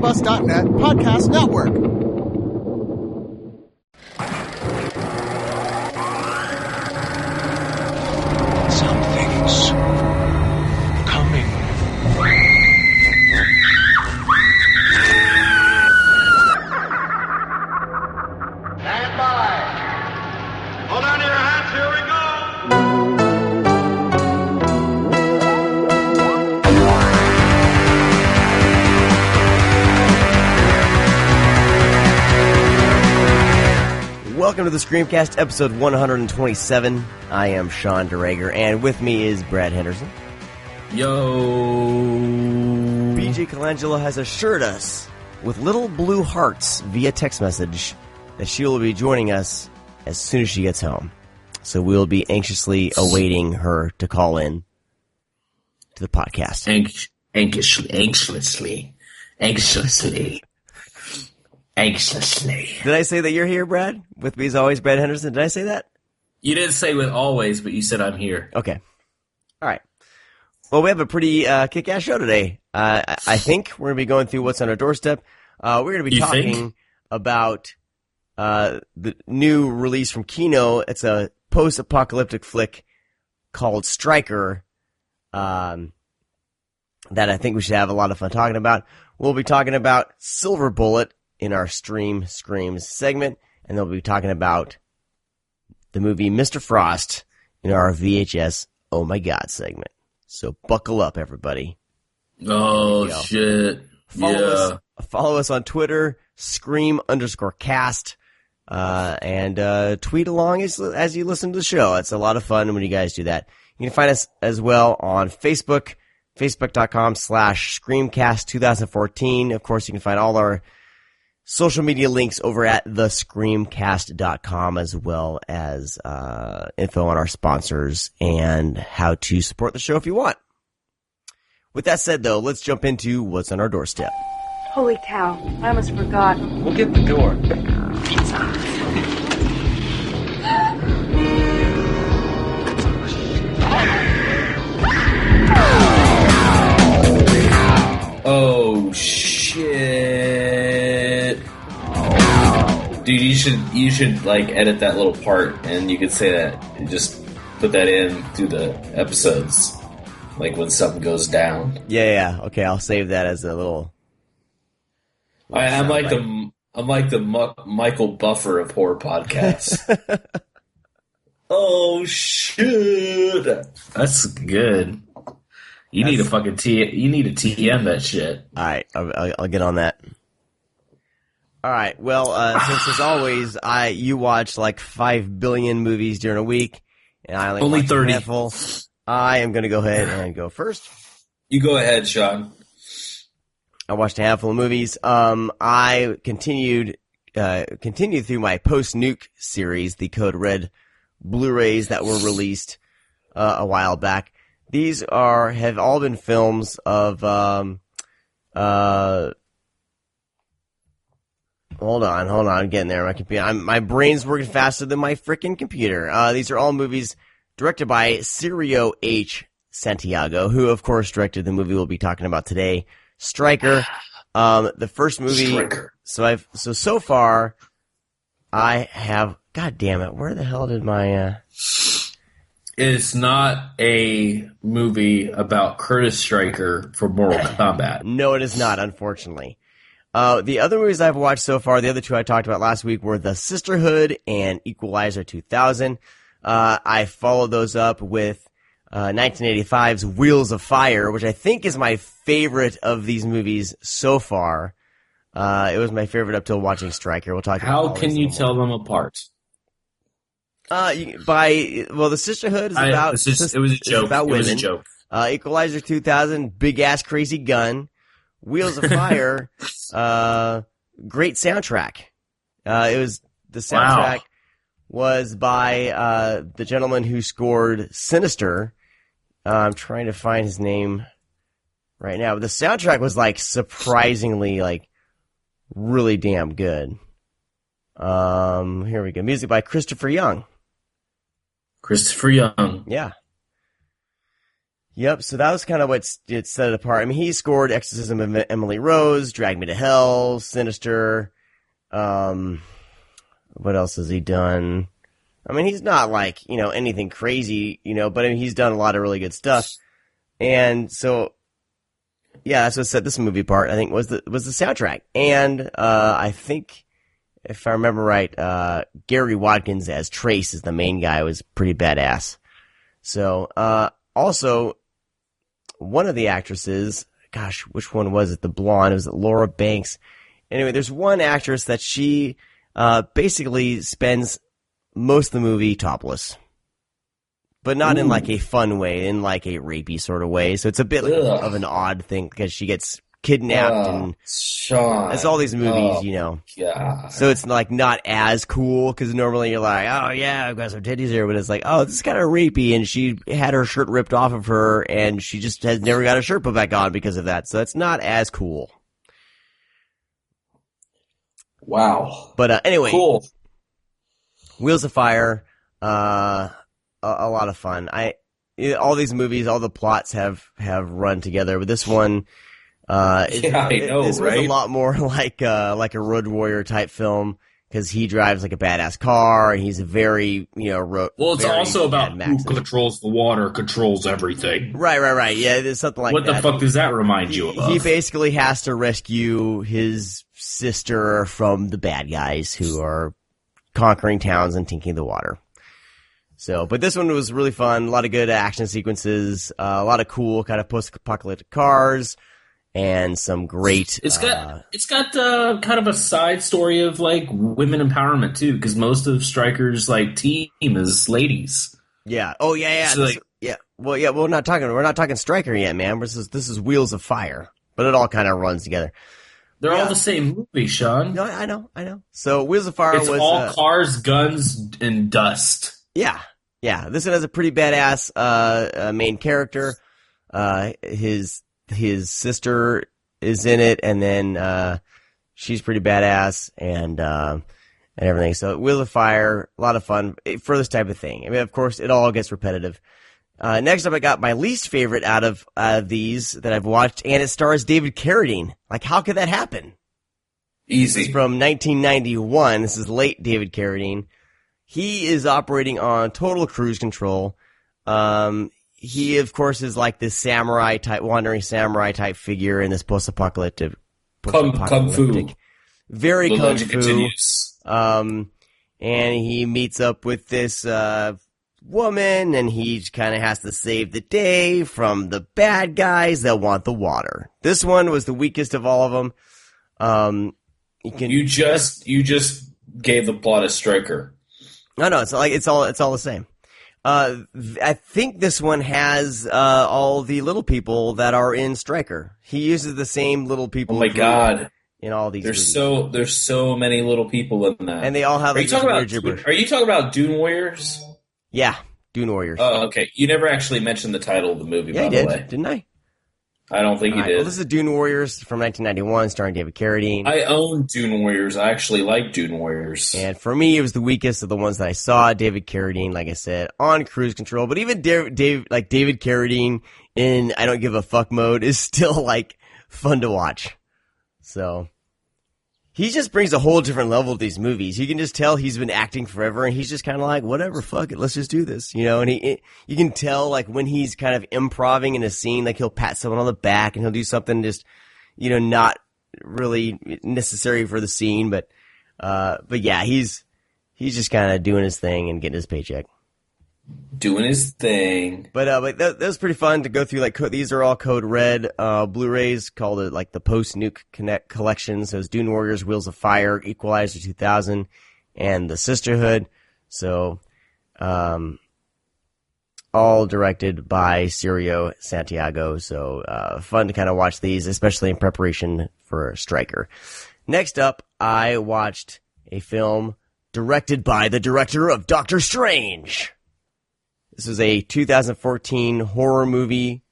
AfterBuzz.net podcast network. Something's coming. Stand by. Hold on to your hats, here we go. Welcome to the Screamcast, episode 127. I am Sean DeRager, and with me is Brad Henderson. Yo! BJ Colangelo has assured us with little blue hearts via text message that she will be joining us as soon as she gets home. So we'll be anxiously awaiting her to call in to the podcast. Anxiously. Did I say that you're here, Brad? With me as always, Brad Henderson. Did I say that? You didn't say with always, but you said I'm here. Okay. All right. Well, we have a pretty kick-ass show today. I think we're going to be going through what's on our doorstep. We're going to be talking about the new release from Kino. It's a post-apocalyptic flick called Stryker that I think we should have a lot of fun talking about. We'll be talking about Silver Bullet in our Stream Screams segment, and they'll be talking about the movie Mr. Frost in our VHS Oh My God segment. So buckle up, everybody. Oh, shit. Follow us on Twitter, Scream_cast, and tweet along as you listen to the show. It's a lot of fun when you guys do that. You can find us as well on Facebook, facebook.com/Screamcast2014. Of course, you can find all our social media links over at thescreamcast.com, as well as info on our sponsors and how to support the show if you want. With that said, though, let's jump into what's on our doorstep. Holy cow, I almost forgot. We'll get the door. Oh, shit. Dude, you should like edit that little part, and you could say that and just put that in through the episodes, like when something goes down. Yeah. Okay, I'll save that as a little. I'm like the Michael Buffer of horror podcasts. Oh shit, that's good. You need a fucking you need a TM that shit. All right, I'll get on that. All right. Well, since as always, you watch like 5 billion movies during a week, and I only watch 30. A handful. I am going to go ahead and go first. You go ahead, Sean. I watched a handful of movies. I continued through my post-nuke series, the Code Red Blu-rays that were released a while back. These have all been films of Hold on, I'm getting there. My brain's working faster than my frickin' computer. These are all movies directed by Cirio H. Santiago, who of course directed the movie we'll be talking about today, Stryker. The first movie. Stryker. So far, I have. God damn it! Where the hell did my? It's not a movie about Curtis Stryker for Mortal Kombat. No, it is not. Unfortunately. The other movies I've watched so far, the other two I talked about last week were The Sisterhood and Equalizer 2000. I followed those up with 1985's Wheels of Fire, which I think is my favorite of these movies so far. It was my favorite up till watching Stryker. We'll talk about How can you tell them apart? The Sisterhood is about it was a joke. About women. It was a joke. Equalizer 2000, big ass crazy gun. Wheels of Fire, great soundtrack. The soundtrack was by the gentleman who scored Sinister. I'm trying to find his name right now. But the soundtrack was like surprisingly like really damn good. Here we go. Music by Christopher Young. Christopher Young. Yeah. Yep, so that was kind of what it set it apart. I mean, he scored Exorcism of Emily Rose, Drag Me to Hell, Sinister. What else has he done? I mean, he's not like, anything crazy, but I mean, he's done a lot of really good stuff. And so, yeah, that's what set this movie apart, I think, was the soundtrack. And I think, if I remember right, Gary Watkins as Trace is the main guy, was pretty badass. So, also, one of the actresses, gosh, which one was it? The blonde, was it Laura Banks? Anyway, there's one actress that she basically spends most of the movie topless. But not in like a fun way, in like a rapey sort of way. So it's a bit of an odd thing because she gets kidnapped and Sean. it's all these movies, God. So it's like not as cool because normally you're like, oh yeah, I've got some titties here, but it's like, oh, this is kind of rapey, and she had her shirt ripped off of her, and she just has never got a shirt put back on because of that. So it's not as cool. Wow. But anyway, cool. Wheels of Fire. A lot of fun. All these movies, all the plots have run together, but this one, this was a lot more like a Road Warrior type film because he drives like a badass car and he's a very well, it's also about who controls the water, controls everything. Right. Yeah, there's something like that. What the fuck does that remind you of? He basically has to rescue his sister from the bad guys who are conquering towns and taking the water. So, but this one was really fun. A lot of good action sequences, a lot of cool kind of post-apocalyptic cars, and some great. It's got kind of a side story of like women empowerment too, because most of Stryker's like team is ladies. Yeah. Oh yeah. So, yeah. Well, yeah. We're not talking Stryker yet, man. This is Wheels of Fire, but it all kind of runs together. They're all the same movie, Sean. No, I know. So Wheels of Fire was all cars, guns, and dust. Yeah. This one has a pretty badass main character. His sister is in it, and then she's pretty badass, and everything. So Wheels of Fire, a lot of fun for this type of thing. I mean, of course, it all gets repetitive. Next up, I got my least favorite out of these that I've watched, and it stars David Carradine. Like, how could that happen? Easy. This is from 1991. This is late David Carradine. He is operating on total cruise control. He, of course, is like this wandering samurai type figure in this post-apocalyptic. Kung fu. Very the kung fu. Continues. And he meets up with this woman, and he kind of has to save the day from the bad guys that want the water. This one was the weakest of all of them. You just gave the plot a Stryker. No, it's all the same. I think this one has all the little people that are in Stryker. He uses the same little people. Oh my god! In all these, there's so many little people in that, and they all have. Are you talking about Dune Warriors? Yeah, Dune Warriors. Oh, okay. You never actually mentioned the title of the movie. Yeah, by the way, didn't I? I don't think you did. Well, this is Dune Warriors from 1991, starring David Carradine. I own Dune Warriors. I actually like Dune Warriors. And for me, it was the weakest of the ones that I saw. David Carradine, like I said, on cruise control. But even David Carradine in I don't give a fuck mode is still like fun to watch. So he just brings a whole different level to these movies. You can just tell he's been acting forever, and he's just kind of like, whatever, fuck it, let's just do this, And you can tell, like, when he's kind of improving in a scene, like he'll pat someone on the back, and he'll do something just, not really necessary for the scene, but yeah, he's just kind of doing his thing and getting his paycheck. Doing his thing. But that was pretty fun to go through. Like, these are all code red Blu-rays, called it like the post-nuke collection. So it's Dune Warriors, Wheels of Fire, Equalizer 2000, and The Sisterhood. So, all directed by Cirio Santiago. So fun to kind of watch these, especially in preparation for Stryker. Next up, I watched a film directed by the director of Doctor Strange. This was a 2014 horror movie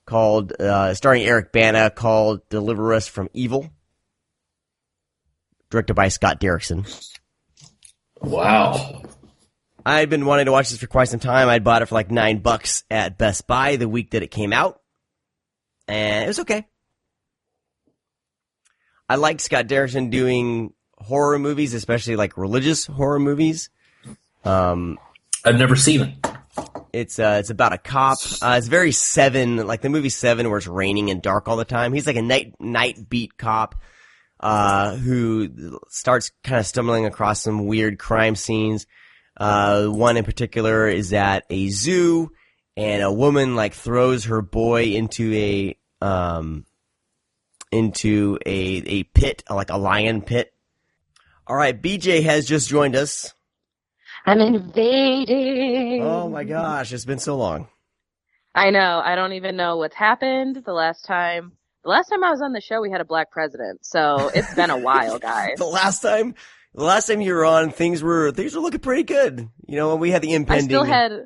called, starring Eric Bana, called Deliver Us from Evil. Directed by Scott Derrickson. Wow. I'd been wanting to watch this for quite some time. I'd bought it for like $9 at Best Buy the week that it came out. And it was okay. I liked Scott Derrickson doing horror movies, especially like religious horror movies. I've never seen it. It's about a cop. It's very Seven, like the movie Seven, where it's raining and dark all the time. He's like a night beat cop who starts kind of stumbling across some weird crime scenes. One in particular is at a zoo, and a woman like throws her boy into a pit, like a lion pit. All right, BJ has just joined us. I'm invading. Oh my gosh, it's been so long. I know. I don't even know what's happened. The last time I was on the show, we had a black president. So it's been a while, guys. The last time you were on, things were looking pretty good. You know, when we had the impending. I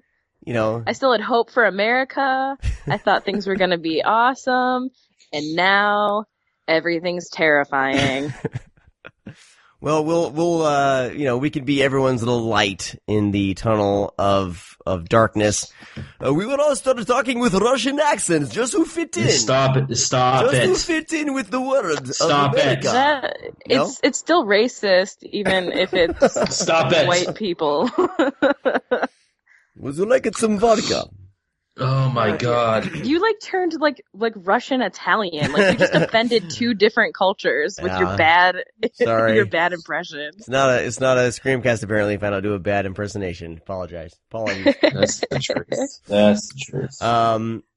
still had hope for America. I thought things were going to be awesome. And now everything's terrifying. Well, we could be everyone's little light in the tunnel of darkness. We would all start talking with Russian accents just to fit in. Stop it. Just to fit in with the world Stop of America. It's still racist, even if it's Stop it. white people. Would you like some vodka? Oh my god. You turned like Russian Italian. Like you just offended two different cultures with your bad impression. It's not a Screamcast apparently if I don't do a bad impersonation. Apologies. That's the truth. That's the truth.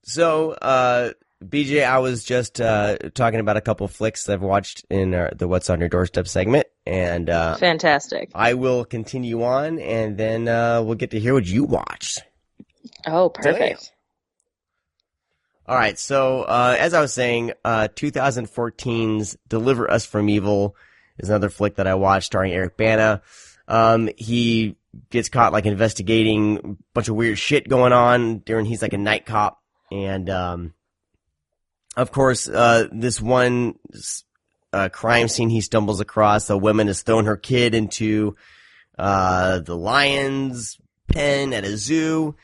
So BJ, I was just talking about a couple flicks I've watched in the What's on Your Doorstep segment, and fantastic. I will continue on, and then we'll get to hear what you watched. Oh, perfect. All right, so as I was saying, 2014's Deliver Us from Evil is another flick that I watched starring Eric Bana. He gets caught investigating a bunch of weird shit going on he's like a night cop, and of course this one crime scene he stumbles across, a woman has thrown her kid into the lion's pen at a zoo.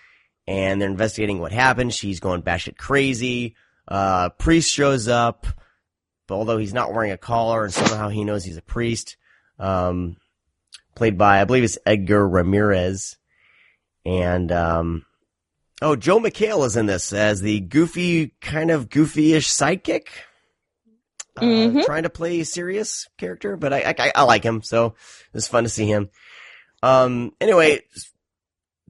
And they're investigating what happened. She's going batshit crazy. Priest shows up, but although he's not wearing a collar, and somehow he knows he's a priest. Played by, I believe it's Edgar Ramirez. And, Joe McHale is in this as the goofy-ish sidekick. Trying to play a serious character, but I like him, so it's fun to see him. Anyway,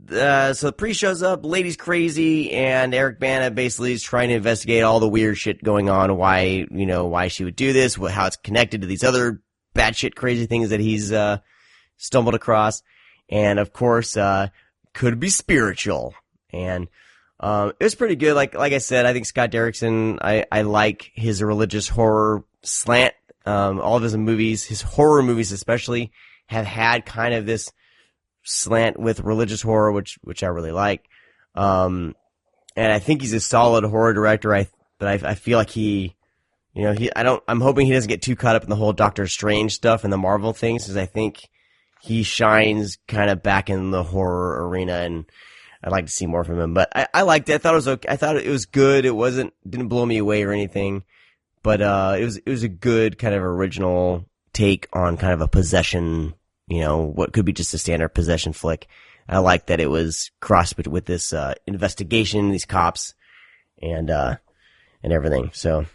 so the priest shows up, lady's crazy, and Eric Bana basically is trying to investigate all the weird shit going on, why she would do this, how it's connected to these other batshit crazy things that he's stumbled across, and of course, could be spiritual. And it was pretty good. Like I said, I think Scott Derrickson, I like his religious horror slant. All of his movies, his horror movies especially, have had kind of this slant with religious horror, which I really like. And I think he's a solid horror director. But I feel like I'm hoping he doesn't get too caught up in the whole Doctor Strange stuff and the Marvel things, because I think he shines kind of back in the horror arena, and I'd like to see more from him. But I liked it. I thought it was okay. I thought it was good. It didn't blow me away or anything, but it was a good kind of original take on kind of a possession, what could be just a standard possession flick. I like that it was crossed with this investigation, these cops, and everything. So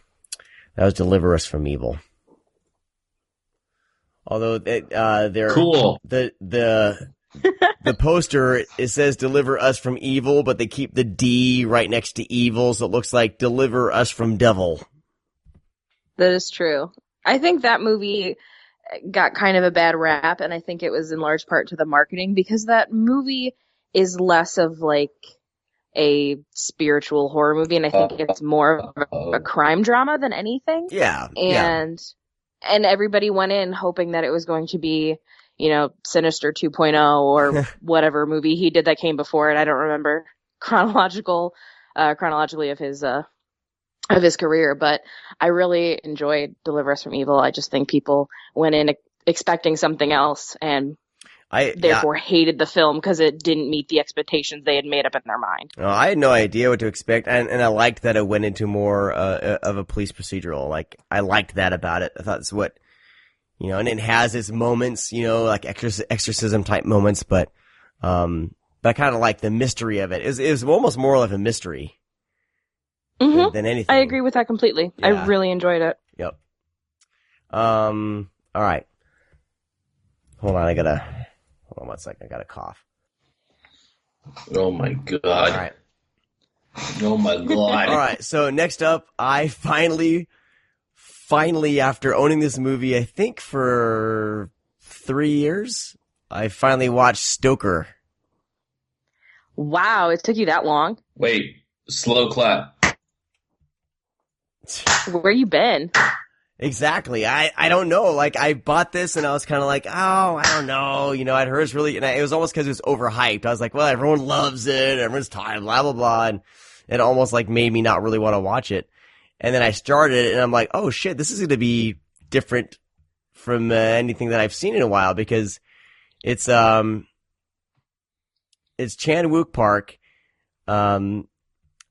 that was Deliver Us from Evil. Although they're cool. The poster, it says Deliver Us from Evil, but they keep the D right next to evil, so it looks like Deliver Us from Devil. That is true. I think that movie got kind of a bad rap, and I think it was in large part to the marketing, because that movie is less of a spiritual horror movie, and I think it's more of a crime drama than anything. Yeah. And everybody went in hoping that it was going to be, Sinister 2.0 or whatever movie he did that came before it. I don't remember chronologically of his career, but I really enjoyed Deliver Us from Evil. I just think people went in expecting something else, and therefore hated the film because it didn't meet the expectations they had made up in their mind. I had no idea what to expect, and I liked that it went into more of a police procedural. Like, I liked that about it. I thought it's what, and it has its moments, like exorcism type moments, but I kind of like the mystery of it. It was almost more of a mystery than anything. I agree with that completely. Yeah. I really enjoyed it. Yep. All right. Hold on one second. I got a cough. Oh my god. All right. Oh my god. All right. So next up, I finally, after owning this movie, I think for 3 years, I finally watched Stoker. Wow, it took you that long? Wait, slow clap. Where you been? Exactly. I don't know. Like, I bought this and I was kind of like, oh, I don't know. I'd heard it's really, and it was almost because it was overhyped. I was like, well, everyone loves it. Everyone's tired, blah, blah, blah. And it almost like made me not really want to watch it. And then I started it and I'm like, oh shit, this is going to be different from anything that I've seen in a while, because it's Chan-wook Park,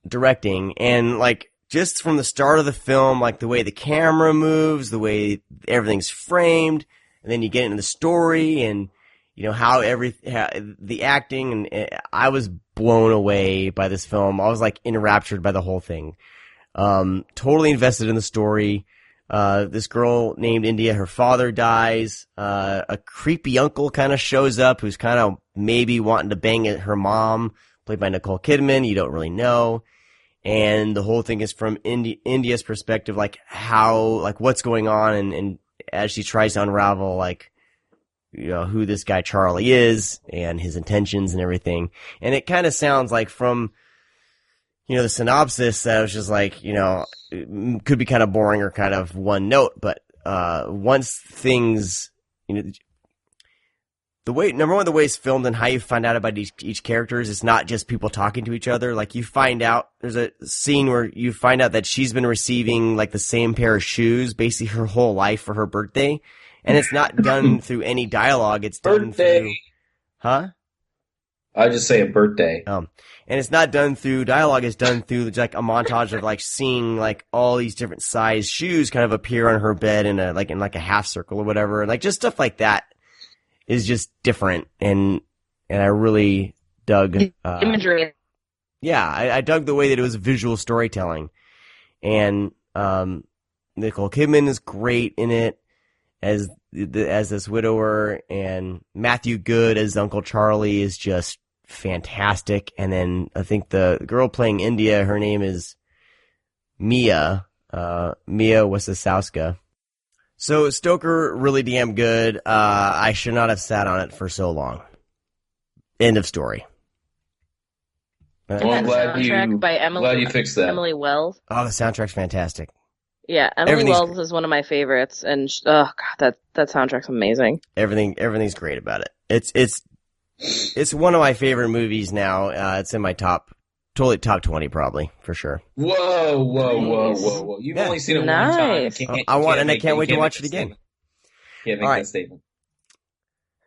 directing, and like, just from the start of the film, like the way the camera moves, the way everything's framed, and then you get into the story and, how the acting, and I was blown away by this film. I was like enraptured by the whole thing. Totally invested in the story. This girl named India, her father dies. A creepy uncle kind of shows up who's kind of maybe wanting to bang at her mom, played by Nicole Kidman. You don't really know. And the whole thing is from India's perspective, like what's going on, and as she tries to unravel, like, who this guy Charlie is and his intentions and everything. And it kind of sounds like from, the synopsis that was just like, it could be kind of boring or kind of one note, but once things, the way it's filmed and how you find out about each character is, it's not just people talking to each other. Like, you find out, there's a scene where you find out that she's been receiving like the same pair of shoes basically her whole life for her birthday. And it's not done through any dialogue. It's done through, huh? I just say a birthday. And it's not done through dialogue. It's done through like a montage of like seeing like all these different size shoes kind of appear on her bed in a half circle or whatever. And like just stuff like that is just different, and I really dug imagery. Yeah, I dug the way that it was visual storytelling, and Nicole Kidman is great in it as this widower, and Matthew Good as Uncle Charlie is just fantastic. And then I think the girl playing India, her name is Mia Wasikowska. So Stoker, really damn good. I should not have sat on it for so long. End of story. Well, I'm glad you fixed that. Emily Wells. Oh, the soundtrack's fantastic. Yeah, Emily Wells is one of my favorites, and oh god, that soundtrack's amazing. Everything's great about it. It's one of my favorite movies now. It's in my top 20 probably, for sure. Whoa. You've only seen it one time. I can't wait to watch it again. Can't make that statement.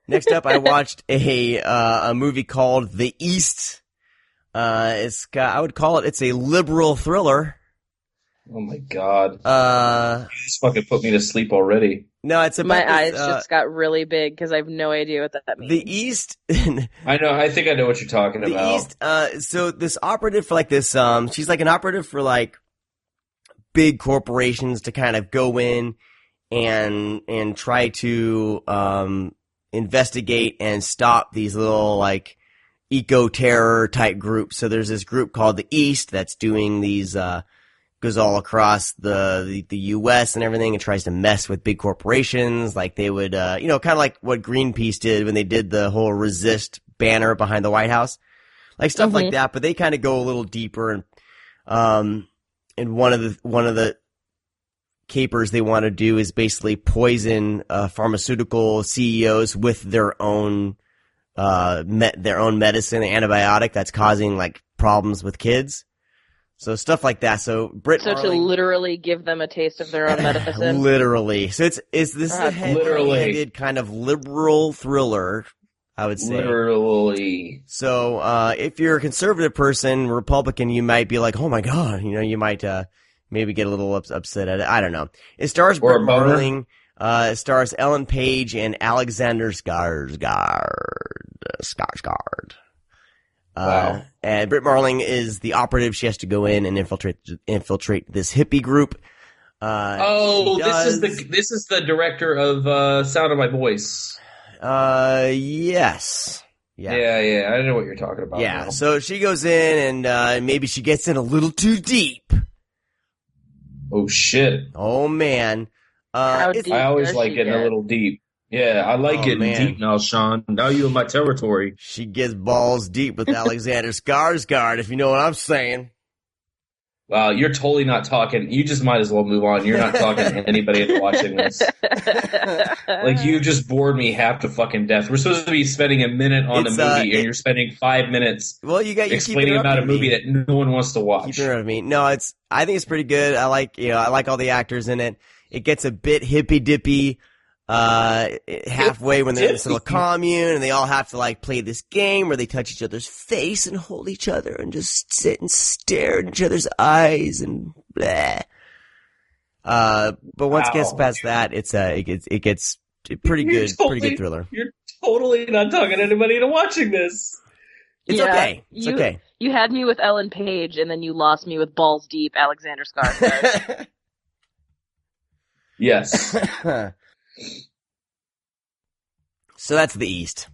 Next up, I watched a movie called The East. I would call it's a liberal thriller. Oh my god. You just fucking put me to sleep already. No, it's about my eyes just got really big because I have no idea what that means. The East. I know. I think I know what you're talking about. The East. So this operative for like this. She's like an operative for like big corporations to kind of go in and try to investigate and stop these little like eco-terror type groups. So there's this group called the East that's doing these. Goes all across the U.S. and everything, and tries to mess with big corporations. Like they would, kind of like what Greenpeace did when they did the whole resist banner behind the White House, like stuff like that. But they kind of go a little deeper, and one of the capers they want to do is basically poison pharmaceutical CEOs with their own medicine, antibiotic that's causing like problems with kids. So stuff like that. So to literally give them a taste of their own medicine. Literally. So this is a heavy-handed kind of liberal thriller I would say. Literally. So, if you're a conservative person, Republican, you might be like, oh my god, you might, maybe get a little upset at it. I don't know. It stars Britt Marling, it stars Ellen Page and Alexander Skarsgård. Wow. And Britt Marling is the operative. She has to go in and infiltrate this hippie group. This is the director of Sound of My Voice. Yes. Yeah. I know what you're talking about. Yeah. Now. So she goes in and maybe she gets in a little too deep. Oh shit. Oh man. I always like getting a little deep. Yeah, I like getting deep now, Sean. Now you're in my territory. She gets balls deep with Alexander Skarsgård, if you know what I'm saying. Wow, you're totally not talking. You just might as well move on. You're not talking to anybody into watching this. Like, you just bored me half to fucking death. We're supposed to be spending a minute on the movie, and you're spending 5 minutes explaining about a movie that no one wants to watch. Keep interrupting me. No, I think it's pretty good. I like all the actors in it. It gets a bit hippy-dippy. Halfway when they're in this little commune and they all have to like play this game where they touch each other's face and hold each other and just sit and stare at each other's eyes and blah. But once it gets past that, it gets pretty good, pretty good thriller. You're totally not talking anybody into watching this. It's okay. It's okay. You had me with Ellen Page and then you lost me with balls deep Alexander Skarsgård. Yes. So that's the East.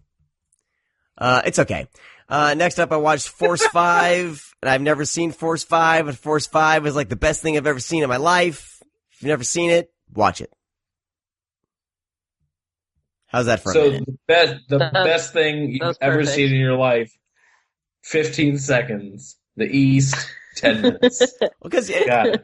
It's okay. Next up, I watched Force 5, and I've never seen Force 5, and Force 5 is like the best thing I've ever seen in my life. If you've never seen it, watch it. How's that for a minute? The best thing you've ever seen in your life, 15 seconds. The East, 10 minutes. Because yeah.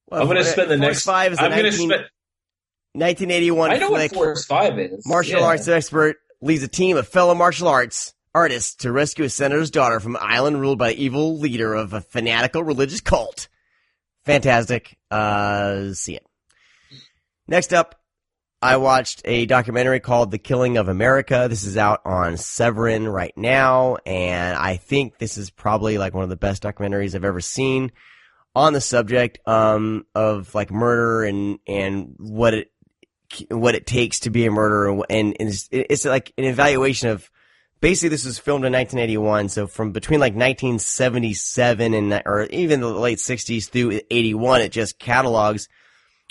Well, I'm going to spend the Force 5 is 1981 I know flick. what Force 5 is. Martial arts expert leads a team of fellow martial arts artists to rescue a senator's daughter from an island ruled by the evil leader of a fanatical religious cult. Fantastic. See it. Next up, I watched a documentary called The Killing of America. This is out on Severin right now, and I think this is probably like one of the best documentaries I've ever seen on the subject of like murder and what it takes to be a murderer, and it's like an evaluation of basically this was filmed in 1981, so from between like 1977 or even the late 60s through 81, it just catalogs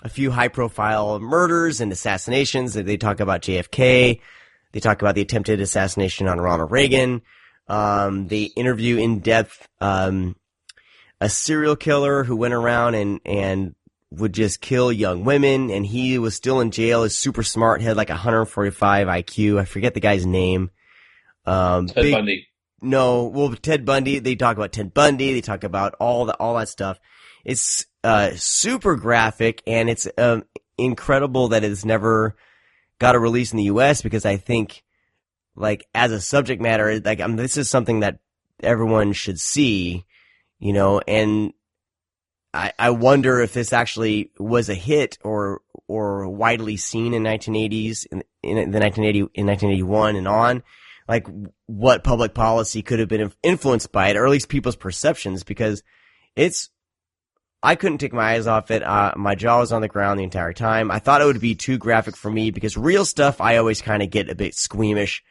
a few high profile murders and assassinations. They talk about JFK, they talk about the attempted assassination on Ronald Reagan, they interview in depth a serial killer who went around and would just kill young women, and he was still in jail. He's super smart, had like 145 IQ. I forget the guy's name. Ted Bundy. No, well, Ted Bundy. They talk about Ted Bundy. They talk about all that stuff. It's super graphic, and it's incredible that it's never got a release in the U.S. because I think, like, as a subject matter, like, this is something that everyone should see, and I wonder if this actually was a hit or widely seen in 1980s, in 1981 and on, like what public policy could have been influenced by it, or at least people's perceptions, because I couldn't take my eyes off it. My jaw was on the ground the entire time. I thought it would be too graphic for me because real stuff, I always kind of get a bit squeamish.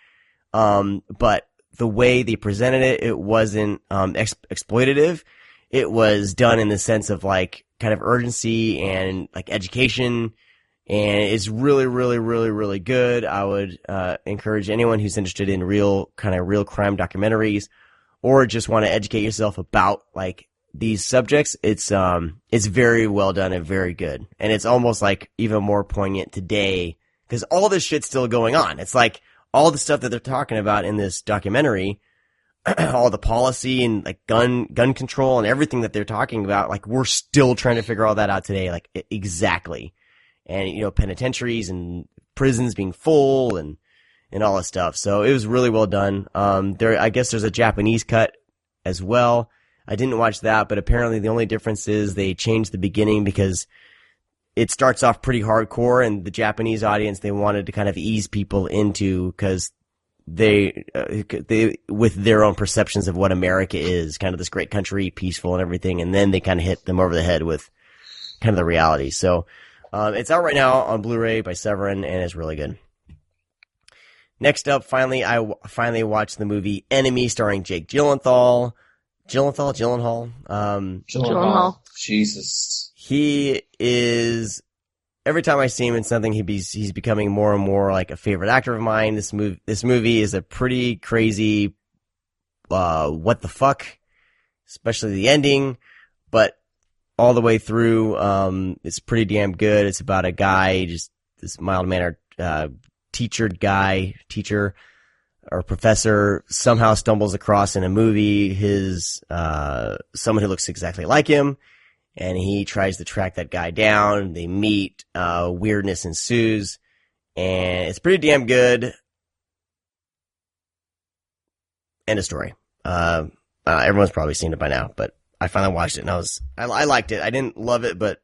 But the way they presented it, it wasn't, exploitative. It was done in the sense of like kind of urgency and like education, and it's really, really, really, really good. I would encourage anyone who's interested in real crime documentaries, or just want to educate yourself about like these subjects. It's very well done and very good, and it's almost like even more poignant today because all this shit's still going on. It's like all the stuff that they're talking about in this documentary. All the policy and like gun control and everything that they're talking about, like we're still trying to figure all that out today, like exactly. And penitentiaries and prisons being full and all that stuff. So it was really well done. I guess there's a Japanese cut as well. I didn't watch that, but apparently the only difference is they changed the beginning because it starts off pretty hardcore, and the Japanese audience, they wanted to kind of ease people into, because they with their own perceptions of what America is, kind of this great country, peaceful and everything, and then they kind of hit them over the head with kind of the reality. So it's out right now on Blu-ray by Severin, and it's really good. Next up, I finally watched the movie Enemy, starring Jake Gyllenhaal. Gyllenhaal. Jesus. He is, every time I see him in something, he's becoming more and more like a favorite actor of mine. This movie is a pretty crazy, what the fuck, especially the ending, but all the way through, it's pretty damn good. It's about a guy, just this mild-mannered, teacher or professor somehow stumbles across in a movie someone who looks exactly like him, and he tries to track that guy down. They meet, weirdness ensues, and it's pretty damn good. End of story. Everyone's probably seen it by now, but I finally watched it, and I liked it. I didn't love it, but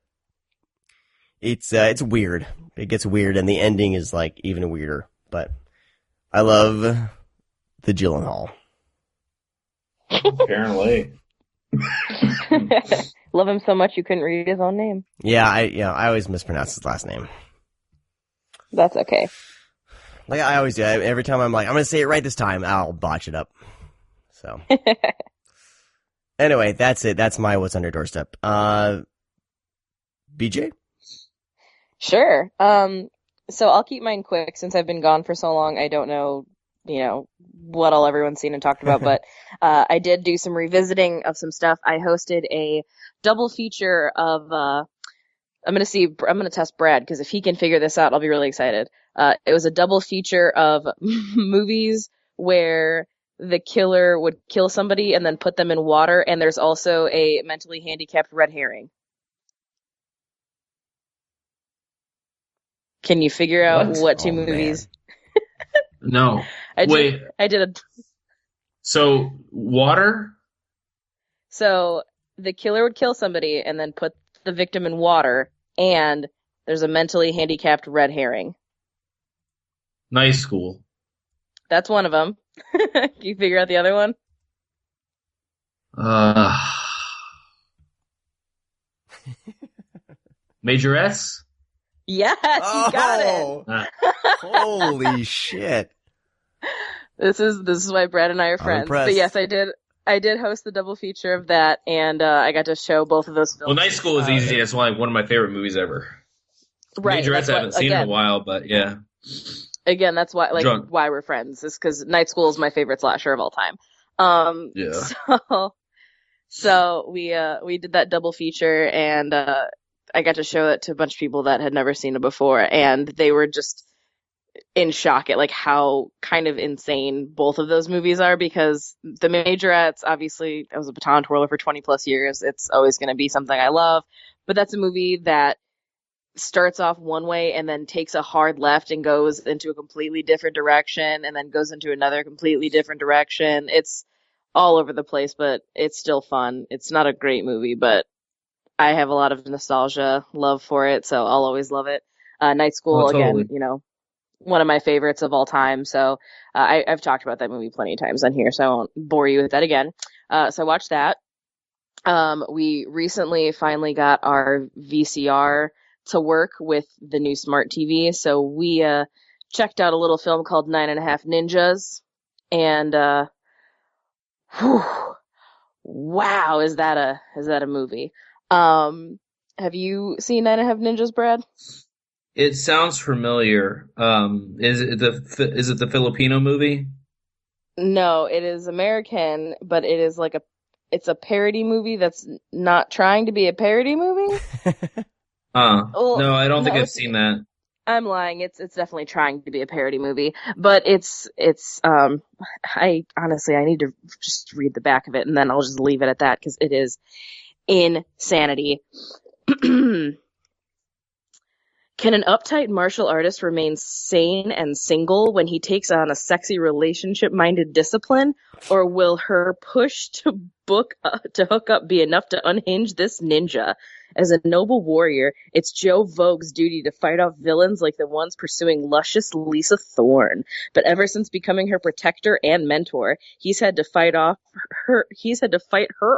it's weird. It gets weird, and the ending is like even weirder, but I love the Gyllenhaal. Apparently. Love him so much you couldn't read his own name. Yeah, I always mispronounce his last name. That's okay. Like I always do. Every time I'm like, I'm going to say it right this time, I'll botch it up. So. Anyway, that's it. That's my What's on Your Doorstep. BJ? Sure. So I'll keep mine quick since I've been gone for so long. I don't know, what all everyone's seen and talked about, but I did do some revisiting of some stuff. I hosted a double feature of I'm going to test Brad, because if he can figure this out, I'll be really excited. It was a double feature of movies where the killer would kill somebody and then put them in water, and there's also a mentally handicapped red herring. Can you figure out what two movies? No. I did So, water? So, the killer would kill somebody and then put the victim in water, and there's a mentally handicapped red herring. Night School. That's one of them. Can you figure out the other one? Majorettes? Yes, you got it. Holy shit. This is why Brad and I are friends. But yes, I did host the double feature of that, and I got to show both of those films. Well, Night School is easy. It's one of my favorite movies ever. Right. Majorettes I haven't seen in a while, but yeah. Again, that's why why we're friends, is because Night School is my favorite slasher of all time. Yeah. So we did that double feature, and I got to show it to a bunch of people that had never seen it before, and they were just in shock at like how kind of insane both of those movies are, because The Majorettes, obviously, I was a baton twirler for 20 plus years. It's always going to be something I love, but that's a movie that starts off one way and then takes a hard left and goes into a completely different direction and then goes into another completely different direction. It's all over the place, but it's still fun. It's not a great movie, but I have a lot of nostalgia, love for it, so I'll always love it. Night School, totally. Again, one of my favorites of all time, so I've talked about that movie plenty of times on here, so I won't bore you with that again. So I watched that. We recently finally got our VCR to work with the new smart TV, so we checked out a little film called 9.5 Ninjas, and wow, is that a movie? Have you seen 9.5 Ninjas, Brad? It sounds familiar. Is it the Filipino movie? No, it is American, but it is it's a parody movie that's not trying to be a parody movie. No, I don't think I've seen that. I'm lying. It's definitely trying to be a parody movie, but it's I honestly, I need to just read the back of it, and then I'll just leave it at that, because it is insanity. Can an uptight martial artist remain sane and single when he takes on a sexy relationship-minded discipline? Or will her push to hook up be enough to unhinge this ninja? As a noble warrior, it's Joe Vogue's duty to fight off villains like the ones pursuing luscious Lisa Thorne. But ever since becoming her protector and mentor, he's had to fight her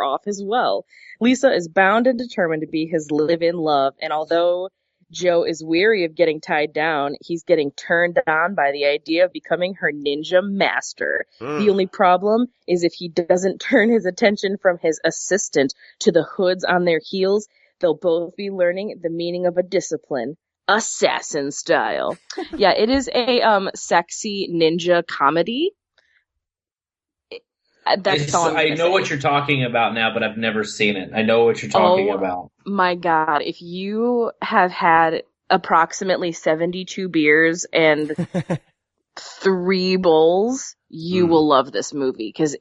off as well. Lisa is bound and determined to be his live-in love, and although Joe is weary of getting tied down, he's getting turned on by the idea of becoming her ninja master. The only problem is if he doesn't turn his attention from his assistant to the hoods on their heels, they'll both be learning the meaning of a discipline. Assassin style. Yeah, it is a sexy ninja comedy. That's all I know what you're talking about now, but I've never seen it. I know what you're talking about. My God, if you have had approximately 72 beers and 3 bowls, you will love this movie because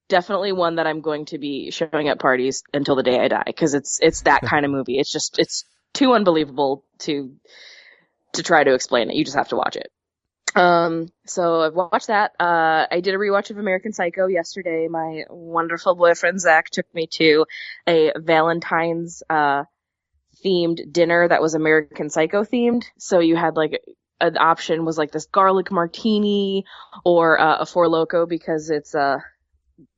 definitely one that I'm going to be showing at parties until the day I die because it's that kind of movie. It's too unbelievable to try to explain it. You just have to watch it. So I've watched that. I did a rewatch of American Psycho yesterday. My wonderful boyfriend Zach took me to a Valentine's themed dinner that was American Psycho themed. So you had like an option was like this garlic martini or a Four Loko because it's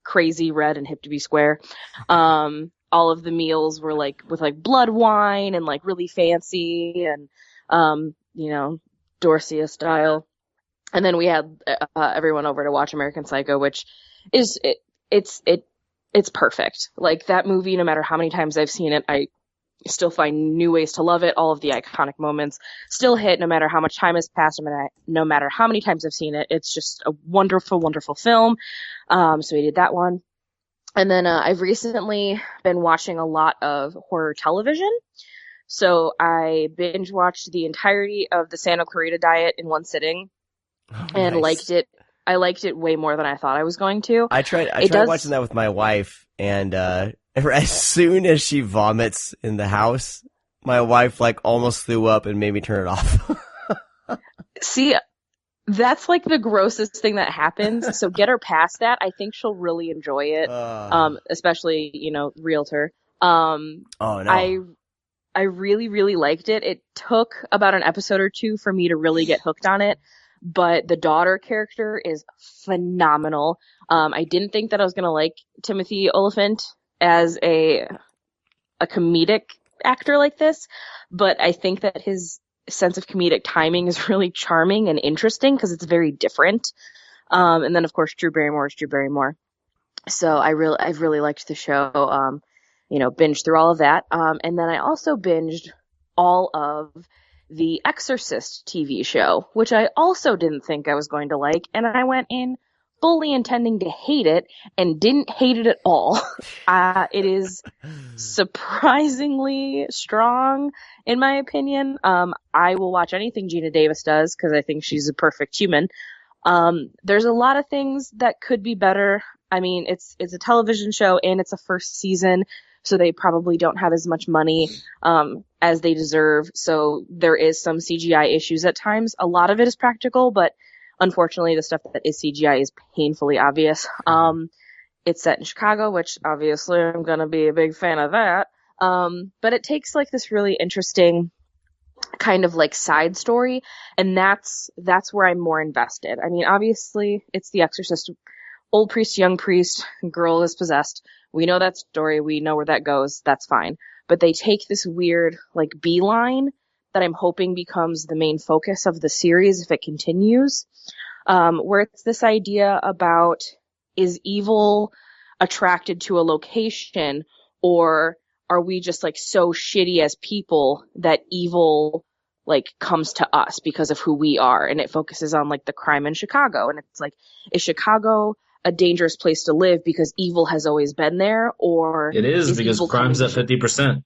crazy red and hip to be square. All of the meals were like with like blood wine and like really fancy and Dorsia style. And then we had everyone over to watch American Psycho, which is it's perfect. Like that movie, no matter how many times I've seen it, I still find new ways to love it. All of the iconic moments still hit, no matter how much time has passed, no matter how many times I've seen it. It's just a wonderful, wonderful film. So we did that one. And then I've recently been watching a lot of horror television. So I binge watched the entirety of the Santa Clarita Diet in one sitting. And Nice. liked it. I liked it way more than I thought I was going to. I tried watching that with my wife, and as soon as she vomits in the house, my wife like almost threw up and made me turn it off. See, that's like the grossest thing that happens. So get her past that. I think she'll really enjoy it. Especially, realtor. Oh no. I really, really liked it. It took about an episode or two for me to really get hooked on it. But the daughter character is phenomenal. I didn't think that I was going to like Timothy Olyphant as a comedic actor like this, but I think that his sense of comedic timing is really charming and interesting because it's very different. And then of course Drew Barrymore is Drew Barrymore. So I've really liked the show. Binged through all of that. And then I also binged all of the Exorcist TV show, which I also didn't think I was going to like, and I went in fully intending to hate it and didn't hate it at all. It is surprisingly strong, in my opinion. I will watch anything Gina Davis does because I think she's a perfect human. There's a lot of things that could be better. I mean, it's a television show and it's a first season, so they probably don't have as much money as they deserve. So there is some CGI issues at times. A lot of it is practical, but unfortunately the stuff that is CGI is painfully obvious. It's set in Chicago, which obviously I'm going to be a big fan of that. But it takes like this really interesting kind of like side story, and that's where I'm more invested. I mean, obviously it's The Exorcist. Old priest, young priest, girl is possessed. We know that story. We know where that goes. That's fine. But they take this weird, like, beeline that I'm hoping becomes the main focus of the series if it continues, where it's this idea about, is evil attracted to a location, or are we just, like, so shitty as people that evil, like, comes to us because of who we are? And it focuses on, like, the crime in Chicago. And it's like, is Chicago a dangerous place to live because evil has always been there, or it is because crime's at 50%.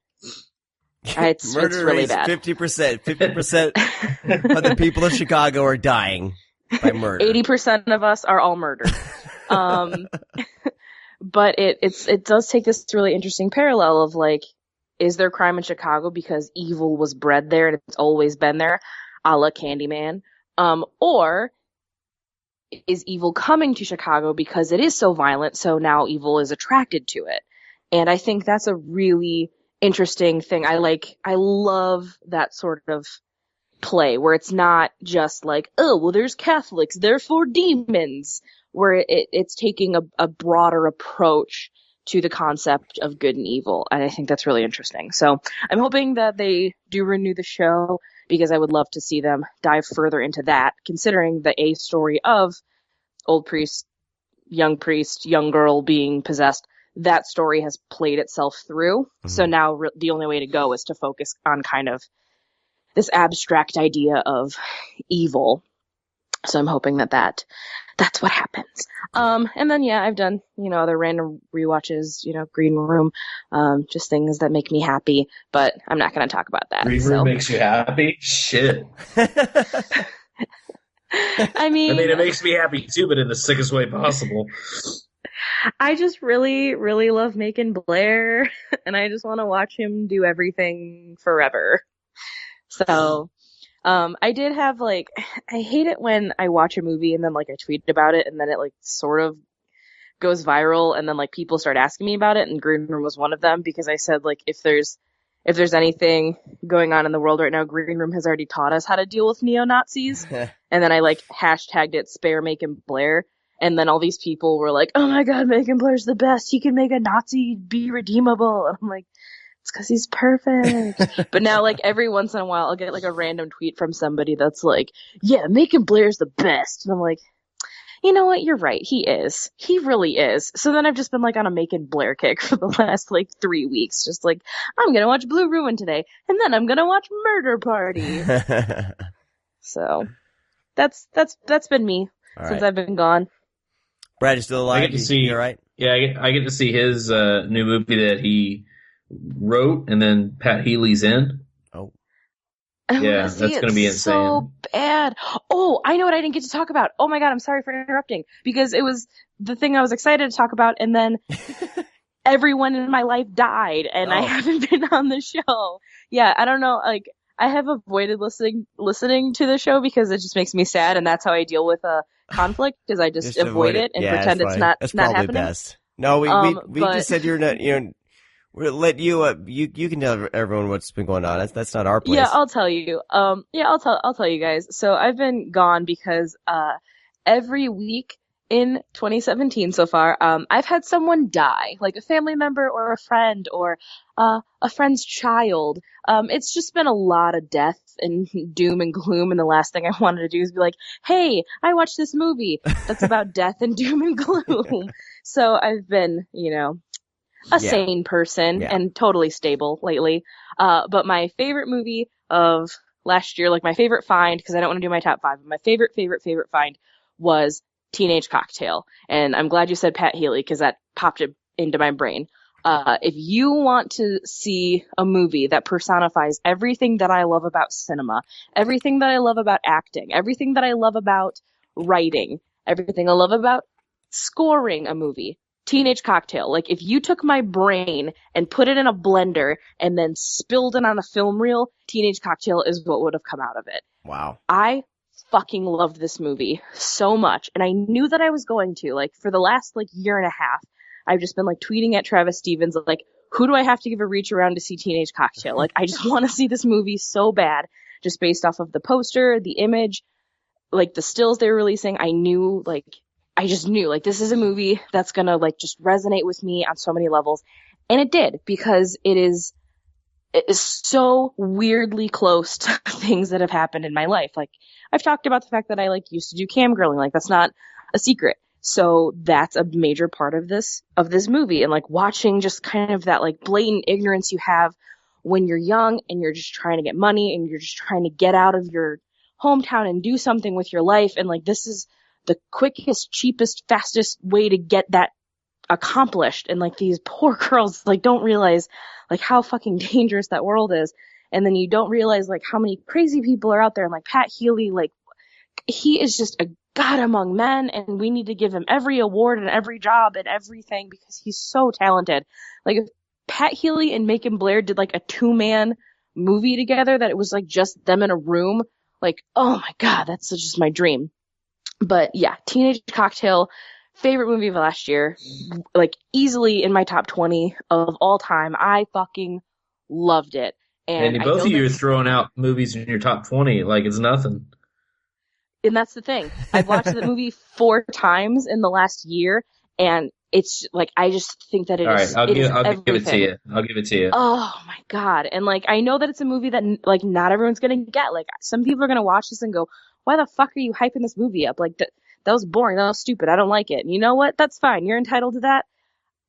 It's really bad. 50%. 50% of the people of Chicago are dying by murder. 80% of us are all murdered. But it does take this really interesting parallel of like, is there crime in Chicago because evil was bred there and it's always been there, a la Candyman? Or is evil coming to Chicago because it is so violent, so now evil is attracted to it? And I think that's a really interesting thing. I love that sort of play where it's not just like, oh, well, there's Catholics, therefore demons, where it's taking a broader approach to the concept of good and evil. And I think that's really interesting. So I'm hoping that they do renew the show, because I would love to see them dive further into that, considering the A story of old priest, young girl being possessed. That story has played itself through. Mm-hmm. So now the only way to go is to focus on kind of this abstract idea of evil. So I'm hoping that's what happens. And then, yeah, I've done, other random rewatches, Green Room, just things that make me happy, but I'm not going to talk about that. Green Room makes you happy? Shit. I mean, it makes me happy too, but in the sickest way possible. I just really, really love Macon Blair, and I just want to watch him do everything forever. So, I did have, I hate it when I watch a movie and then, I tweet about it and then it, sort of goes viral and then, people start asking me about it, and Green Room was one of them, because I said, if there's anything going on in the world right now, Green Room has already taught us how to deal with neo-Nazis. And then I, hashtagged it, spare Macon Blair. And then all these people were like, oh my god, Macon Blair's the best. He can make a Nazi be redeemable. And I'm like, it's because he's perfect. But now, every once in a while, I'll get, a random tweet from somebody that's like, yeah, Macon Blair's the best. And I'm like, you know what? You're right. He is. He really is. So then I've just been, on a Macon Blair kick for the last, 3 weeks. Just I'm going to watch Blue Ruin today. And then I'm going to watch Murder Party. So that's been me since I've been gone. Brad, you still alive? I get to see, you all right? Yeah, I get to see his new movie that he wrote, and then Pat Healy's in. Oh. Yeah, that's going to be insane. So bad. Oh, I know what I didn't get to talk about. Oh my god, I'm sorry for interrupting, because it was the thing I was excited to talk about, and then everyone in my life died, and I haven't been on the show. Yeah, I don't know, I have avoided listening to the show because it just makes me sad, and that's how I deal with conflict, is I just avoid it and pretend it's not happening. Best. No, we just said you're not, we'll let you you can tell everyone what's been going on. That's not our place. Yeah, I'll tell you. I'll tell you guys. So I've been gone because every week in 2017 so far, I've had someone die, a family member or a friend or a friend's child. It's just been a lot of death and doom and gloom, and the last thing I wanted to do is be like, hey, I watched this movie that's about death and doom and gloom. So I've been, a sane person and totally stable lately. But my favorite movie of last year, my favorite find, because I don't want to do my top 5, but my favorite find was Teenage Cocktail. And I'm glad you said Pat Healy, because that popped it into my brain. If you want to see a movie that personifies everything that I love about cinema, everything that I love about acting, everything that I love about writing, everything I love about scoring a movie, Teenage Cocktail. If you took my brain and put it in a blender and then spilled it on a film reel, Teenage Cocktail is what would have come out of it. Wow. I fucking loved this movie so much, and I knew that I was going to. For the last, year and a half, I've just been, tweeting at Travis Stevens, who do I have to give a reach around to see Teenage Cocktail? I just want to see this movie so bad, just based off of the poster, the image, the stills they were releasing. I knew, I just knew, this is a movie that's gonna, just resonate with me on so many levels. And it did, because it is so weirdly close to things that have happened in my life. I've talked about the fact that I, used to do cam girling. That's not a secret. So that's a major part of this movie. And, watching just kind of that, blatant ignorance you have when you're young and you're just trying to get money and you're just trying to get out of your hometown and do something with your life. And, this is the quickest, cheapest, fastest way to get that accomplished. And these poor girls don't realize how fucking dangerous that world is. And then you don't realize how many crazy people are out there. And Pat Healy, he is just a god among men, and we need to give him every award and every job and everything, because he's so talented. If Pat Healy and Macon Blair did like a 2-man movie together that it was like just them in a room, like, oh my God, that's just my dream. But yeah, Teenage Cocktail, favorite movie of last year, like easily in my top 20 of all time. I fucking loved it. And both of you are throwing out movies in your top 20 like it's nothing. And that's the thing. I've watched the movie 4 times in the last year, and it's like, I just think that it all is. Right, I'll give it to you. Oh my God. And like, I know that it's a movie that like not everyone's going to get. Like, some people are going to watch this and go, why the fuck are you hyping this movie up? Like, that was boring. That was stupid. I don't like it. And you know what? That's fine. You're entitled to that.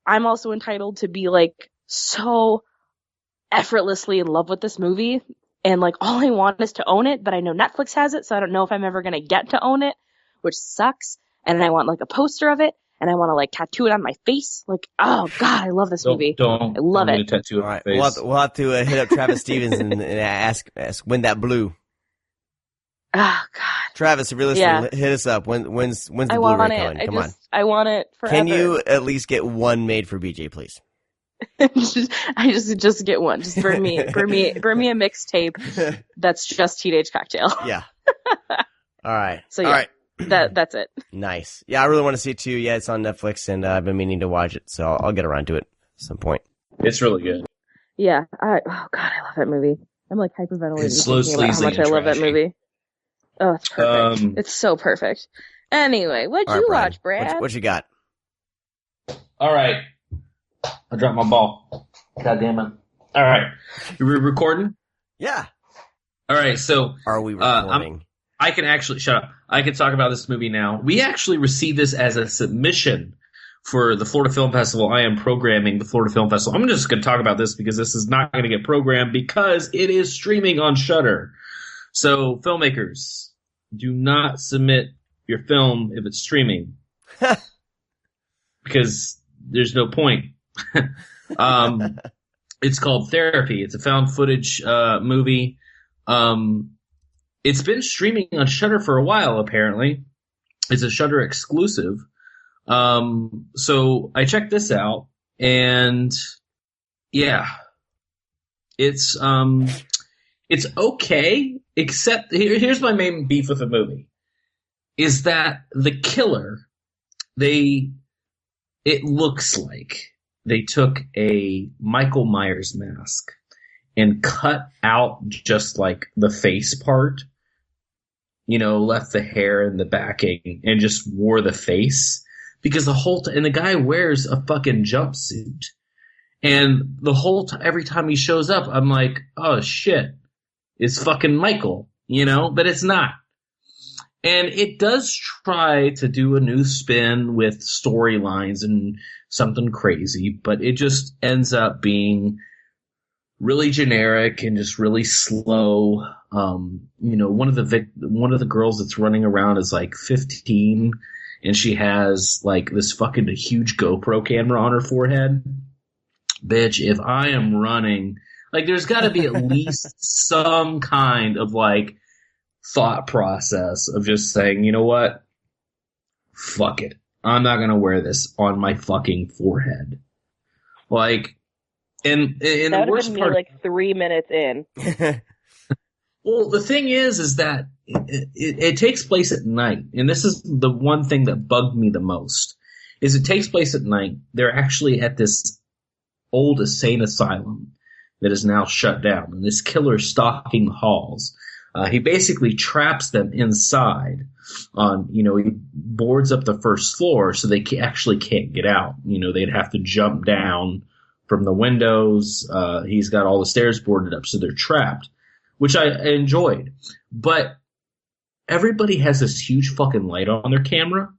I'm also entitled to be like so effortlessly in love with this movie. And like, all I want is to own it, but I know Netflix has it, so I don't know if I'm ever going to get to own it, which sucks. And I want like a poster of it, and I want to like tattoo it on my face. Like, I love this movie. I love it. Tattoo all right, we'll have to hit up Travis Stevens and ask when that blue. Oh God, Travis, if you're listening, hit us up. When's the Blu-ray coming? Come on. I want it forever. Can you at least get one made for BJ, please? I just get one. Just burn me a mixtape that's just Teenage Cocktail. Yeah. All right. So yeah, all right. That's it. Nice. Yeah, I really want to see it too. Yeah, it's on Netflix, and I've been meaning to watch it, so I'll get around to it at some point. It's really good. Yeah. Oh God, I love that movie. I'm like hyperventilating It's slow, thinking about how much I love that movie. Oh, it's perfect. It's so perfect. Anyway, what'd you watch, Brad? What you got? All right. I dropped my ball. God damn it. All right. You recording? Yeah. All right. So are we recording? I can actually shut up. I can talk about this movie now. We actually received this as a submission for the Florida Film Festival. I am programming the Florida Film Festival. I'm just going to talk about this because this is not going to get programmed because it is streaming on Shudder. So filmmakers, do not submit your film if it's streaming because there's no point. It's called Therapy. It's a found footage movie. It's been streaming on Shudder for a while, apparently. It's a Shudder exclusive. So I checked this out, and yeah, it's okay, except here's my main beef with the movie, is that the killer, it looks like they took a Michael Myers mask and cut out just like the face part, left the hair and the backing and just wore the face, because and the guy wears a fucking jumpsuit, and the whole every time he shows up, I'm like, oh shit, it's fucking Michael, but it's not. And it does try to do a new spin with storylines and something crazy, but it just ends up being really generic and just really slow. One of the girls that's running around is like 15, and she has like this fucking huge GoPro camera on her forehead. Bitch, if I am running, like, there's got to be at least some kind of like thought process of just saying, you know what? Fuck it. I'm not going to wear this on my fucking forehead. Like, and the worst part, like 3 minutes in. Well, the thing is that it takes place at night. And this is the one thing that bugged me the most, is it takes place at night. They're actually at this old insane asylum that is now shut down. And this killer stalking the halls. He basically traps them inside on, he boards up the first floor so they actually can't get out. They'd have to jump down from the windows. He's got all the stairs boarded up, so they're trapped, which I enjoyed. But everybody has this huge fucking light on their camera,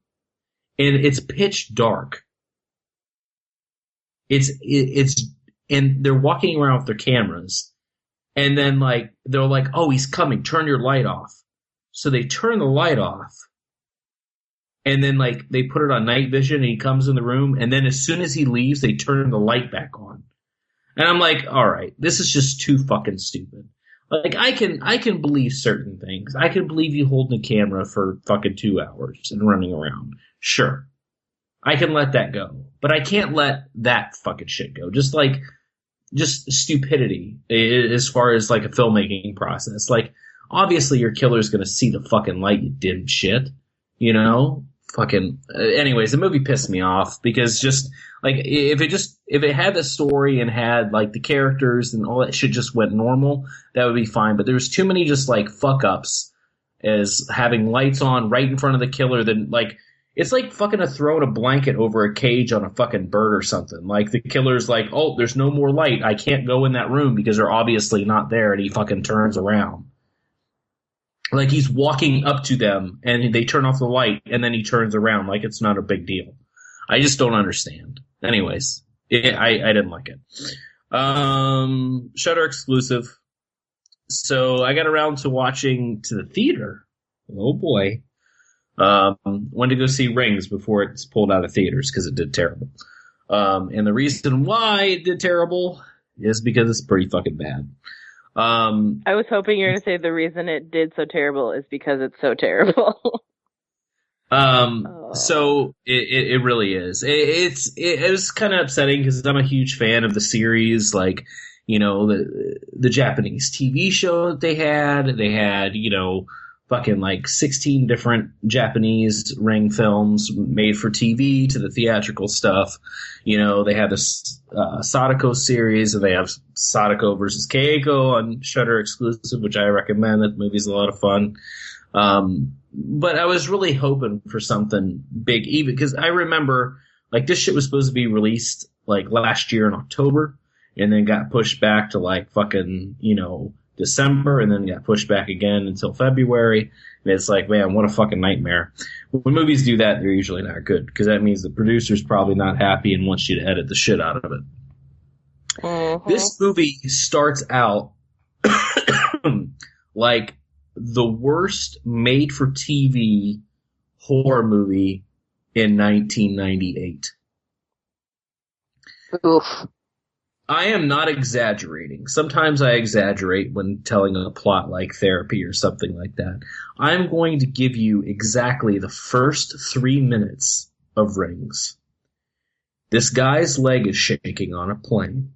and it's pitch dark. And they're walking around with their cameras. And then, they're like, oh, he's coming, turn your light off. So they turn the light off. And then, they put it on night vision, and he comes in the room. And then as soon as he leaves, they turn the light back on. And I'm like, all right, this is just too fucking stupid. I can believe certain things. I can believe you holding a camera for fucking 2 hours and running around. Sure. I can let that go. But I can't let that fucking shit go. Just just stupidity as far as like a filmmaking process. Like, obviously your killer's gonna see the fucking light, you dim shit. You know? Fucking. Anyways, the movie pissed me off because just like if it had the story and had like the characters and all that shit just went normal, that would be fine. But there was too many just like fuck ups as having lights on right in front of the killer. Then like it's like fucking throwing a blanket over a cage on a fucking bird or something. Like the killer's like, oh, there's no more light. I can't go in that room because they're obviously not there, and he fucking turns around. Like he's walking up to them and they turn off the light and then he turns around like it's not a big deal. I just don't understand. Anyways, I didn't like it. Shudder exclusive. So I got around to watching to the theater. Oh boy. Went to go see Rings before it's pulled out of theaters because it did terrible. And the reason why it did terrible is because it's pretty fucking bad. I was hoping you were going to say the reason it did so terrible is because it's so terrible. So it really is. It was kind of upsetting because I'm a huge fan of the series. Like, you know, the Japanese TV show that they had, you know, fucking like 16 different Japanese Ring films made for TV to the theatrical stuff. You know, they have this Sadako series, and they have Sadako versus Keiko on Shudder exclusive, which I recommend. That movie's a lot of fun. But I was really hoping for something big, even because I remember like this shit was supposed to be released like last year in October, and then got pushed back to like fucking, you know, December, and then got pushed back again until February. And it's like, man, what a fucking nightmare. When movies do that, they're usually not good because that means the producer's probably not happy and wants you to edit the shit out of it. Mm-hmm. This movie starts out like the worst made-for-TV horror movie in 1998. Oof. I am not exaggerating. Sometimes I exaggerate when telling a plot like Therapy or something like that. I'm going to give you exactly the first 3 minutes of Rings. This guy's leg is shaking on a plane.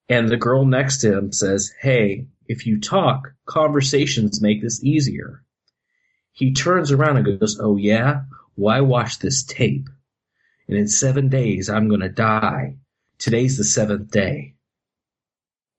And the girl next to him says, hey, if you talk, conversations make this easier. He turns around and goes, oh yeah? Why watch this tape? And in 7 days, I'm going to die. Today's the 7th day.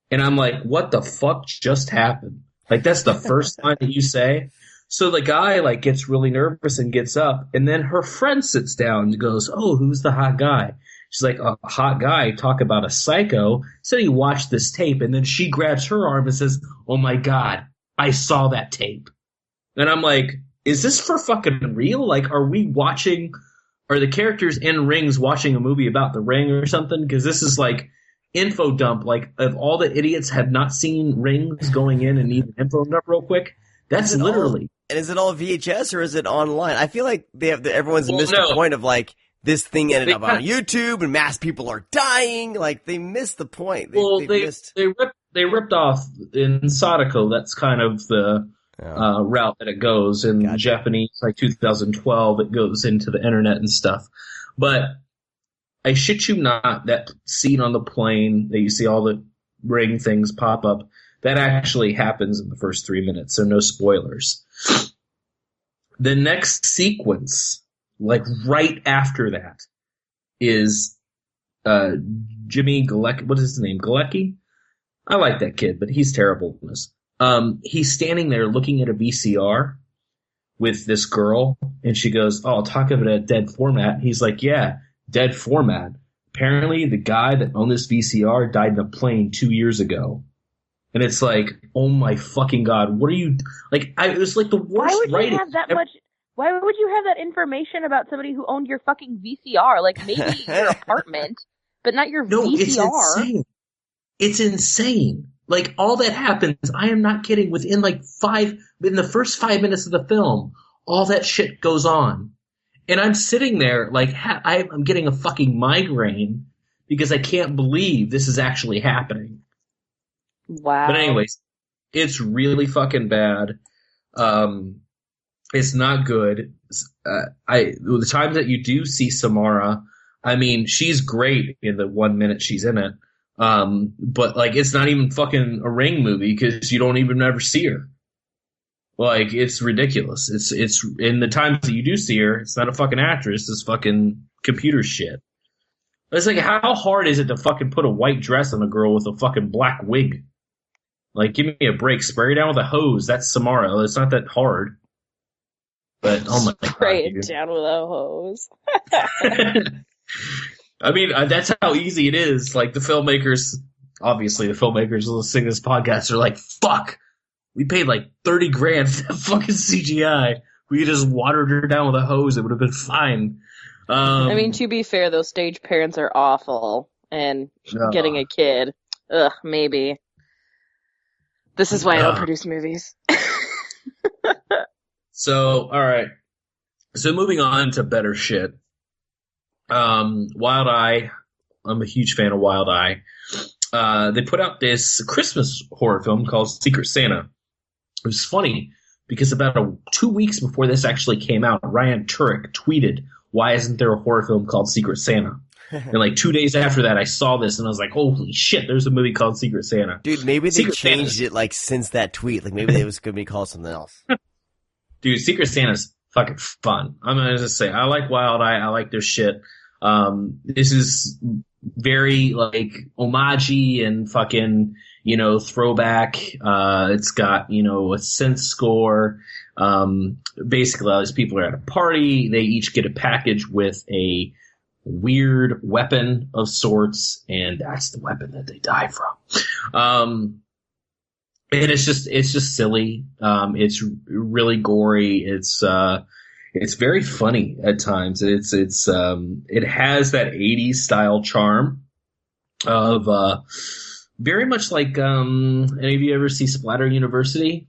And I'm like, what the fuck just happened? Like, that's the first line that you say? So the guy, like, gets really nervous and gets up, and then her friend sits down and goes, oh, who's the hot guy? She's like, a hot guy, talk about a psycho. So he watched this tape, and then she grabs her arm and says, oh my God, I saw that tape. And I'm like, is this for fucking real? Like, are the characters in Rings watching a movie about the Ring or something? Because this is like info dump. Like, if all the idiots have not seen Rings going in and need an info dump real quick, that's literally. And is it all VHS or is it online? I feel like everyone's missed the point of like this thing ended up on YouTube and mass people are dying. Like they missed the point. They ripped off in Sadako. That's kind of the route that it goes in Japanese, like 2012. It goes into the internet and stuff. But I shit you not, that scene on the plane that you see all the Ring things pop up, that actually happens in the first 3 minutes, so no spoilers. The next sequence, like right after that, is Jimmy Galecki. What is his name? Galecki? I like that kid, but he's terrible in this. He's standing there looking at a VCR with this girl, and she goes, oh, talk of it at dead format. He's like, yeah, dead format. Apparently, the guy that owned this VCR died in a plane 2 years ago. And it's like, oh my fucking God, what are you, like, it was like the worst writing. Why would you have that information about somebody who owned your fucking VCR? Like, maybe your apartment, but not your VCR. It's insane. It's insane. Like, all that happens, I am not kidding, within in the first 5 minutes of the film, all that shit goes on. And I'm sitting there, like, I'm getting a fucking migraine because I can't believe this is actually happening. Wow. But anyways, it's really fucking bad. It's not good. The times that you do see Samara, I mean, she's great in the 1 minute she's in it. But like, it's not even fucking a Ring movie because you don't even ever see her. Like, it's ridiculous. It's in the times that you do see her, it's not a fucking actress. It's fucking computer shit. It's like, how hard is it to fucking put a white dress on a girl with a fucking black wig? Like, give me a break. Spray her down with a hose. That's Samara. It's not that hard. But, oh my God. Spray it down with a hose. I mean, that's how easy it is. Like, the filmmakers listening to this podcast are like, fuck, we paid like $30,000 for that fucking CGI. We could just watered her down with a hose. It would have been fine. I mean, to be fair, those stage parents are awful. And getting a kid, maybe. This is why I don't produce movies. So, alright. So, moving on to better shit. Wild Eye. I'm a huge fan of Wild Eye. They put out this Christmas horror film called Secret Santa. It was funny because about 2 weeks before this actually came out, Ryan Turek tweeted, "Why isn't there a horror film called Secret Santa?" And like 2 days after that, I saw this and I was like, "Holy shit! There's a movie called Secret Santa." Dude, maybe they changed it like since that tweet. Like maybe it was going to be called something else. Dude, Secret Santa's fucking fun. I'm gonna just say, I like Wild Eye. I like their shit. This is very like homage-y and fucking, throwback. It's got, a synth score. Basically all these people are at a party. They each get a package with a weird weapon of sorts, and that's the weapon that they die from. And it's just silly. It's really gory. It's very funny at times. It has that 80s style charm of, very much like, any of you ever see Splatter University?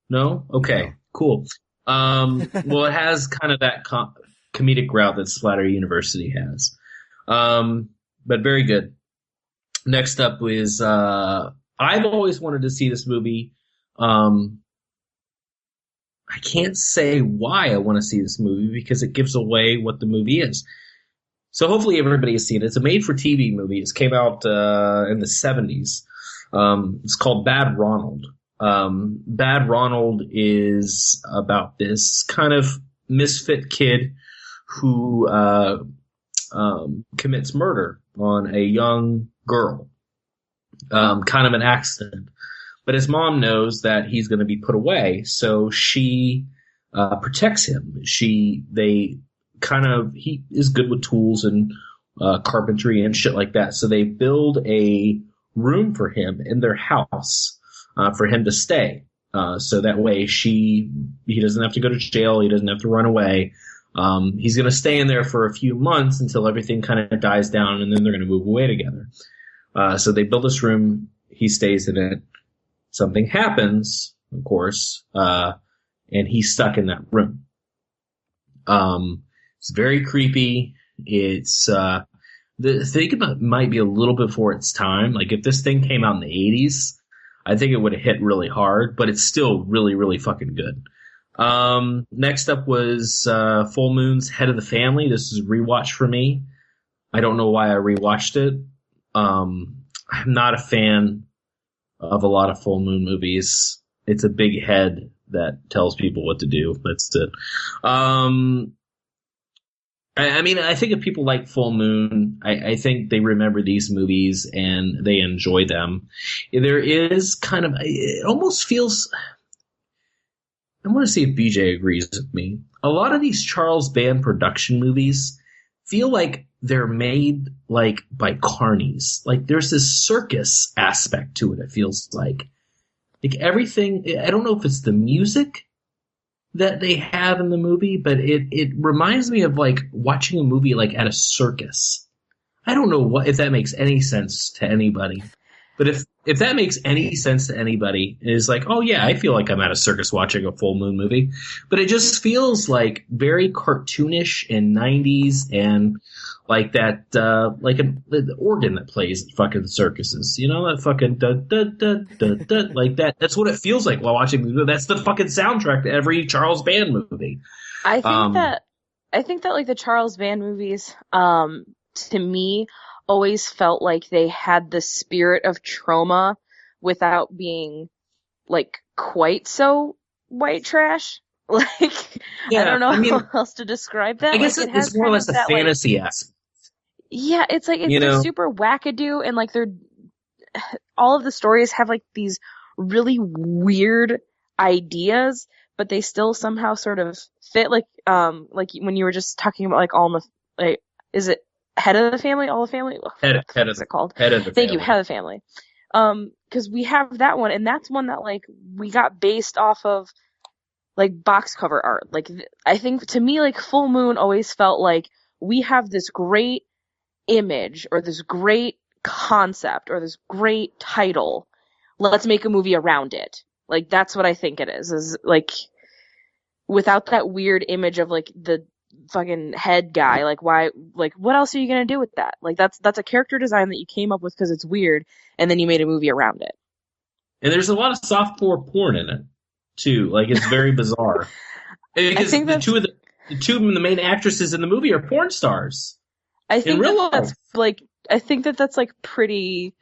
No? Okay, cool. Well, it has kind of that comedic route that Splatter University has. But very good. Next up is, I've always wanted to see this movie. I can't say why I want to see this movie because it gives away what the movie is. So hopefully everybody has seen it. It's a made-for-TV movie. It came out in the 70s. It's called Bad Ronald. Bad Ronald is about this kind of misfit kid who commits murder on a young girl. Kind of an accident. But his mom knows that he's going to be put away, so she protects him. He is good with tools and carpentry and shit like that. So they build a room for him in their house for him to stay. So that way he doesn't have to go to jail. He doesn't have to run away. He's going to stay in there for a few months until everything kind of dies down, and then they're going to move away together. So they build this room. He stays in it. Something happens, of course, and he's stuck in that room. It's very creepy. It's the thing about it might be a little before its time. Like if this thing came out in the 80s, I think it would have hit really hard, but it's still really, really fucking good. Next up was Full Moon's Head of the Family. This is a rewatch for me. I don't know why I rewatched it. I'm not a fan of a lot of Full Moon movies. It's a big head that tells people what to do. That's it. I mean, I think if people like Full Moon, I think they remember these movies and they enjoy them. There is kind of, it almost feels, I want to see if BJ agrees with me. A lot of these Charles Band production movies feel like they're made like by carnies. Like there's this circus aspect to it. It feels like everything. I don't know if it's the music that they have in the movie, but it reminds me of like watching a movie like at a circus. I don't know if that makes any sense to anybody, but if that makes any sense to anybody, it's like, oh yeah, I feel like I'm at a circus watching a Full Moon movie, but it just feels like very cartoonish and 90s and like that, the organ that plays at fucking circuses, that fucking like that. That's what it feels like while watching the movie. That's the fucking soundtrack to every Charles Band movie. I think that like the Charles Band movies, to me, always felt like they had the spirit of trauma without being like quite so white trash. Like, I don't know how else to describe that. I guess like, it's more or less a fantasy aspect. Yeah, it's like they're super wackadoo, and like all of the stories have like these really weird ideas, but they still somehow sort of fit. Like when you were just talking about like all the like, is it Head of the Family, All the Family? Head of it called? Head of the Thank Family. you, Head of the Family. Because we have that one, and that's one that like we got based off of like box cover art. Like I think to me, like Full Moon always felt like we have this great image or this great concept or this great title. Let's make a movie around it. Like that's what I think it is like without that weird image of like the fucking head guy, like why, like what else are you gonna do with that? Like that's a character design that you came up with because it's weird, and then you made a movie around it. And there's a lot of softcore porn in it too. Like it's very bizarre. Because the two of the main actresses in the movie are porn stars. I think that's like I think that's like pretty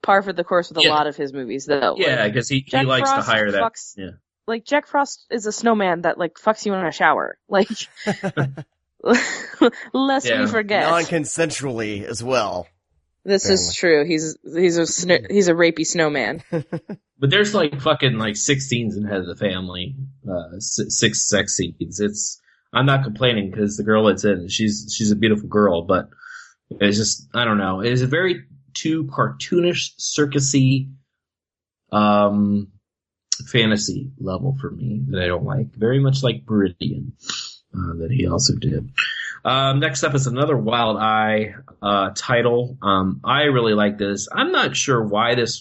par for the course with a lot of his movies, though. Yeah, because he likes to hire that. Yeah. Like Jack Frost is a snowman that like fucks you in a shower. Like, lest we forget, non-consensually as well. This is true. He's a rapey snowman. But there's like fucking like 6 scenes in Head of the Family, 6 sex scenes. I'm not complaining because the girl that's in, she's a beautiful girl, but it's just, I don't know. It is a very too cartoonish, circusy, fantasy level for me that I don't like. Very much like Meridian, that he also did. Next up is another Wild Eye title. I really like this. I'm not sure why this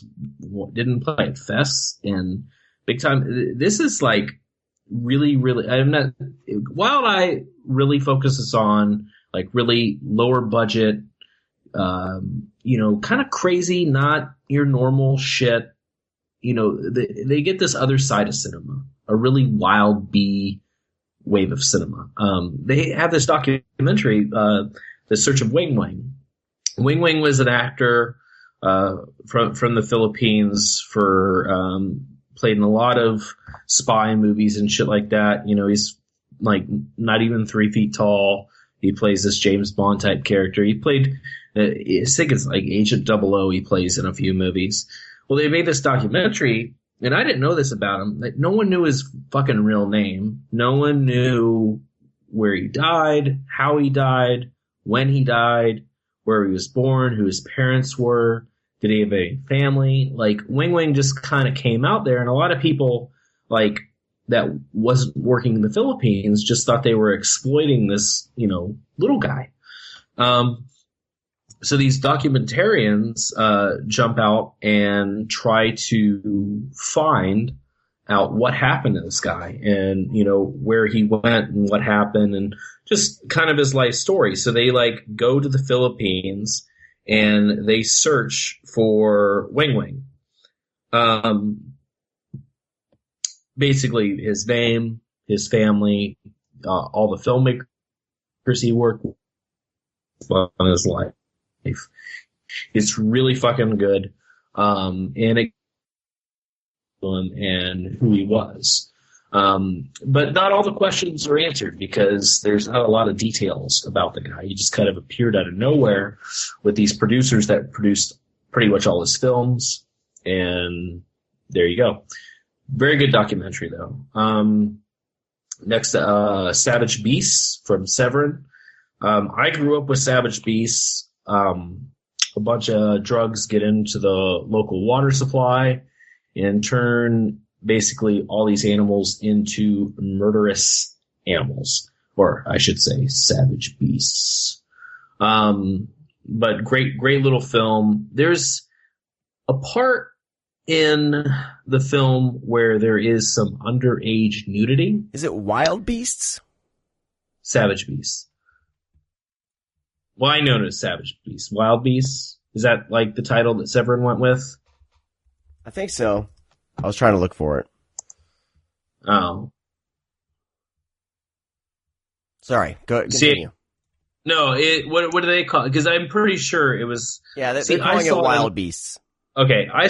didn't play at fests and big time. This is like really, really. Wild Eye really focuses on like really lower budget, kind of crazy, not your normal shit. They get this other side of cinema, a really wild B wave of cinema. They have this documentary, The Search of Wing Wing. Wing Wing was an actor from the Philippines played in a lot of spy movies and shit like that. He's like not even 3 feet tall. He plays this James Bond type character. He played, I think it's like Agent 00 he plays in a few movies. Well, they made this documentary, and I didn't know this about him. Like, no one knew his fucking real name. No one knew where he died, how he died, when he died, where he was born, who his parents were. Did he have a family? Like, Wing Wing just kind of came out there, and a lot of people, like, that wasn't working in the Philippines just thought they were exploiting this, little guy. So these documentarians jump out and try to find out what happened to this guy and, where he went and what happened and just kind of his life story. So they like go to the Philippines and they search for Wing Wing. Basically his name, his family, all the filmmakers he worked with on his life. It's really fucking good, and who he was. But not all the questions are answered because there's not a lot of details about the guy. He just kind of appeared out of nowhere with these producers that produced pretty much all his films, and there you go. Very good documentary though. Next, Savage Beasts from Severin. I grew up with Savage Beasts. A bunch of drugs get into the local water supply and turn basically all these animals into murderous animals, or I should say savage beasts. But great little film. There's a part in the film where there is some underage nudity. Is it Wild Beasts? Savage Beasts. Well, I know it as Savage Beasts. Wild Beasts? Is that like the title that Severin went with? I think so. I was trying to look for it. Oh. Sorry. Continue. No, what do they call it? Because I'm pretty sure it was... Yeah, they're calling it Wild Beasts. Okay, I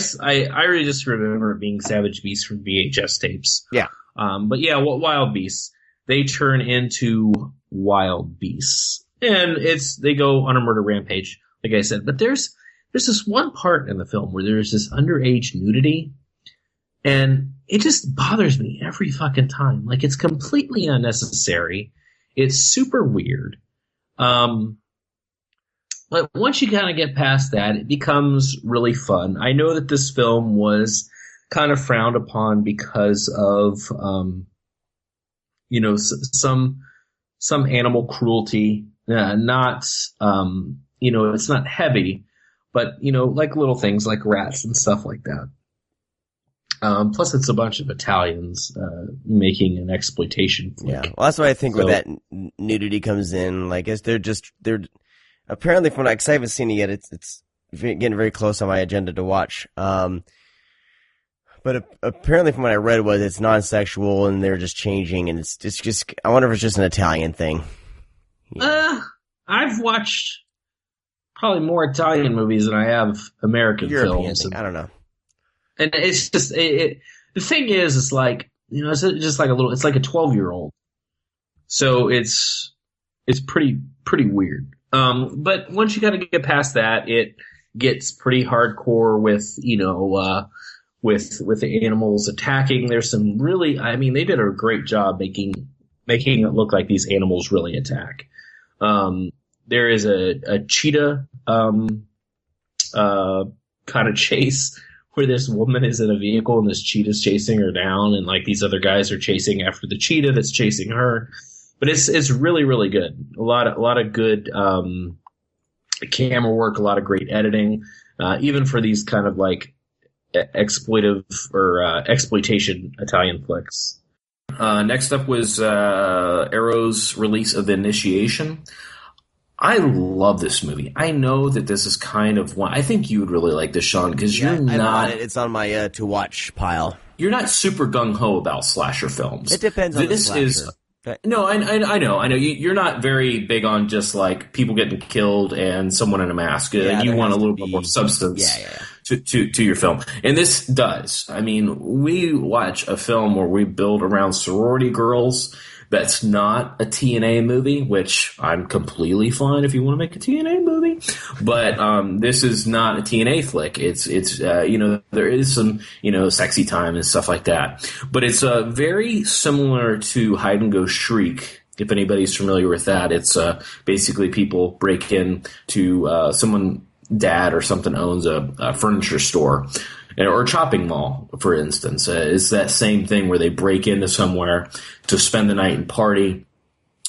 really just remember it being Savage Beasts from VHS tapes. Yeah. But yeah, Wild Beasts. They turn into wild beasts. And they go on a murder rampage, like I said. But there's this one part in the film where there's this underage nudity, and it just bothers me every fucking time. Like, it's completely unnecessary. It's super weird. But once you kind of get past that, it becomes really fun. I know that this film was kind of frowned upon because of, some animal cruelty. Not, it's not heavy, but, like little things like rats and stuff like that. Plus, it's a bunch of Italians making an exploitation flick. Yeah, well, that's why I think where that nudity comes in. Like, they're apparently from because I haven't seen it yet. It's getting very close on my agenda to watch. But apparently, from what I read, was it's non-sexual and they're just changing, and it's just. I wonder if it's just an Italian thing. Yeah. I've watched probably more Italian movies than I have American European films. Thing. I don't know. And it's just the thing is, it's like it's just like it's like a 12-year-old. So it's pretty weird. But once you got to get past that, it gets pretty hardcore with with the animals attacking. There's some really, they did a great job making it look like these animals really attack. There is a cheetah kind of chase where this woman is in a vehicle and this cheetah's chasing her down, and like these other guys are chasing after the cheetah that's chasing her. But it's really, really good. A lot of good camera work, a lot of great editing, even for these kind of like exploitive or exploitation Italian flicks. Next up was Arrow's release of The Initiation. I love this movie. I know that this is kind of one. I think you would really like this, Sean, because you're not. It's on my to watch pile. You're not super gung ho about slasher films. It depends on the slasher. No, I know. You're not very big on just like people getting killed and someone in a mask. You want a little bit more substance to your film. And this does. We watch a film where we build around sorority girls. That's not a TNA movie, which I'm completely fine if you want to make a TNA movie. But this is not a TNA flick. It's there is some, sexy time and stuff like that. But it's very similar to Hide and Go Shriek, if anybody's familiar with that. It's basically people break in to someone, dad or something owns a furniture store. Or a shopping mall, for instance. It's that same thing where they break into somewhere to spend the night and party.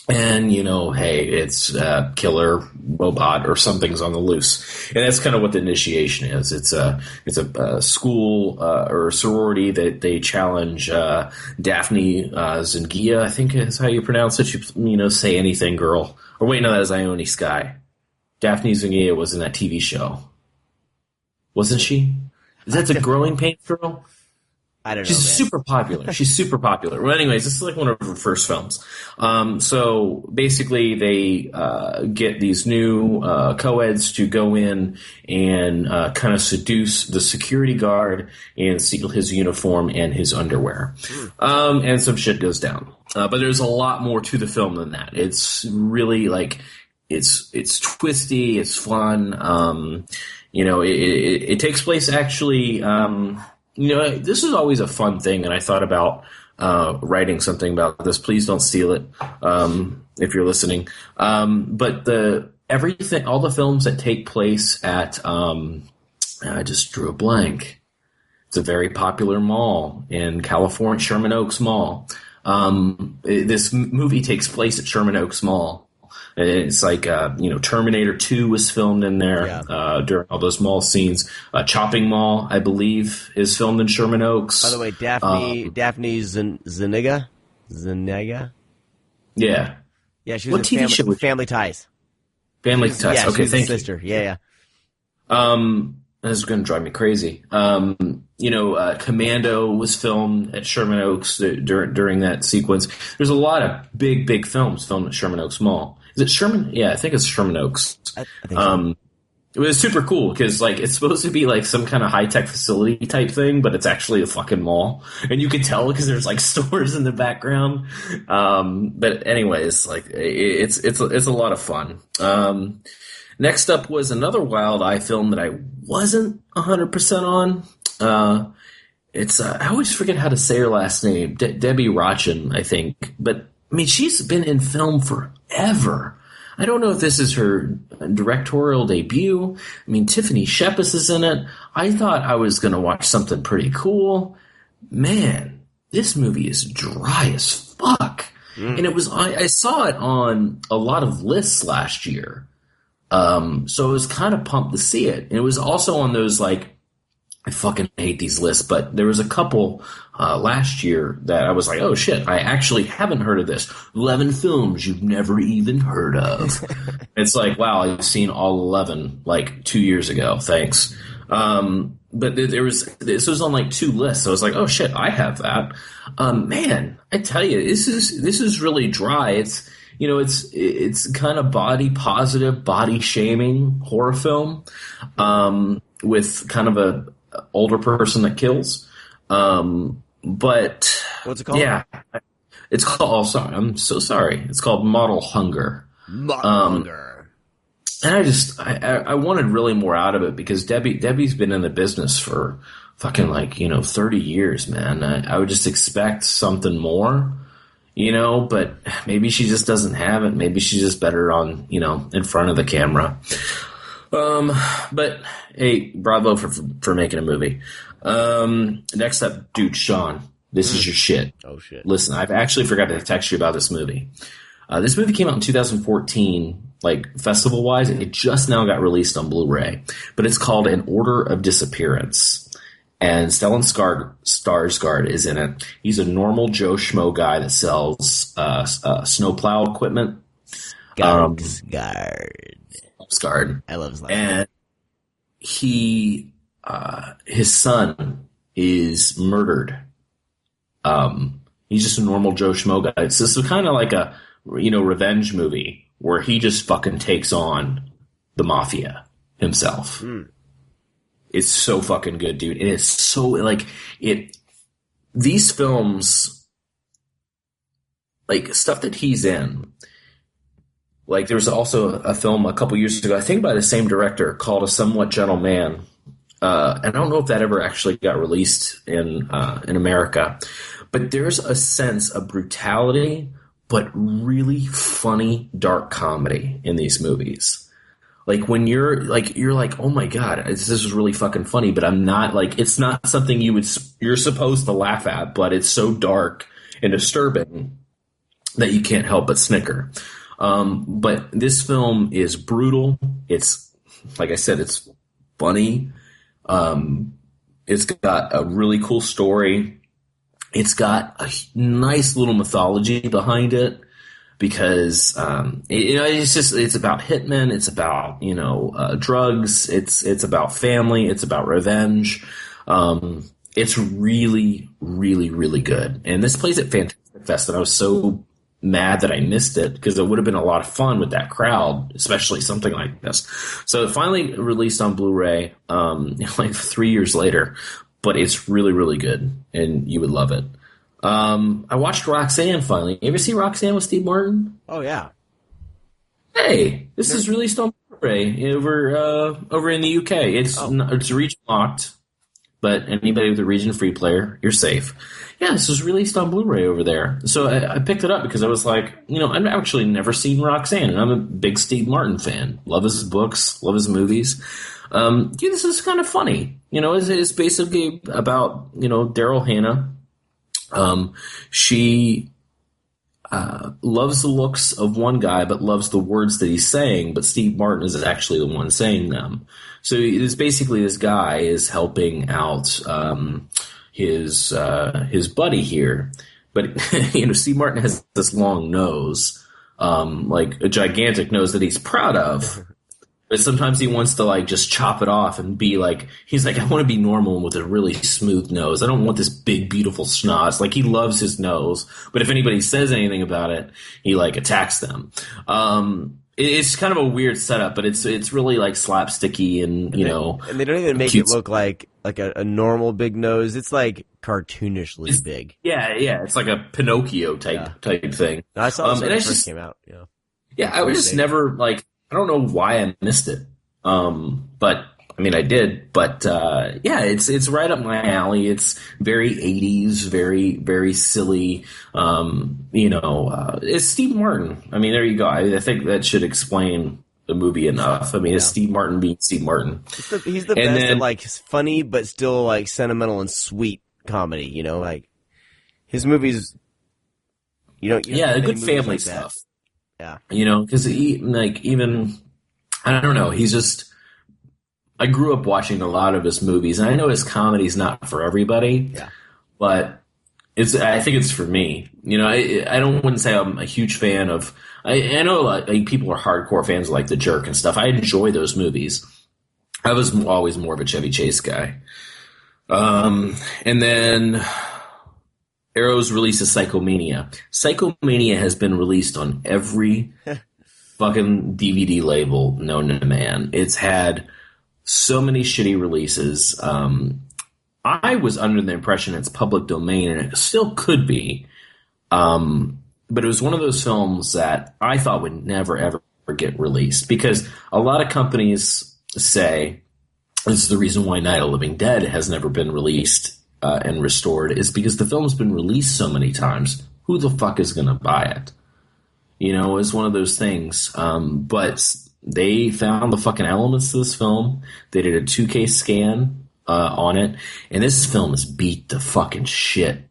And, hey, it's a killer robot or something's on the loose. And that's kind of what The Initiation is. It's a school or a sorority that they challenge Daphne Zyngia, I think is how you pronounce it. You say anything, girl. Or wait, no, that is Ione Skye. Daphne Zyngia was in that TV show. Wasn't she? Is that the Growing Pains girl? I don't know. She's super popular. She's super popular. Well, anyways, this is like one of her first films. So basically, they get these new co-eds to go in and kind of seduce the security guard and steal his uniform and his underwear. And some shit goes down. But there's a lot more to the film than that. It's really like it's twisty. It's fun. It takes place actually, this is always a fun thing, and I thought about writing something about this. Please don't steal it if you're listening. But all the films that take place at, I just drew a blank. It's a very popular mall in California, Sherman Oaks Mall. This movie takes place at Sherman Oaks Mall. It's like, Terminator 2 was filmed in there during all those mall scenes. Chopping Mall, I believe, is filmed in Sherman Oaks. By the way, Daphne Zuniga? Yeah. Yeah, she was in Family Ties. Family Ties, yeah, okay, thank you. Sister. Yeah. This is going to drive me crazy. Commando was filmed at Sherman Oaks during that sequence. There's a lot of big films filmed at Sherman Oaks Mall. Is it Sherman? Yeah, I think it's Sherman Oaks. I think so. It was super cool because like it's supposed to be like some kind of high tech facility type thing, but it's actually a fucking mall, and you can tell because there's like stores in the background. But anyways, like it's a lot of fun. Next up was another Wild Eye film that I wasn't 100% on. It's I always forget how to say her last name, Debbie Rochen, I think. But I mean, she's been in film forever. I don't know if this is her directorial debut. I mean, Tiffany Shepis is in it. I thought I was going to watch something pretty cool. Man, this movie is dry as fuck. And it was I saw it on a lot of lists last year. So I was kind of pumped to see it. And it was also on those, like, I fucking hate these lists, but there was a couple last year that I was like, oh shit, I actually haven't heard of this. 11 films you've never even heard of. It's like, wow, I've seen all 11 like 2 years ago. Thanks. But this was on like 2 lists. So I was like, oh shit, I have that. Man, I tell you, this is really dry. It's, you know, it's kind of body positive, body shaming horror film, with kind of a older person that kills. But what's it called? Yeah, it's called. Oh, sorry, I'm so sorry. It's called Model Hunger. Hunger. And I wanted really more out of it because Debbie's been in the business for fucking 30 years, man. I would just expect something more, but maybe she just doesn't have it. Maybe she's just better on, in front of the camera. But hey, bravo for making a movie. Next up, dude, Sean, this is your shit. Oh shit. Listen, I've actually forgot to text you about this movie. This movie came out in 2014, like festival wise. It just now got released on Blu-ray, but it's called An Order of Disappearance. And Stellan Skarsgård is in it. He's a normal Joe Schmo guy that sells snowplow equipment. Skarsgård. I love his life. And his son is murdered. He's just a normal Joe Schmo guy. It's just kind of like a, revenge movie where he just fucking takes on the himself. It's so fucking good, dude. It is so these films, like stuff that he's in. Like there was also a film a couple years ago, I think by the same director, called A Somewhat Gentle Man. And I don't know if that ever actually got released in America, but there's a sense of brutality, but really funny, dark comedy in these movies. Like when you're like, oh my God, this is really fucking funny, but I'm not it's not something you're supposed to laugh at, but it's so dark and disturbing that you can't help but snicker. But this film is brutal. It's, like I said, it's funny. It's got a really cool story. It's got a nice little mythology behind it because, it's about hitmen. It's about, drugs. It's about family. It's about revenge. It's really, really, really good. And this plays at Fantastic Fest, and I was so mad that I missed it because it would have been a lot of fun with that crowd, especially something like this. So it finally released on Blu-ray, 3 years later, but it's really, really good and you would love it. I watched Roxanne finally. You ever see Roxanne with Steve Martin? Oh yeah. Hey, this is released on Blu-ray over in the UK. It's region locked, but anybody with a region free player, you're safe. Yeah, this was released on Blu-ray over there. So I picked it up because I was like, I've actually never seen Roxanne, and I'm a big Steve Martin fan. Love his books, love his movies. This is kind of funny. It's basically about, Daryl Hannah. She loves the looks of one guy, but loves the words that he's saying, but Steve Martin is actually the one saying them. So it's basically this guy is helping out his buddy here, but Steve Martin has this long nose, like a gigantic nose that he's proud of, But sometimes he wants to like just chop it off and be like, he's like, I want to be normal with a really smooth nose. I don't want this big, beautiful schnoz. Like, he loves his nose, but if anybody says anything about it, he like attacks them. It's kind of a weird setup, but it's really like slapsticky and you know. And they don't even make it look like a normal big nose. It's like cartoonishly big. Yeah. It's like a Pinocchio type thing. I saw it when it first came out. Yeah. Yeah, I was just never like. I don't know why I missed it. But I mean, I did, but, yeah, it's right up my alley. It's very 80s, very, very silly. It's Steve Martin. I mean, there you go. I think that should explain the movie enough. I mean, it's Steve Martin being Steve Martin. He's the best at like funny, but still like sentimental and sweet comedy, you know, like his movies, good family stuff. Yeah. You know, because even, I don't know, I grew up watching a lot of his movies, and I know his comedy's not for everybody, but I think it's for me. You know, I wouldn't say I'm a huge fan of, I know a lot, like, people are hardcore fans of like The Jerk and stuff. I enjoy those movies. I was always more of a Chevy Chase guy. And then Arrow's release of Psychomania. Psychomania has been released on every fucking DVD label known to man. It's had so many shitty releases. I was under the impression it's public domain, and it still could be. But it was one of those films that I thought would never, ever get released. Because a lot of companies say, this is the reason why Night of the Living Dead has never been released and restored, is because the film's been released so many times. Who the fuck is going to buy it? You know, it's one of those things. But they found the fucking elements of this film. They did a 2K scan on it. And this film is beat to fucking shit.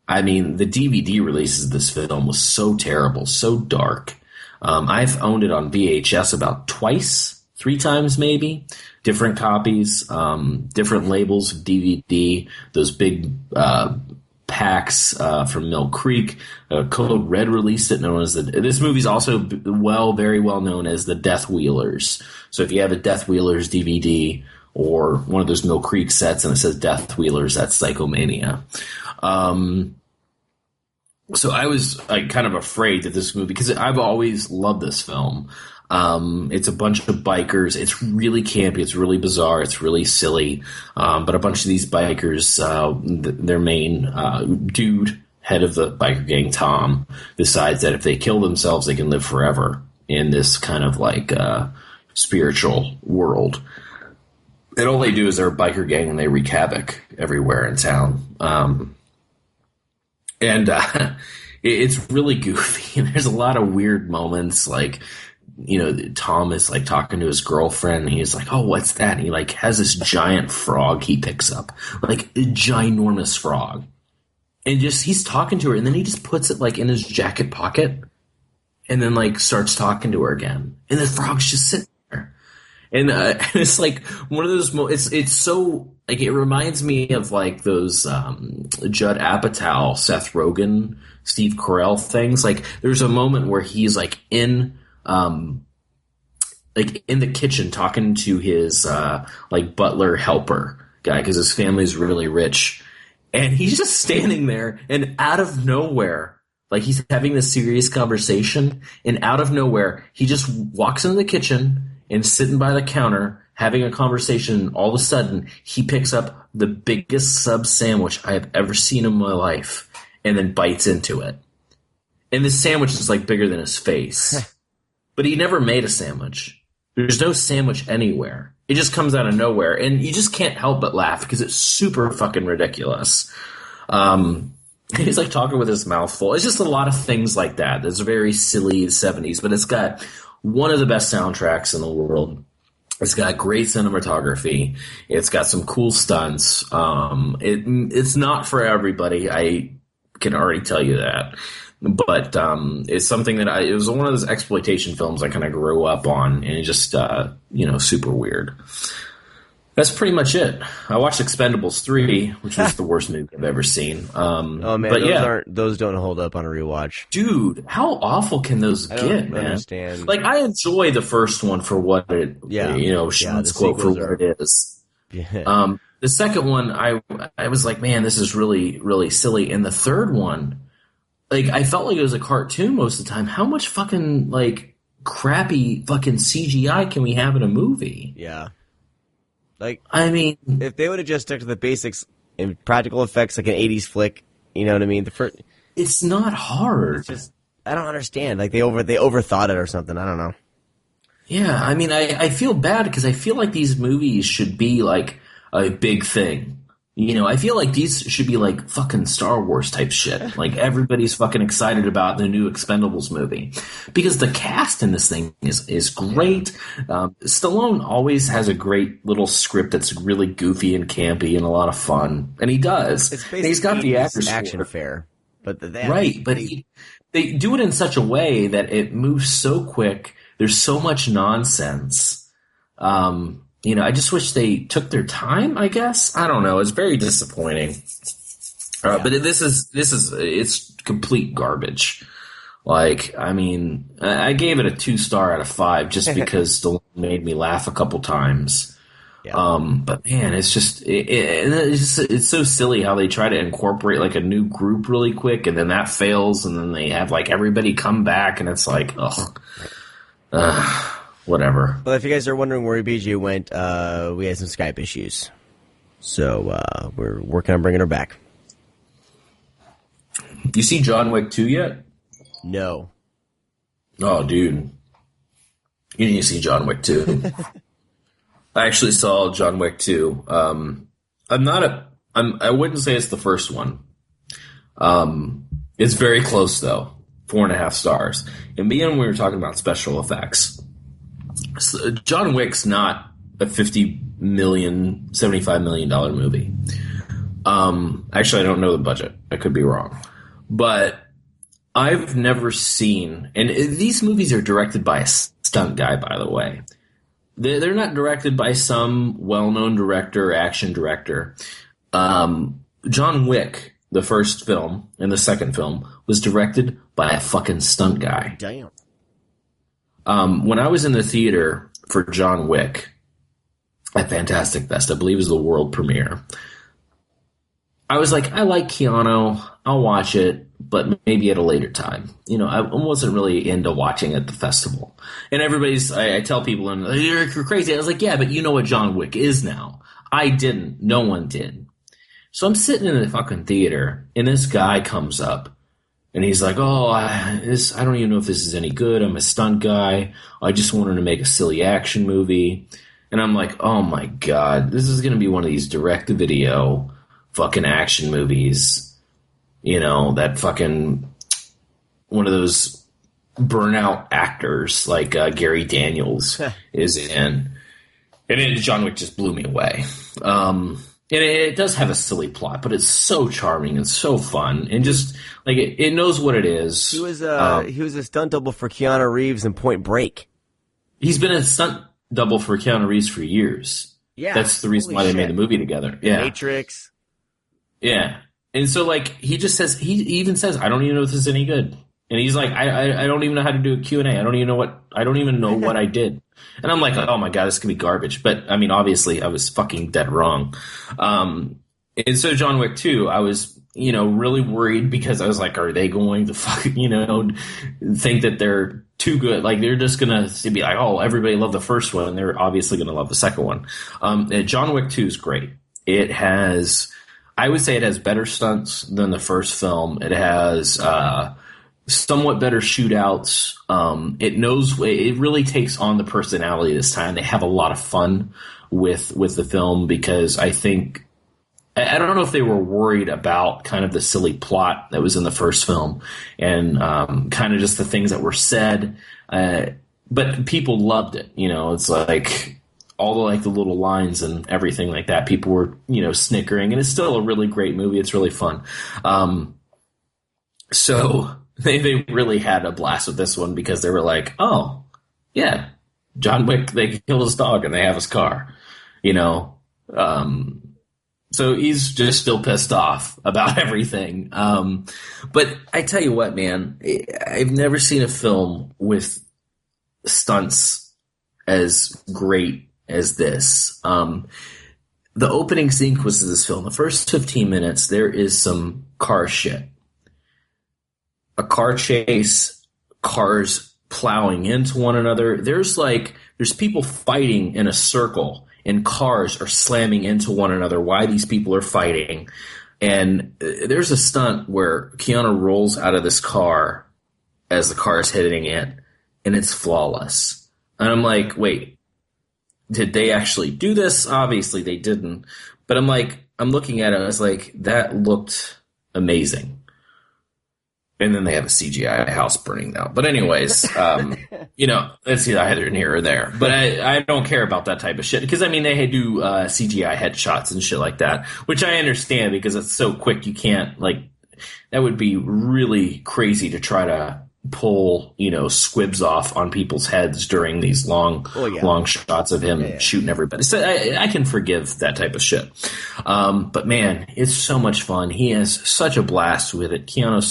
I mean, the DVD releases of this film was so terrible, so dark. I've owned it on VHS about 3 times maybe. Different copies, different labels of DVD, those big packs from Mill Creek. Code Red released it, known as this movie's also very well known as the Death Wheelers. So if you have a Death Wheelers DVD or one of those Mill Creek sets and it says Death Wheelers, that's Psychomania. So I was kind of afraid that this movie, because I've always loved this film. It's a bunch of bikers. It's really campy. It's really bizarre. It's really silly. But a bunch of these bikers, their main dude, head of the biker gang, Tom, decides that if they kill themselves, they can live forever in this kind of like spiritual world. And all they do is they're a biker gang and they wreak havoc everywhere in town. It's really goofy. There's a lot of weird moments, like, you know, Tom is like talking to his girlfriend and he's like, oh, what's that? And he like has this giant frog he picks up, like a ginormous frog. And just, he's talking to her and then he just puts it like in his jacket pocket and then like starts talking to her again. And the frog's just sitting there. And it's like one of those, it's so, like, it reminds me of like those Judd Apatow, Seth Rogen, Steve Carell things. Like there's a moment where he's like in the kitchen talking to his like butler helper guy because his family's really rich, and he's just standing there, and out of nowhere, like he's having this serious conversation, and out of nowhere he just walks into the kitchen and sitting by the counter having a conversation, and all of a sudden he picks up the biggest sub sandwich I have ever seen in my life and then bites into it, and this sandwich is like bigger than his face. But he never made a sandwich. There's no sandwich anywhere. It just comes out of nowhere. And you just can't help but laugh because it's super fucking ridiculous. He's like talking with his mouth full. It's just a lot of things like that. It's very silly 70s, but it's got one of the best soundtracks in the world. It's got great cinematography. It's got some cool stunts. It's not for everybody. I can already tell you that. But it's something that it was one of those exploitation films I kind of grew up on, and it just, super weird. That's pretty much it. I watched Expendables 3, which was the worst movie I've ever seen. Oh man, but those don't hold up on a rewatch. Dude, how awful can those get, man? Understand. Like, I enjoy the first one for what it, Sean's quote for what it is. Yeah. The second one, I was like, man, this is really, really silly. And the third one, like, I felt like it was a cartoon most of the time. How much fucking, like, crappy fucking CGI can we have in a movie? Yeah. Like, I mean, if they would have just stuck to the basics and practical effects, like an '80s flick, you know what I mean? It's not hard. It's just, I don't understand. Like they overthought it or something. I don't know. Yeah, I mean, I feel bad because I feel like these movies should be like a big thing. You know, I feel like these should be like fucking Star Wars type shit. Like everybody's fucking excited about the new Expendables movie because the cast in this thing is great. Stallone always has a great little script that's really goofy and campy and a lot of fun, and he does. It's basically and he's got the actors action fair, but they do it in such a way that it moves so quick. There's so much nonsense. You know, I just wish they took their time, I guess. I don't know. It's very disappointing. But it's complete garbage. Like, I mean, I gave it a 2-star out of 5 just because Stallone made me laugh a couple times. Yeah. But man, it's just, it's so silly how they try to incorporate like a new group really quick and then that fails and then they have like everybody come back and it's like, whatever. Well, if you guys are wondering where BJ went, we had some Skype issues. So we're working on bringing her back. You see John Wick 2 yet? No. Oh, dude. You need to see John Wick 2. I actually saw John Wick 2. I wouldn't say it's the first one. It's very close, though. 4.5 stars. And we were talking about special effects. So John Wick's not a $50 million, $75 million movie. Actually, I don't know the budget. I could be wrong. But I've never seen, and these movies are directed by a stunt guy, by the way. They're not directed by some well-known director, action director. John Wick, the first film, and the second film, was directed by a fucking stunt guy. Damn. When I was in the theater for John Wick at Fantastic Fest, I believe it was the world premiere, I was like, I like Keanu, I'll watch it, but maybe at a later time. You know, I wasn't really into watching at the festival. And I tell people, and you're crazy. I was like, yeah, but you know what John Wick is now. I didn't. No one did. So I'm sitting in the fucking theater, and this guy comes up. And he's like, I don't even know if this is any good. I'm a stunt guy. I just wanted to make a silly action movie. And I'm like, oh my God, this is going to be one of these direct-to-video fucking action movies. You know, that fucking one of those burnout actors like Gary Daniels is in. And John Wick just blew me away. And it does have a silly plot, but it's so charming and so fun, and just like it knows what it is. He was a stunt double for Keanu Reeves in Point Break. He's been a stunt double for Keanu Reeves for years. Yeah, that's the reason why they made the movie together. Yeah, Matrix. Yeah, and so like he even says, I don't even know if this is any good, and he's like, I don't even know how to do a Q&A. I don't even know what I did. And I'm like, oh my God, this could be garbage. But I mean, obviously I was fucking dead wrong. And so John Wick 2, I was, really worried because I was like, are they going to think that they're too good? Like they're just going to be like, oh, everybody loved the first one. And they're obviously going to love the second one. John Wick 2 is great. I would say it has better stunts than the first film. It has, somewhat better shootouts. It really takes on the personality this time. They have a lot of fun with the film because I think, I don't know if they were worried about kind of the silly plot that was in the first film and kind of just the things that were said. But people loved it. It's like all the little lines and everything like that. People were, snickering, and it's still a really great movie. It's really fun. So they really had a blast with this one because they were like, oh, yeah, John Wick, they killed his dog and they have his car. So he's just still pissed off about everything. But I tell you what, man, I've never seen a film with stunts as great as this. The opening sequence of this film, the first 15 minutes, there is some car shit. A car chase, cars plowing into one another. There's people fighting in a circle, and cars are slamming into one another while these people are fighting. And there's a stunt where Keanu rolls out of this car as the car is hitting it, and it's flawless. And I'm like, wait, did they actually do this? Obviously they didn't. But I'm looking at it, and I was like, that looked amazing. And then they have a CGI house burning down. But anyways, it's either here or there. But I don't care about that type of shit. Because, they do CGI headshots and shit like that. Which I understand because it's so quick you can't, that would be really crazy to try to pull, squibs off on people's heads during these long shots of him shooting everybody. So I can forgive that type of shit. But man, it's so much fun. He has such a blast with it. Keanu's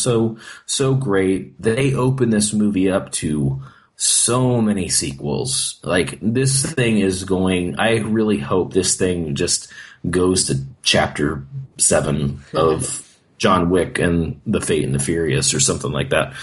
so great. They open this movie up to so many sequels. This thing is going, I really hope this thing just goes to chapter 7 of John Wick and the Fate and the Furious or something like that.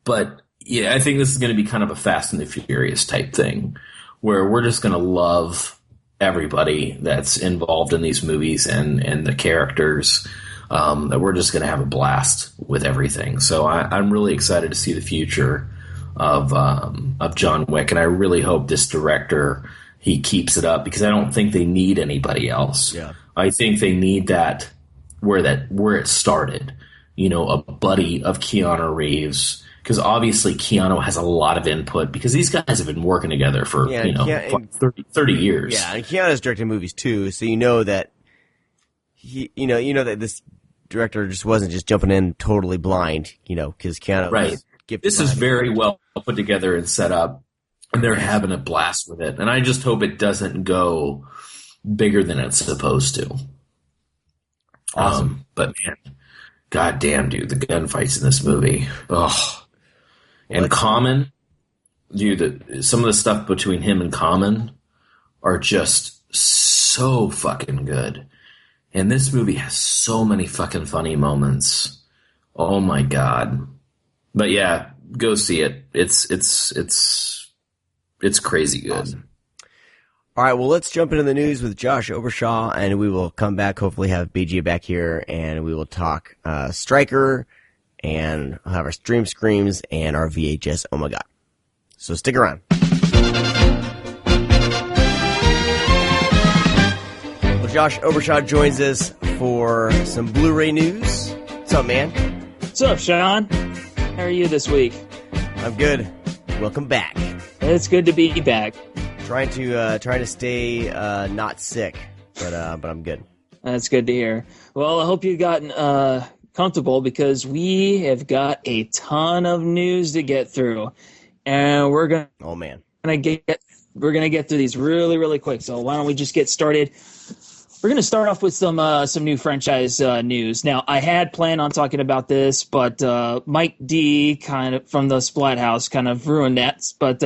But yeah, I think this is going to be kind of a Fast and the Furious type thing where we're just going to love everybody that's involved in these movies and the characters, that we're just going to have a blast with everything. So I'm really excited to see the future of John Wick. And I really hope this director, he keeps it up because I don't think they need anybody else. Yeah. I think they need that where it started, a buddy of Keanu Reeves, because obviously Keanu has a lot of input because these guys have been working together for 30 years. Yeah, and Keanu's directed movies too, so you know that that this director just wasn't just jumping in totally blind, because Keanu was gifted. This is very well put together and set up, and they're having a blast with it. And I just hope it doesn't go bigger than it's supposed to. Awesome. But man, goddamn, dude, the gunfights in this movie. Oh, and Common, dude, some of the stuff between him and Common are just so fucking good. And this movie has so many fucking funny moments. Oh my god. But yeah, go see it. It's crazy good. Awesome. All right, well, let's jump into the news with Josh Obershaw, and we will come back, hopefully have BG back here, and we will talk Stryker, and we'll have our stream screams and our VHS Oh My God. So stick around. Well, Josh Obershaw joins us for some Blu-ray news. What's up, man? What's up, Sean? How are you this week? I'm good. Welcome back. It's good to be back. Trying to stay not sick, but I'm good. That's good to hear. Well, I hope you've gotten comfortable because we have got a ton of news to get through, and we're gonna get through these really, really quick. So why don't we just get started? We're gonna start off with some new franchise news. Now, I had planned on talking about this, but Mike D kind of from the Splathouse kind of ruined that. But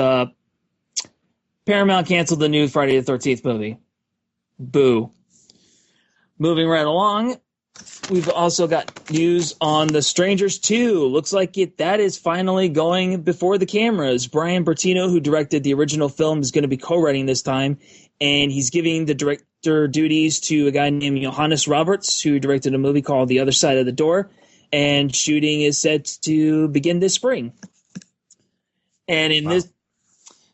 Paramount canceled the new Friday the 13th movie. Boo. Moving right along, we've also got news on The Strangers 2. Looks like that is finally going before the cameras. Brian Bertino, who directed the original film, is going to be co-writing this time, and he's giving the director duties to a guy named Johannes Roberts, who directed a movie called The Other Side of the Door, and shooting is set to begin this spring. And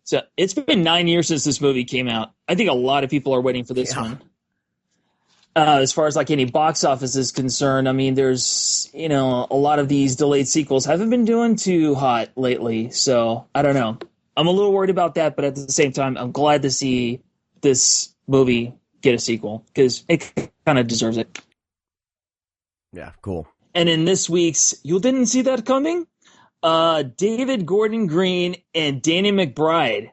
so it's been 9 years since this movie came out. I think a lot of people are waiting for this one. As far as any box office is concerned, there's, a lot of these delayed sequels haven't been doing too hot lately. So I don't know. I'm a little worried about that, but at the same time, I'm glad to see this movie get a sequel because it kind of deserves it. Yeah, cool. And in this week's You Didn't See That Coming? David Gordon Green and Danny McBride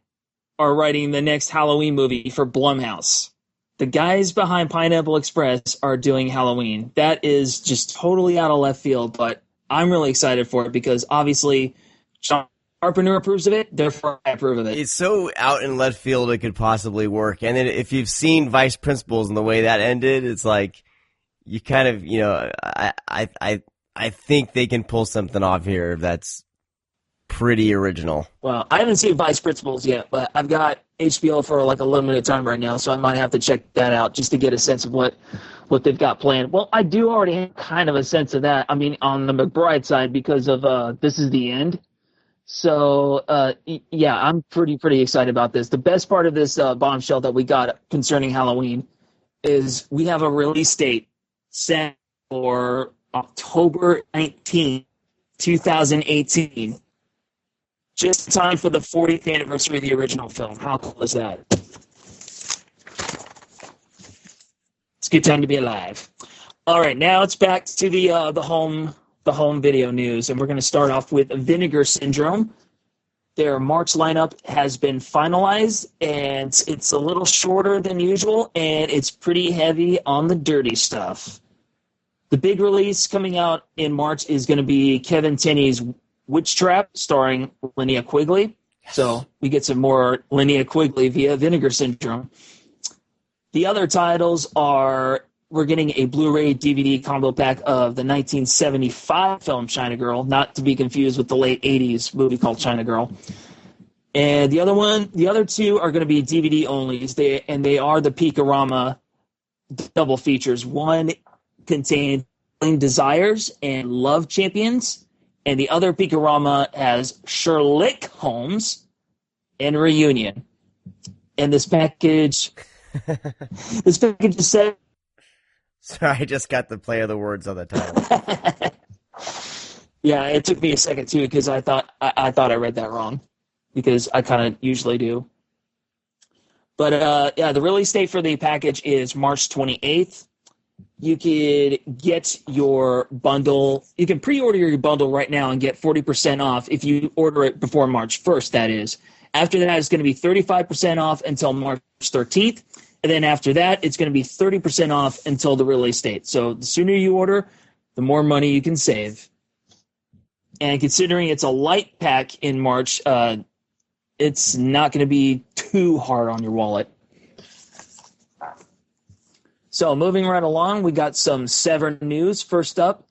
are writing the next Halloween movie for Blumhouse. The guys behind Pineapple Express are doing Halloween. That is just totally out of left field, but I'm really excited for it because obviously John Carpenter approves of it, therefore I approve of it. It's so out in left field it could possibly work. And then if you've seen Vice Principals and the way that ended, it's like you kind of, I think they can pull something off here that's pretty original. Well, I haven't seen Vice Principals yet, but I've got HBO for like a limited time right now, so I might have to check that out just to get a sense of what they've got planned. Well, I do already have kind of a sense of that. I mean, on the McBride side because of This Is the End. So, yeah, I'm pretty excited about this. The best part of this bombshell that we got concerning Halloween is we have a release date set for October 19th, 2018. Just in time for the 40th anniversary of the original film. How cool is that? It's a good time to be alive. All right, now it's back to the home video news, and we're going to start off with Vinegar Syndrome. Their March lineup has been finalized, and it's a little shorter than usual, and it's pretty heavy on the dirty stuff. The big release coming out in March is going to be Kevin Tenney's Witch Trap, starring Linnea Quigley. Yes. So we get some more Linnea Quigley via Vinegar Syndrome. The other titles are, we're getting a Blu-ray DVD combo pack of the 1975 film China Girl, not to be confused with the late 80s movie called China Girl. And the other two are going to be DVD onlys. They are the Peakorama double features. One contains Desires and Love Champions, and the other Peakorama has Sherlock Holmes and Reunion. And this package is set. Sorry, I just got the play of the words on the title. Yeah, it took me a second too because I thought I read that wrong because I kind of usually do. But yeah, the release date for the package is March 28th. You could get your bundle. You can pre-order your bundle right now and get 40% off if you order it before March 1st, that is. After that, it's going to be 35% off until March 13th. And then after that, it's going to be 30% off until the release date. So the sooner you order, the more money you can save. And considering it's a light pack in March, it's not going to be too hard on your wallet. So moving right along, we got some Severin news. First up,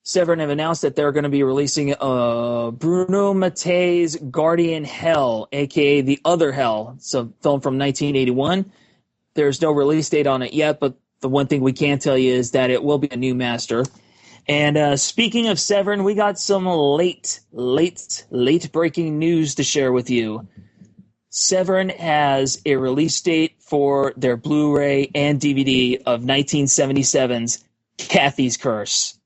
Severin have announced that they're going to be releasing Bruno Mattei's Guardian Hell, a.k.a. The Other Hell. It's a film from 1981. There's no release date on it yet, but the one thing we can tell you is that it will be a new master. And speaking of Severin, we got some late breaking news to share with you. Severin has a release date for their Blu-ray and DVD of 1977's Kathy's Curse.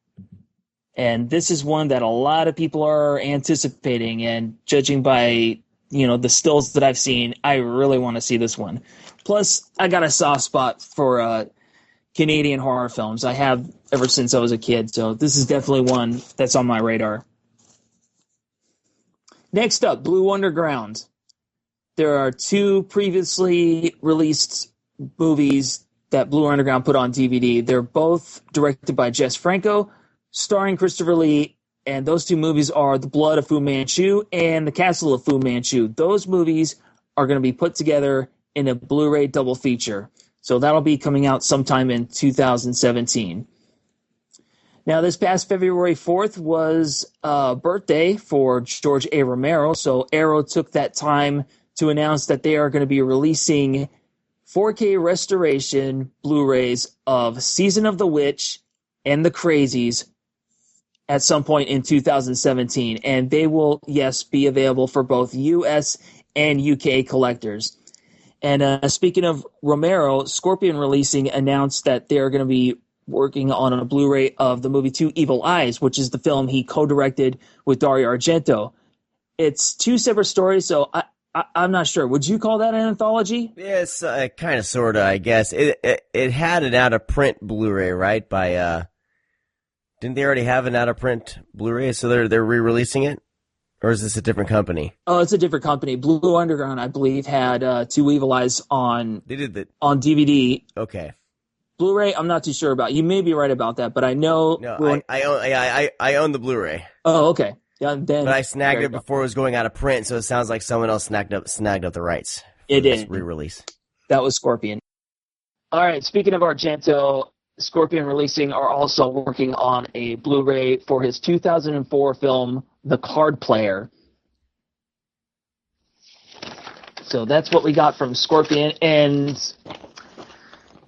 And this is one that a lot of people are anticipating, and judging by, the stills that I've seen, I really want to see this one. Plus, I got a soft spot for Canadian horror films. I have ever since I was a kid, so this is definitely one that's on my radar. Next up, Blue Underground. There are two previously released movies that Blue Underground put on DVD. They're both directed by Jess Franco, starring Christopher Lee, and those two movies are The Blood of Fu Manchu and The Castle of Fu Manchu. Those movies are going to be put together in a Blu-ray double feature. So that'll be coming out sometime in 2017. Now, this past February 4th was a birthday for George A. Romero, so Arrow took that time to announce that they are going to be releasing 4K restoration Blu-rays of Season of the Witch and The Crazies at some point in 2017. And they will, yes, be available for both US and UK collectors. And speaking of Romero, Scorpion Releasing announced that they're going to be working on a Blu-ray of the movie Two Evil Eyes, which is the film he co-directed with Dario Argento. It's two separate stories, so I'm not sure. Would you call that an anthology? Yes, kind of, sort of, I guess. It had an out-of-print Blu-ray, right? By didn't they already have an out-of-print Blu-ray? So they're re-releasing it, Or is this a different company? Oh, it's a different company. Blue Underground, I believe, had Two Evil Eyes on DVD. Okay. Blu-ray, I'm not too sure about. You may be right about that, but I know. No, I own the Blu-ray. Oh, okay. Yeah, then, but I snagged it before it was going out of print, so it sounds like someone else snagged up the rights. It did. Re-release. That was Scorpion. All right. Speaking of Argento, Scorpion Releasing are also working on a Blu-ray for his 2004 film, The Card Player. So that's what we got from Scorpion. And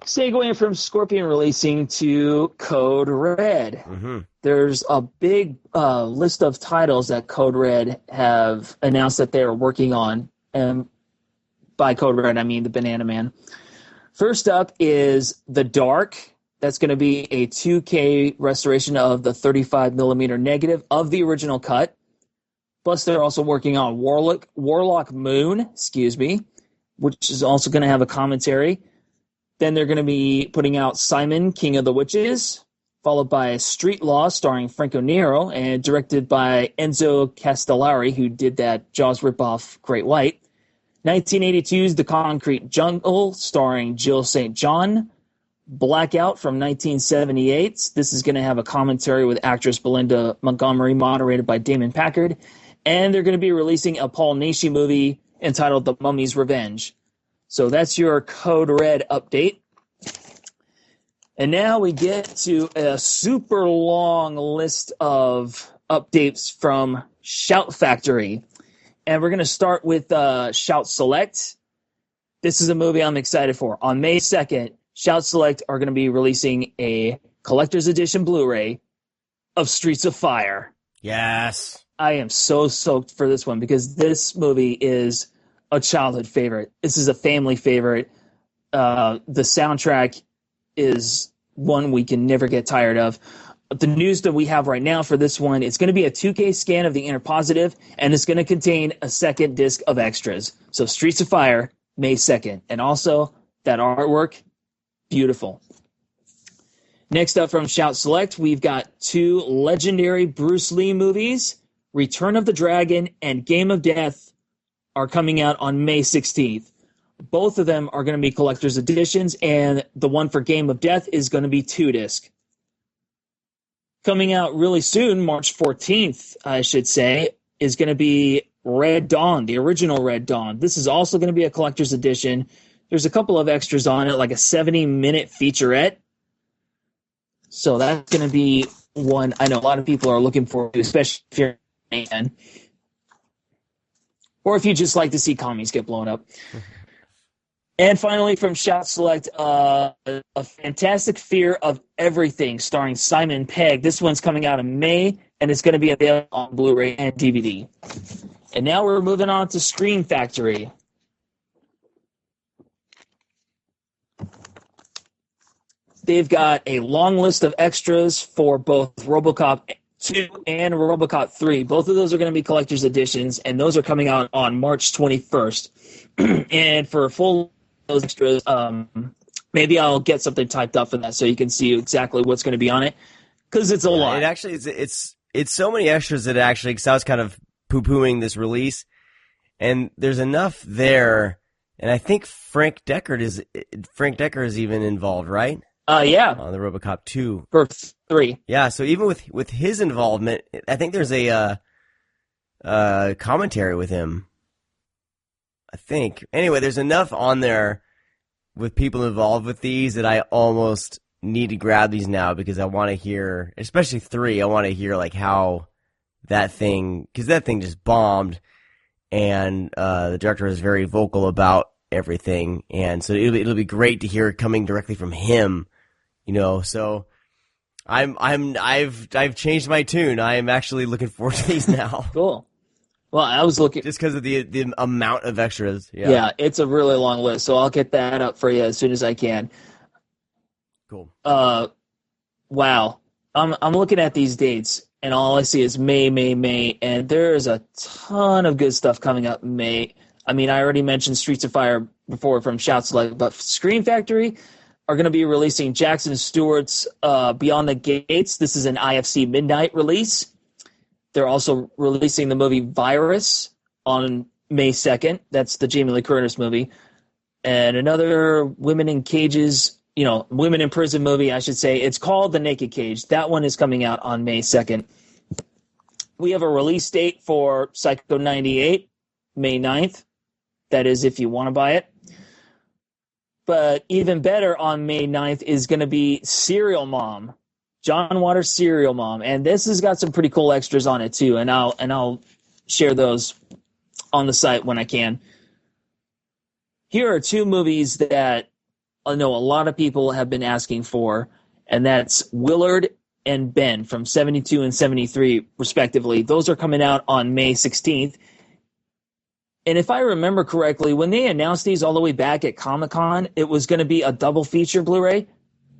segueing from Scorpion Releasing to Code Red. Mm-hmm. There's a big list of titles that Code Red have announced that they're working on. And by Code Red, I mean the Banana Man. First up is The Dark. That's going to be a 2K restoration of the 35mm negative of the original cut. Plus, they're also working on Warlock Moon, which is also going to have a commentary. Then they're going to be putting out Simon, King of the Witches, followed by Street Law, starring Franco Nero, and directed by Enzo Castellari, who did that Jaws ripoff Great White. 1982's The Concrete Jungle, starring Jill St. John. Blackout from 1978. This is going to have a commentary with actress Belinda Montgomery, moderated by Damon Packard. And they're going to be releasing a Paul Naschy movie entitled The Mummy's Revenge. So that's your Code Red update. And now we get to a super long list of updates from Shout Factory. And we're going to start with Shout Select. This is a movie I'm excited for. On May 2nd, Shout Select are going to be releasing a collector's edition Blu-ray of Streets of Fire. Yes. I am so stoked for this one because this movie is a childhood favorite. This is a family favorite. The soundtrack is one we can never get tired of. The news that we have right now for this one, it's going to be a 2K scan of the inner positive, and it's going to contain a second disc of extras. So Streets of Fire, May 2nd. And also, that artwork, beautiful. Next up from Shout Select, we've got two legendary Bruce Lee movies. Return of the Dragon and Game of Death are coming out on May 16th. Both of them are going to be collector's editions, and the one for Game of Death is going to be 2-disc. Coming out really soon, March 14th, I should say, is going to be Red Dawn, the original Red Dawn. This is also going to be a collector's edition. There's a couple of extras on it, like a 70-minute featurette. So that's going to be one I know a lot of people are looking forward to, especially if you're a fan. Or if you just like to see commies get blown up. And finally, from Shout Select, A Fantastic Fear of Everything, starring Simon Pegg. This one's coming out in May, and it's going to be available on Blu-ray and DVD. And now we're moving on to Scream Factory. They've got a long list of extras for both RoboCop 2 and RoboCop 3. Both of those are going to be collector's editions, and those are coming out on March 21st. And for full those extras, maybe I'll get something typed up for that so you can see exactly what's going to be on it, because it's a lot. It actually it's so many extras that it actually, because I was kind of poo-pooing this release, and there's enough there, and I think Frank Deckard is even involved, right? Yeah. On the RoboCop 2. For 3. Yeah, so even with his involvement, I think there's a commentary with him. I think. Anyway, there's enough on there with people involved with these that I almost need to grab these now, because I want to hear, especially 3, I want to hear like how that thing, because that thing just bombed, and the director was very vocal about everything, and so it'll be great to hear it coming directly from him, you know. So I've changed my tune. I am actually looking forward to these now. Cool. Well, I was looking just because of the amount of extras. Yeah, it's a really long list, so I'll get that up for you as soon as I can. Cool. Wow. I'm looking at these dates, and all I see is May, and there's a ton of good stuff coming up in May. I mean, I already mentioned Streets of Fire before from Shout Select, but Scream Factory are going to be releasing Jackson Stewart's Beyond the Gates. This is an IFC Midnight release. They're also releasing the movie Virus on May 2nd. That's the Jamie Lee Curtis movie. And another women in prison movie, I should say. It's called The Naked Cage. That one is coming out on May 2nd. We have a release date for Psycho 98, May 9th. That is if you want to buy it. But even better on May 9th is going to be Serial Mom. John Waters' Serial Mom. And this has got some pretty cool extras on it too. And I'll share those on the site when I can. Here are two movies that I know a lot of people have been asking for, and that's Willard and Ben from 72 and 73, respectively. Those are coming out on May 16th. And if I remember correctly, when they announced these all the way back at Comic-Con, it was going to be a double feature Blu-ray.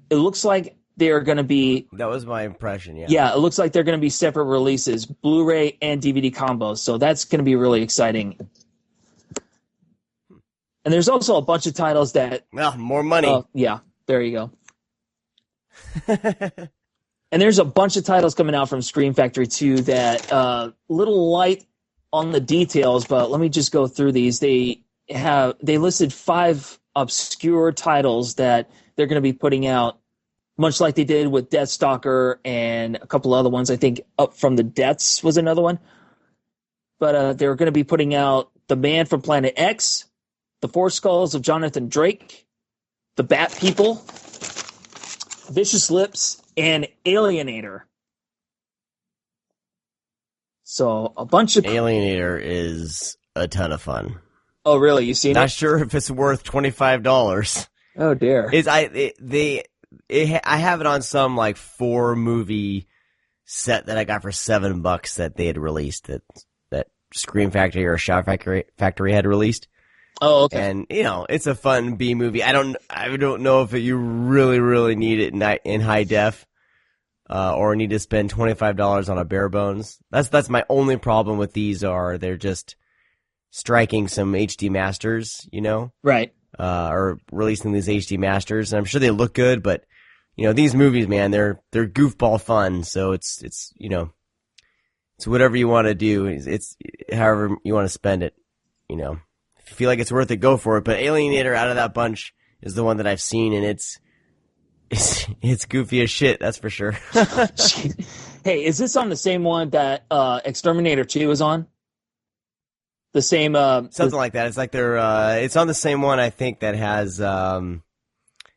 It looks like they're going to be... That was my impression, yeah. Yeah, it looks like they're going to be separate releases, Blu-ray and DVD combos. So that's going to be really exciting. And there's also a bunch of titles that... Well, more money. Yeah, there you go. And there's a bunch of titles coming out from Scream Factory 2 that little light on the details, but let me just go through these. They listed 5 obscure titles that they're going to be putting out, much like they did with Deathstalker and a couple other ones. I think Up From the Depths was another one. But they're going to be putting out The Man from Planet X, The Four Skulls of Jonathan Drake, The Bat People, Vicious Lips, and Alienator. So a bunch of... Alienator is a ton of fun. Oh, really? You seen it? Not sure if it's worth $25. Oh, dear. I have it on some like 4-movie set that I got for $7 that they had released, that Scream Factory or Shout Factory had released. Oh, okay. And it's a fun B movie. I don't know if you really, really need it in high def, or need to spend $25 on a bare bones. That's my only problem with these. They're just striking some HD masters, right? Or releasing these HD masters, and I'm sure they look good, but these movies, man, they're goofball fun. So it's it's whatever you want to do. It's however you want to spend it. If you feel like it's worth it, go for it. But Alienator out of that bunch is the one that I've seen, and it's goofy as shit. That's for sure. Hey, is this on the same one that Exterminator 2 is on? The same something like that. It's like they're it's on the same one, I think, that has The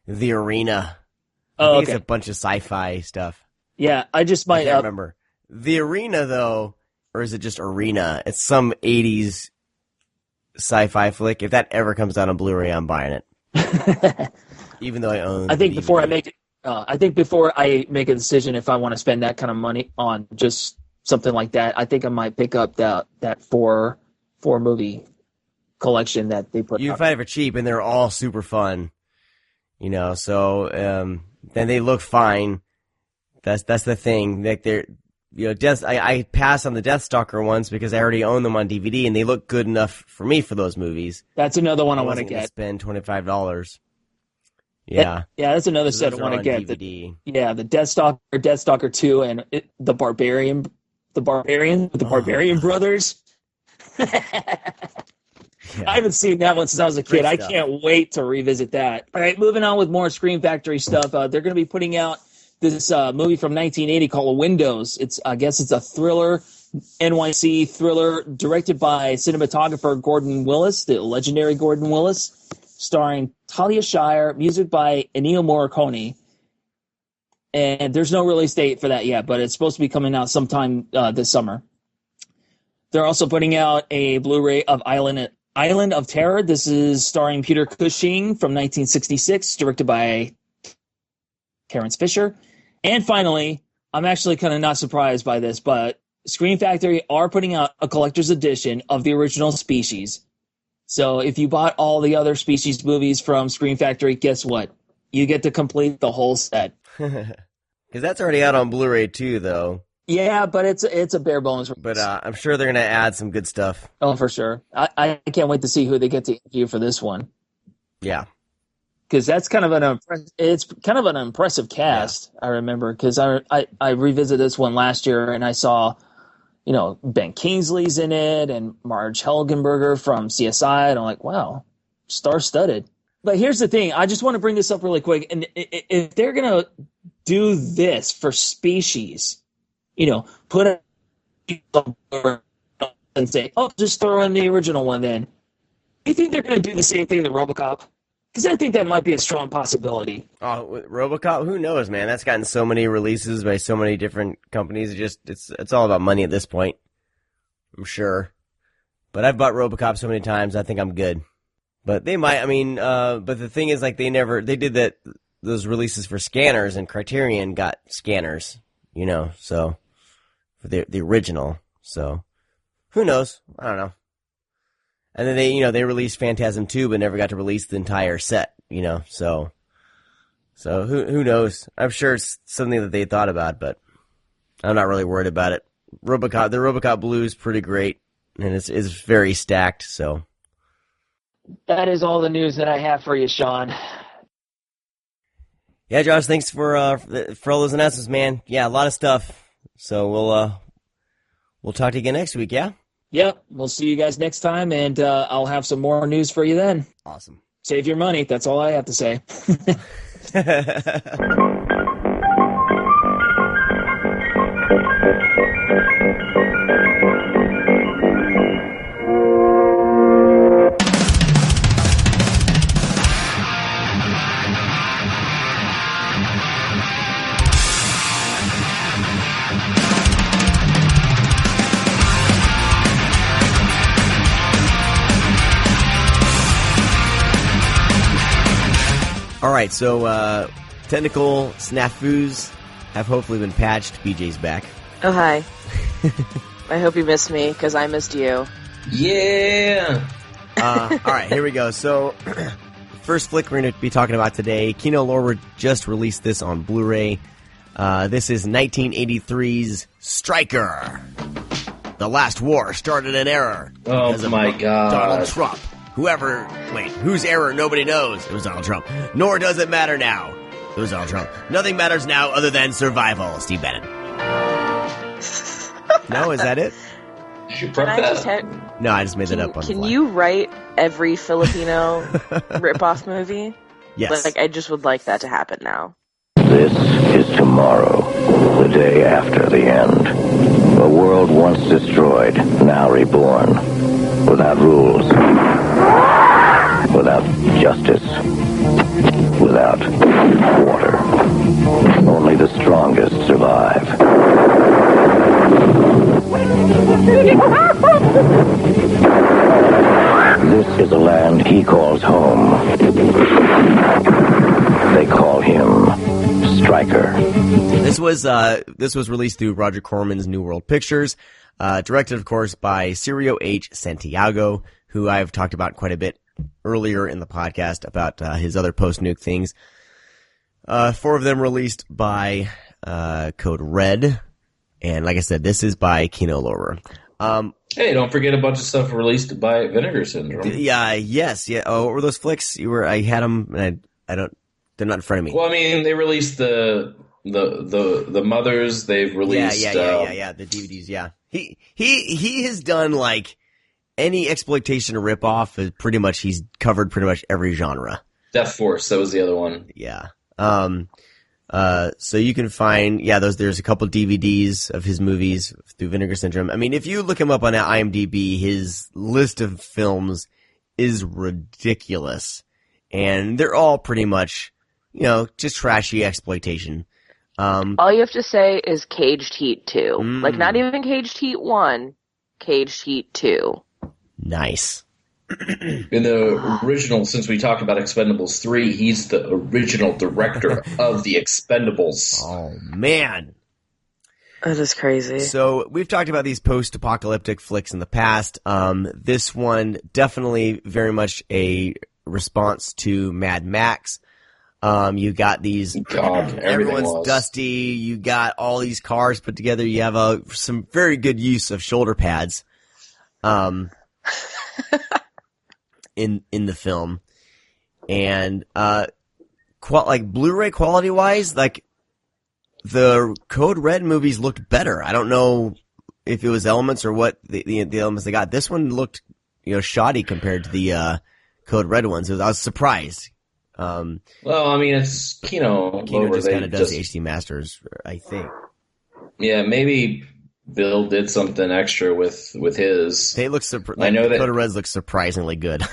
Arena. I think it's a bunch of sci-fi stuff. Yeah, I just might I can't remember. The Arena, though, or is it just Arena? It's some 80s sci-fi flick. If that ever comes out on Blu-ray, I'm buying it. Even though I own I think the before DVD. before I make a decision if I want to spend that kind of money on just something like that, I think I might pick up that four movie collection that they put out. You can find it for cheap, and they're all super fun. So then they look fine. That's the thing. Like they're I passed on the Deathstalker ones because I already own them on DVD, and they look good enough for me for those movies. That's another one I want to get. Spend $25. Yeah, that's another set I want to get. The Deathstalker 2, and the Barbarian Brothers. Yeah. I haven't seen that one since I was a kid. Great I stuff. can't wait to revisit that. All right, moving on with more Scream Factory stuff. They're going to be putting out this movie from 1980 called Windows. I guess it's a thriller, NYC thriller, directed by cinematographer Gordon Willis, the legendary Gordon Willis, starring Talia Shire, music by Ennio Morricone. And there's no release date for that yet, but it's supposed to be coming out sometime this summer. They're also putting out a Blu-ray of Island of Terror. This is starring Peter Cushing from 1966, directed by Terrence Fisher. And finally, I'm actually kind of not surprised by this, but Scream Factory are putting out a collector's edition of the original Species. So if you bought all the other Species movies from Scream Factory, guess what? You get to complete the whole set. Because that's already out on Blu-ray too, though. Yeah, but it's a bare bones release. But I'm sure they're going to add some good stuff. Oh, for sure. I can't wait to see who they get to interview for this one. Yeah. Because that's kind of an impressive cast. Yeah. I remember because I revisited this one last year and I saw Ben Kingsley's in it and Marge Helgenberger from CSI. And I'm like, wow, star-studded. But here's the thing. I just want to bring this up really quick. And if they're going to do this for Species, put a and say, oh, just throw in the original one then. Do you think they're going to do the same thing to RoboCop? Because I think that might be a strong possibility. Oh, RoboCop? Who knows, man? That's gotten so many releases by so many different companies. It's all about money at this point. I'm sure. But I've bought RoboCop so many times, I think I'm good. But they might, but the thing is, like, they did those releases for Scanners, and Criterion got Scanners, so, for the original, so, who knows? I don't know. And then they released Phantasm 2, but never got to release the entire set, so who knows? I'm sure it's something that they thought about, but I'm not really worried about it. The RoboCop Blue is pretty great, and it's very stacked, so. That is all the news that I have for you, Sean. Yeah, Josh, thanks for all those announcements, man. Yeah, a lot of stuff. So we'll talk to you again next week, yeah? Yep, we'll see you guys next time, and I'll have some more news for you then. Awesome. Save your money. That's all I have to say. All right, so technical snafus have hopefully been patched. BJ's back. Oh, hi. I hope you missed me, because I missed you. Yeah! All right, here we go. So, first flick we're going to be talking about today, Kino Lorber just released this on Blu-ray. This is 1983's Stryker. The last war started an error. Oh, my God. Donald Trump. Whose error nobody knows? It was Donald Trump. Nor does it matter now. It was Donald Trump. Nothing matters now other than survival. Steve Bannon. No, is that it? Did you prep that? No, I just made that up on the fly. Can you write every Filipino ripoff movie? Yes. I just would like that to happen now. This is tomorrow, the day after the end. A world once destroyed, now reborn. Without rules. Without justice. Without water. Only the strongest survive. This is a land he calls home. They call him Stryker. This was released through Roger Corman's New World Pictures, directed, of course, by Cirio H. Santiago, who I've talked about quite a bit earlier in the podcast about his other post-nuke things. 4 of them released by Code Red, and like I said, this is by Kino Lorber. Hey, don't forget a bunch of stuff released by Vinegar Syndrome. Yes. Oh, what were those flicks? I had them, and they're not in front of me. Well, I mean, they released the Mothers. They've released the DVDs. Yeah, he has done like any exploitation or ripoff. He's covered pretty much every genre. Death Force, that was the other one. Yeah. So you can find there's a couple DVDs of his movies through Vinegar Syndrome. I mean, if you look him up on IMDb, his list of films is ridiculous, and they're all pretty much just trashy exploitation. All you have to say is Caged Heat 2. Like, not even Caged Heat 1, Caged Heat 2. Nice. In the original, since we talked about Expendables 3, he's the original director of the Expendables. Oh, man. That is crazy. So, we've talked about these post-apocalyptic flicks in the past. This one, definitely very much a response to Mad Max. You got these, everyone's dusty, you got all these cars put together, you have some very good use of shoulder pads, in the film. And, like Blu-ray quality wise, like, the Code Red movies looked better. I don't know if it was elements or what the elements they got. This one looked, shoddy compared to the Code Red ones. I was surprised. Well, I mean, it's Kino just kind of does the HD masters, I think. Yeah, maybe Bill did something extra with his. They look. I know that Code Reds look surprisingly good.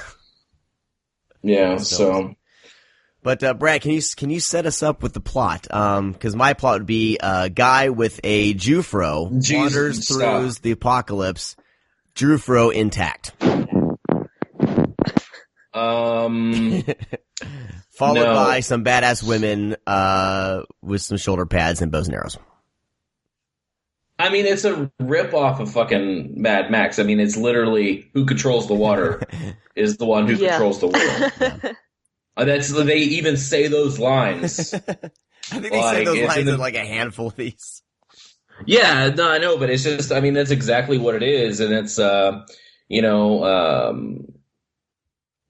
Yeah. So. But Brad, can you set us up with the plot? Because my plot would be a guy with a Jufro wanders through the apocalypse, Jufro intact. Followed by some badass women with some shoulder pads and bows and arrows. I mean, it's a rip-off of fucking Mad Max. I mean, it's literally who controls the water is the one who controls the world. Yeah. They even say those lines. I think they say those lines in like a handful of these. Yeah, no, I know, but it's just, I mean, that's exactly what it is, and it's,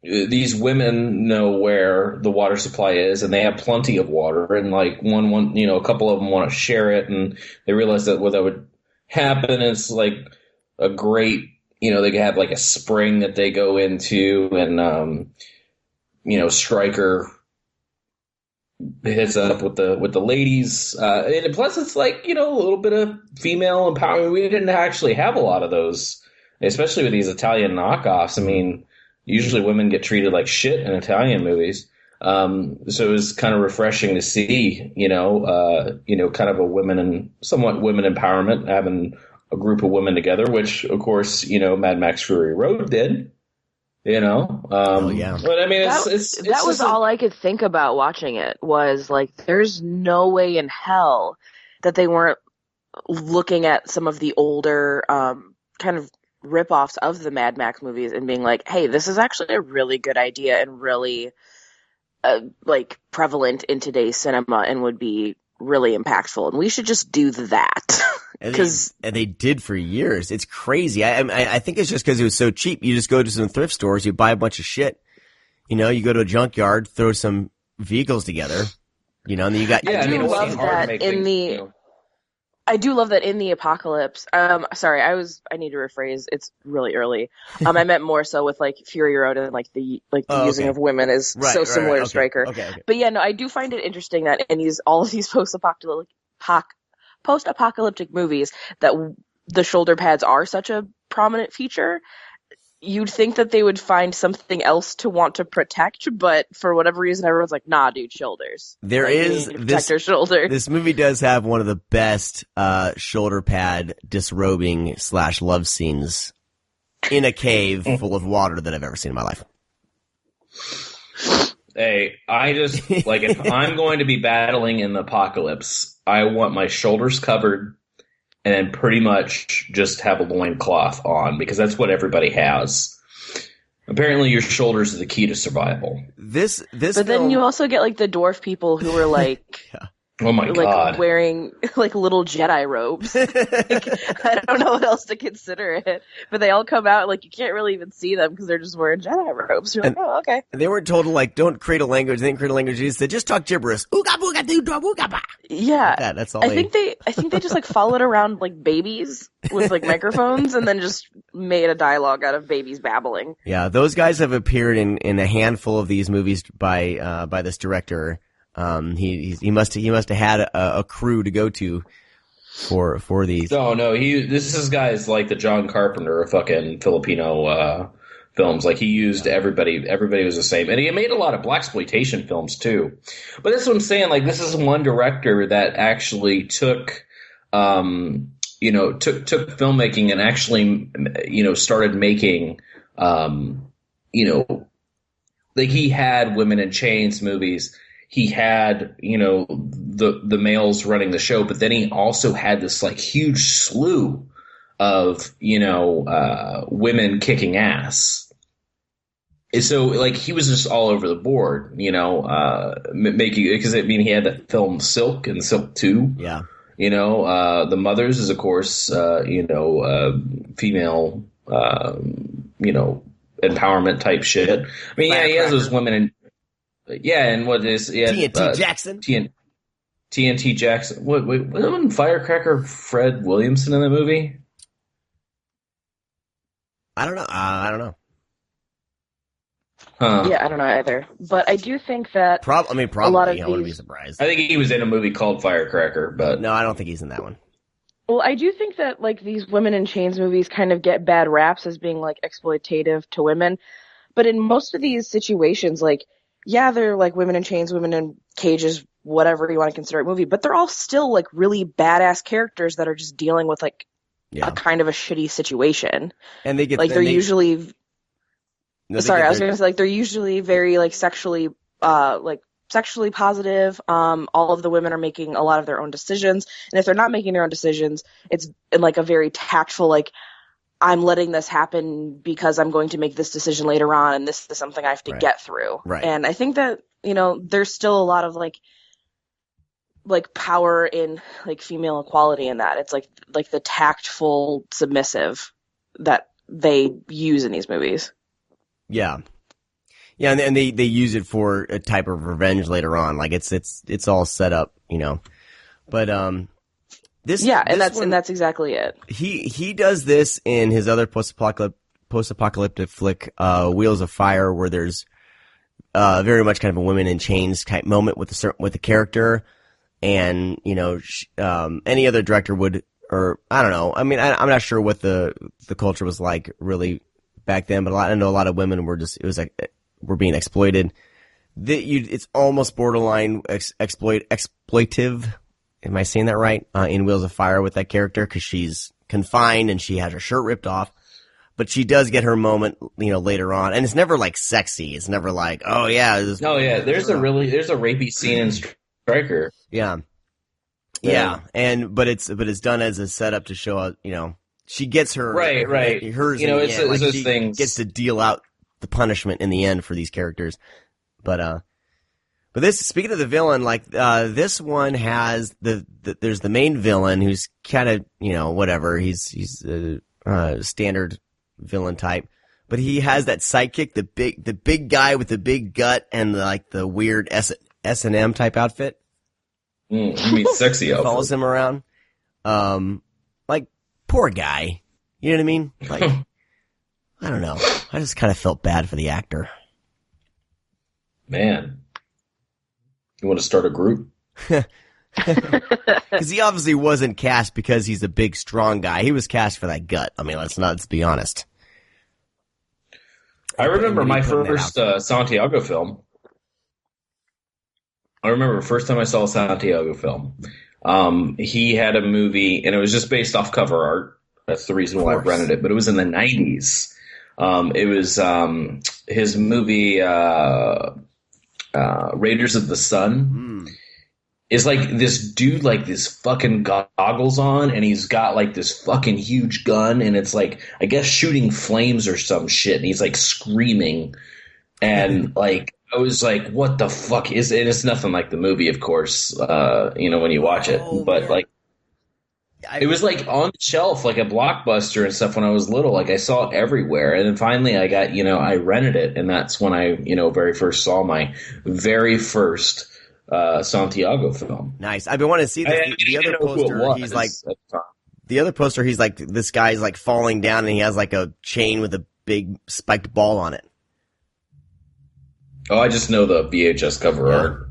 these women know where the water supply is, and they have plenty of water, and like a couple of them want to share it, and they realize that what that would happen is like a great, they have like a spring that they go into, and Stryker hits up with the ladies, and plus it's like a little bit of female empowerment. We didn't actually have a lot of those, especially with these Italian knockoffs. I mean, usually women get treated like shit in Italian movies, so it was kind of refreshing to see, kind of a somewhat women empowerment, having a group of women together, which of course Mad Max Fury Road did. Yeah. But I mean, that was all I could think about watching it was like, there's no way in hell that they weren't looking at some of the older kind of rip-offs of the Mad Max movies and being like, hey, this is actually a really good idea and really like prevalent in today's cinema and would be really impactful, and we should just do that. And they did for years. It's crazy. I think it's just because it was so cheap. You just go to some thrift stores, you buy a bunch of shit. You go to a junkyard, throw some vehicles together. And then you got. I do love that in the apocalypse. Sorry, I need to rephrase. It's really early. I meant more so with like Fury Road and like the using of women is so similar to Stryker. Okay. But yeah, no, I do find it interesting that in all of these post-apocalyptic movies that the shoulder pads are such a prominent feature. You'd think that they would find something else to want to protect, but for whatever reason, everyone's like, nah, dude, shoulders. This movie does have one of the best shoulder pad disrobing / love scenes in a cave full of water that I've ever seen in my life. Hey, I just, like, if I'm going to be battling in the apocalypse, I want my shoulders covered and then pretty much just have a loincloth on, because that's what everybody has. Apparently your shoulders are the key to survival. Then you also get, like, the dwarf people who are, like... Yeah. Oh my God. Wearing like little Jedi robes. I don't know what else to consider it, but they all come out like you can't really even see them because they're just wearing Jedi robes. You're like, oh, okay. And they weren't told to like don't create a language. They didn't create a language. They said just talk gibberish. Ooga booga doo doo booga ba. Yeah, like that's all. I think they just like followed around like babies with like microphones and then just made a dialogue out of babies babbling. Yeah, those guys have appeared in a handful of these movies by this director. He must have had a crew to go to for these. No, this is guys like the John Carpenter of fucking Filipino films. Like he used everybody was the same, and he made a lot of blaxploitation films too. But that's what I'm saying. Like this is one director that actually took filmmaking and actually started making like he had Women in Chains movies. He had, the males running the show, but then he also had this like huge slew of, women kicking ass. And so like he was just all over the board, making, because he had that film Silk and Silk 2. Yeah. The Mothers is of course, female, empowerment type shit. I mean, yeah, he has those women in. Yeah, and what is TNT Jackson? TNT Jackson. Wasn't Firecracker Fred Williamson in the movie? I don't know. I don't know. Huh. Yeah, I don't know either. But I do think that probably. A lot of I wouldn't be surprised. I think he was in a movie called Firecracker, but no, I don't think he's in that one. Well, I do think that like these Women in Chains movies kind of get bad raps as being like exploitative to women. But in most of these situations, like, yeah, they're like women in chains, women in cages, whatever you want to consider a movie, but they're all still like really badass characters that are just dealing with like a kind of a shitty situation. And they get like they're usually. Sorry, I was going to say like they're usually very like sexually positive. All of the women are making a lot of their own decisions, and if they're not making their own decisions, it's in like a very tactful like, I'm letting this happen because I'm going to make this decision later on, and this is something I have to get through. Right. And I think that, you know, there's still a lot of like power in like female equality in that. It's like the tactful submissive that they use in these movies. Yeah. Yeah, and they use it for a type of revenge later on. Like it's all set up, you know. But that's exactly it. He does this in his other post-apocalyptic flick, Wheels of Fire, where there's very much kind of a women in chains type moment with the character, and you know, any other director would, or I don't know. I mean, I'm not sure what the culture was like really back then, but I know a lot of women were were being exploited. It's almost borderline exploitive. Am I saying that right? In Wheels of Fire with that character, because she's confined and she has her shirt ripped off, but she does get her moment, you know, later on, and it's never like sexy. It's never like, oh yeah. There's a rapey scene in Stryker. Yeah. But it's done as a setup to show, you know, she gets her right. Hers, you know, it's those things. Gets to deal out the punishment in the end for these characters, but this, speaking of the villain, like, this one has there's the main villain who's kind of, you know, whatever. He's a standard villain type, but he has that sidekick, the big guy with the big gut and the weird S&M type outfit. You mean sexy outfit. Follows him around. Like, poor guy. You know what I mean? Like, I don't know. I just kind of felt bad for the actor. Man. You want to start a group? Because he obviously wasn't cast because he's a big, strong guy. He was cast for that gut. I mean, let's be honest. I remember my first Santiago film. I remember the first time I saw a Santiago film. He had a movie, and it was just based off cover art. That's the reason why I rented it. But it was in the 90s. It was his movie Raiders of the Sun. Is like this dude, like this fucking goggles on, and he's got like this fucking huge gun, and it's like, I guess shooting flames or some shit, and he's like screaming, and like I was like, what the fuck is it? It's nothing like the movie, of course, you know, when you watch it, but like it was like on the shelf like a Blockbuster and stuff when I was little. Like I saw it everywhere, and then finally I got, you know, I rented it, and that's when I, you know, very first saw my very first Santiago film. Nice. I've been wanting to see this. The other poster, he's like, this guy's like falling down, and he has like a chain with a big spiked ball on it. Oh, I just know the VHS cover art.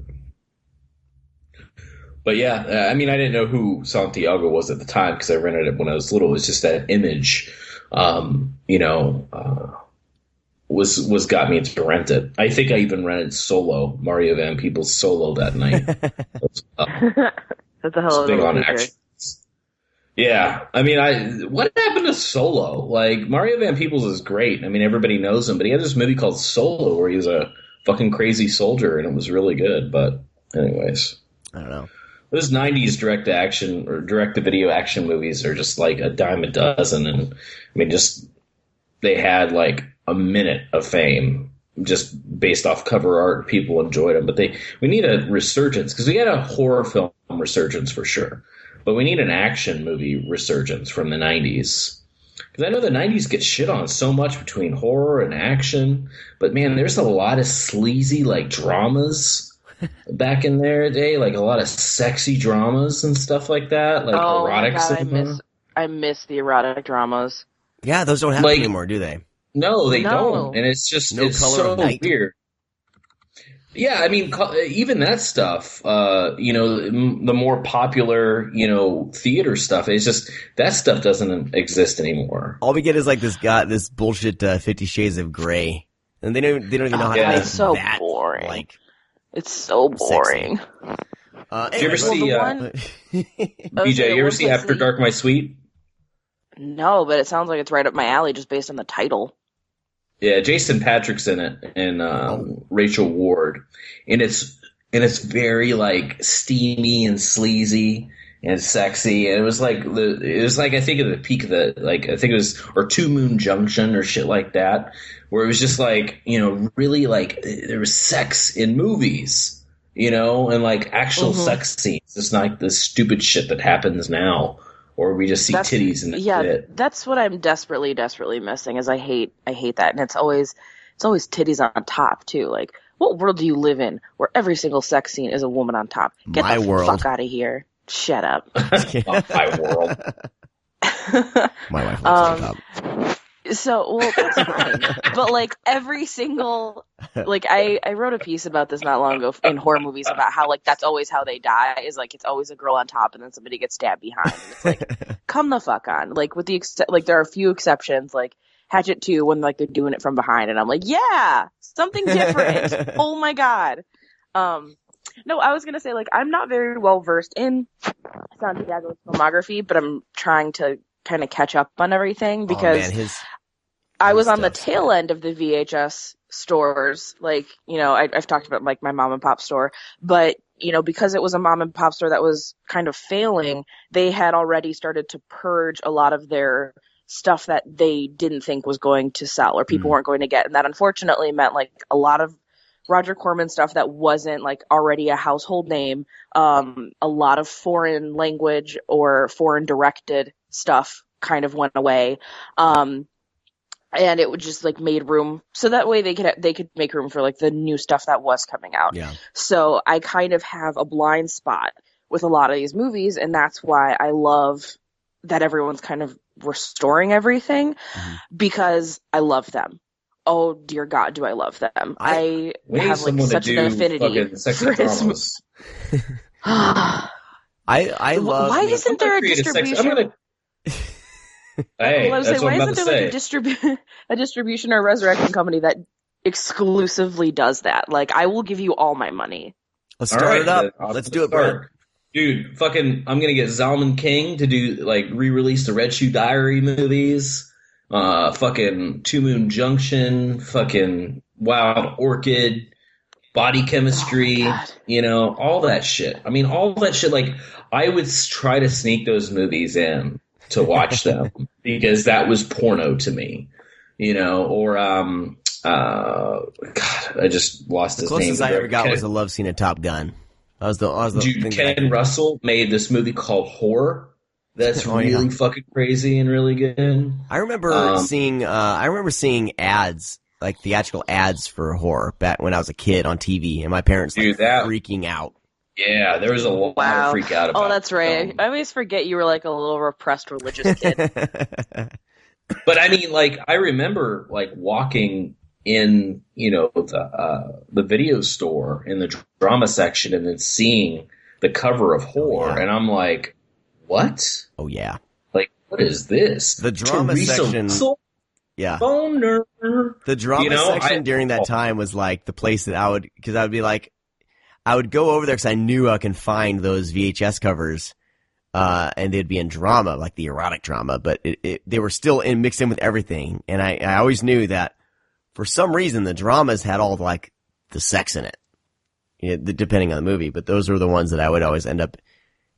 But yeah, I mean, I didn't know who Santiago was at the time because I rented it when I was little. It was just that image, you know, was got me to rent it. I think I even rented Solo, Mario Van Peebles Solo that night. That's a hell of a action. Yeah, I mean, what happened to Solo? Like, Mario Van Peebles is great. I mean, everybody knows him, but he had this movie called Solo where he was a fucking crazy soldier, and it was really good. But anyways, I don't know. Those 90s direct-to-action or direct-to-video action movies are just like a dime a dozen. And, I mean, just they had like a minute of fame just based off cover art. People enjoyed them. But we need a resurgence because we had a horror film resurgence for sure. But we need an action movie resurgence from the 90s. Because I know the 90s get shit on so much between horror and action. But, man, there's a lot of sleazy, like, dramas back in their day, like a lot of sexy dramas and stuff like that, like erotic cinema. I miss the erotic dramas. Yeah, those don't happen anymore, do they? No, they don't. And it's just it's so weird. Yeah, I mean, even that stuff, you know, the more popular, you know, theater stuff, it's just, that stuff doesn't exist anymore. All we get is like this bullshit 50 Shades of Grey. And they don't even know how to make it's so that boring. Like, it's so boring. Did you ever see, BJ, you ever see After Dark, My Sweet? No, but it sounds like it's right up my alley just based on the title. Yeah, Jason Patrick's in it, and Rachel Ward, and it's very like steamy and sleazy and sexy. And it was like I think at the peak of the I think it was or Two Moon Junction or shit like that, where it was just like, you know, really like there was sex in movies, you know, and like actual sex scenes. It's not like the stupid shit that happens now. Or we just see titties and shit. That's what I'm desperately missing. Is I hate that, and it's always titties on top too. Like, what world do you live in where every single sex scene is a woman on top? Get my the world. fuck out of here! Shut up. My world. My wife wants on top. So, well, that's fine. But like every single, like I wrote a piece about this not long ago in horror movies about how like that's always how they die, is like it's always a girl on top and then somebody gets stabbed behind. And it's like, come the fuck on. Like with the like there are a few exceptions, like Hatchet 2 when like they're doing it from behind, and I'm like, yeah, something different. Oh my god. No, I was gonna say like I'm not very well versed in Santiago's filmography, but I'm trying to kind of catch up on everything because I was on the tail end of the VHS stores. Like, you know, I've talked about like my mom and pop store, but you know, because it was a mom and pop store that was kind of failing, they had already started to purge a lot of their stuff that they didn't think was going to sell or people weren't going to get. And that unfortunately meant like a lot of Roger Corman stuff that wasn't like already a household name, a lot of foreign language or foreign directed stuff kind of went away. And it would just like made room so that way they could make room for like the new stuff that was coming out. Yeah. So I kind of have a blind spot with a lot of these movies, and that's why I love that everyone's kind of restoring everything because I love them. Oh dear God, do I love them? I have like such an affinity for his. I love. Why isn't there a distribution? Hey, well, why isn't there like a distribution or resurrection company that exclusively does that? Like, I will give you all my money. Let's start it up. Let's do it, Brent. Dude, fucking, I'm gonna get Zalman King to do like re-release the Red Shoe Diary movies, fucking Two Moon Junction, fucking Wild Orchid, Body Chemistry, you know, all that shit. I mean, all that shit. Like, I would try to sneak those movies in to watch them because that was porno to me, you know. Or God, I just lost his name. The closest I ever got was a love scene in Top Gun. Dude, Ken Russell made this movie called Horror. That's really fucking crazy and really good. I remember seeing ads, like theatrical ads for horror back when I was a kid on TV, and my parents freaking out. Yeah, there was a lot of freak out about. Oh, that's right. I always forget you were like a little repressed religious kid. But I mean, like, I remember like walking in, you know, the video store in the drama section and then seeing the cover of Horror, and I'm like, what? Oh yeah. Like, what is this? The drama section. Russell? Yeah. Boner. The drama section during that time was like the place that I would be like, I would go over there because I knew I can find those VHS covers, and they'd be in drama, like the erotic drama, but they were still mixed in with everything. And I always knew that for some reason the dramas had all like the sex in it, you know, depending on the movie. But those were the ones that I would always end up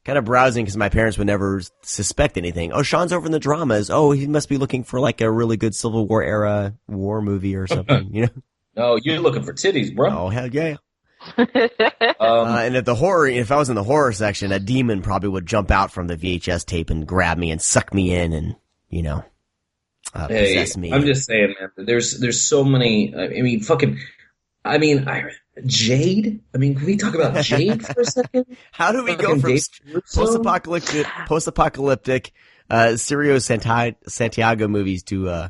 kind of browsing because my parents would never suspect anything. Oh, Sean's over in the dramas. Oh, he must be looking for like a really good Civil War era war movie or something, you know? No, you're looking for titties, bro. Oh, hell yeah. And if I was in the horror section, a demon probably would jump out from the VHS tape and grab me and suck me in and, you know, possess me. I'm just saying, man, there's so many, Jade? I mean, can we talk about Jade for a second? How do we go from post-apocalyptic Cirio Santiago movies to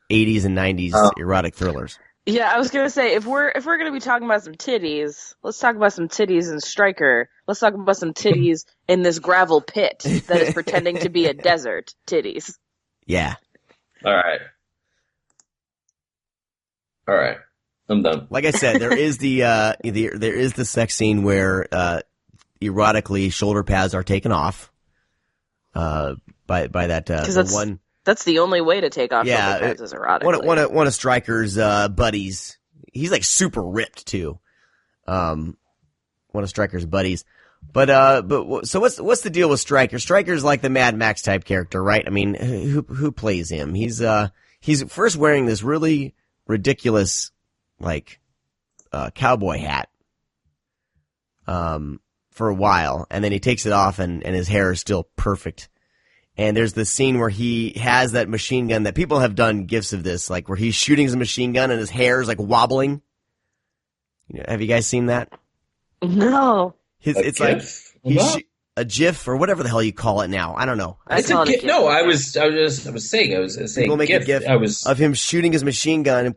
80s and 90s erotic thrillers. Yeah, I was gonna say if we're gonna be talking about some titties, let's talk about some titties in Stryker. Let's talk about some titties in this gravel pit that is pretending to be a desert. Titties. Yeah. All right. I'm done. Like I said, there is the sex scene where erotically shoulder pads are taken off. By that one. That's the only way to take off shoulder pads is erotically. One of Stryker's buddies. He's like super ripped too. One of Stryker's buddies. But so what's the deal with Stryker? Stryker's like the Mad Max type character, right? I mean, who plays him? He's first wearing this really ridiculous like cowboy hat for a while, and then he takes it off and his hair is still perfect. And there's this scene where he has that machine gun that people have done gifs of this, like where he's shooting his machine gun and his hair is like wobbling. Have you guys seen that? No. It's like a GIF or whatever the hell you call it now. I don't know. It's a GIF. No, I was saying People make a GIF of him shooting his machine gun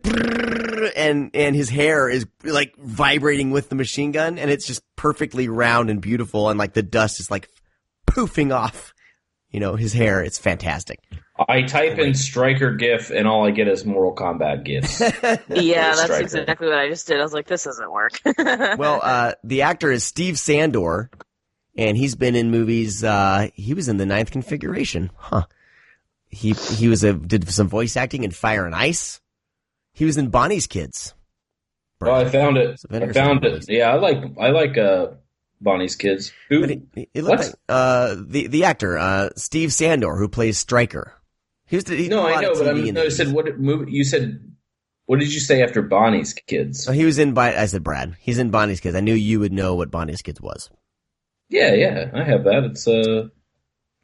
and his hair is like vibrating with the machine gun, and it's just perfectly round and beautiful, and like the dust is like poofing off. His hair. It's fantastic. I type in Stryker GIF, and all I get is Mortal Kombat GIFs. Yeah, that's exactly what I just did. I was like, this doesn't work. Well, the actor is Steve Sandor, and he's been in movies. He was in The Ninth Configuration. Huh. He did some voice acting in Fire and Ice. He was in Bonnie's Kids. Oh, I found it. Yeah, I like Bonnie's Kids. Who? It looked like the actor Steve Sandor, who plays Stryker. I know, but I said what movie? You said what did you say after Bonnie's Kids? He was in. I said Brad. He's in Bonnie's Kids. I knew you would know what Bonnie's Kids was. Yeah, I have that. It's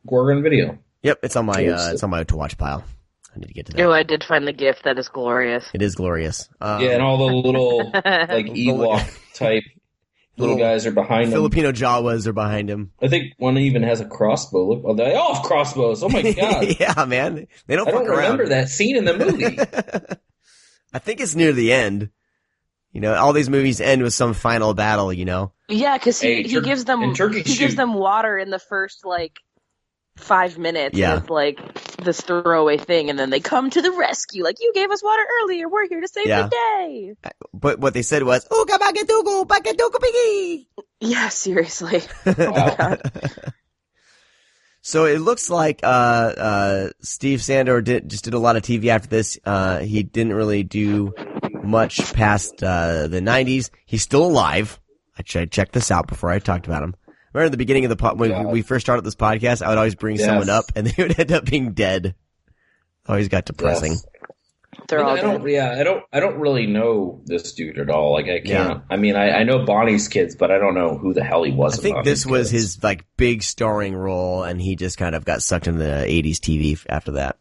Gorgon Video. Yep, it's on my to watch pile. I need to get to that. Oh, I did find the GIF. That is glorious. It is glorious. And all the little like Ewok type. Little guys are behind him. Filipino Jawas are behind him. I think one even has a crossbow. Look, they all have crossbows. Oh my god! Yeah, man, they don't. I don't remember that scene in the movie. I think it's near the end. All these movies end with some final battle. Yeah, because he gives them water in the first 5 minutes with this throwaway thing, and then they come to the rescue. Like, you gave us water earlier. We're here to save the day. But what they said was, "Ooga bagatugo, bagatugo piggy." Yeah, seriously. Oh my god. So it looks like Steve Sandor just did a lot of TV after this. He didn't really do much past the 90s. He's still alive. I checked this out before I talked about him. Remember at the beginning of when we first started this podcast, I would always bring someone up, and they would end up being dead. Always got depressing. Yes. I don't really know this dude at all. Like, I can't. Yeah. I mean, I know Bonnie's Kids, but I don't know who the hell he was. I think this was his big starring role, and he just kind of got sucked into the 80s TV after that.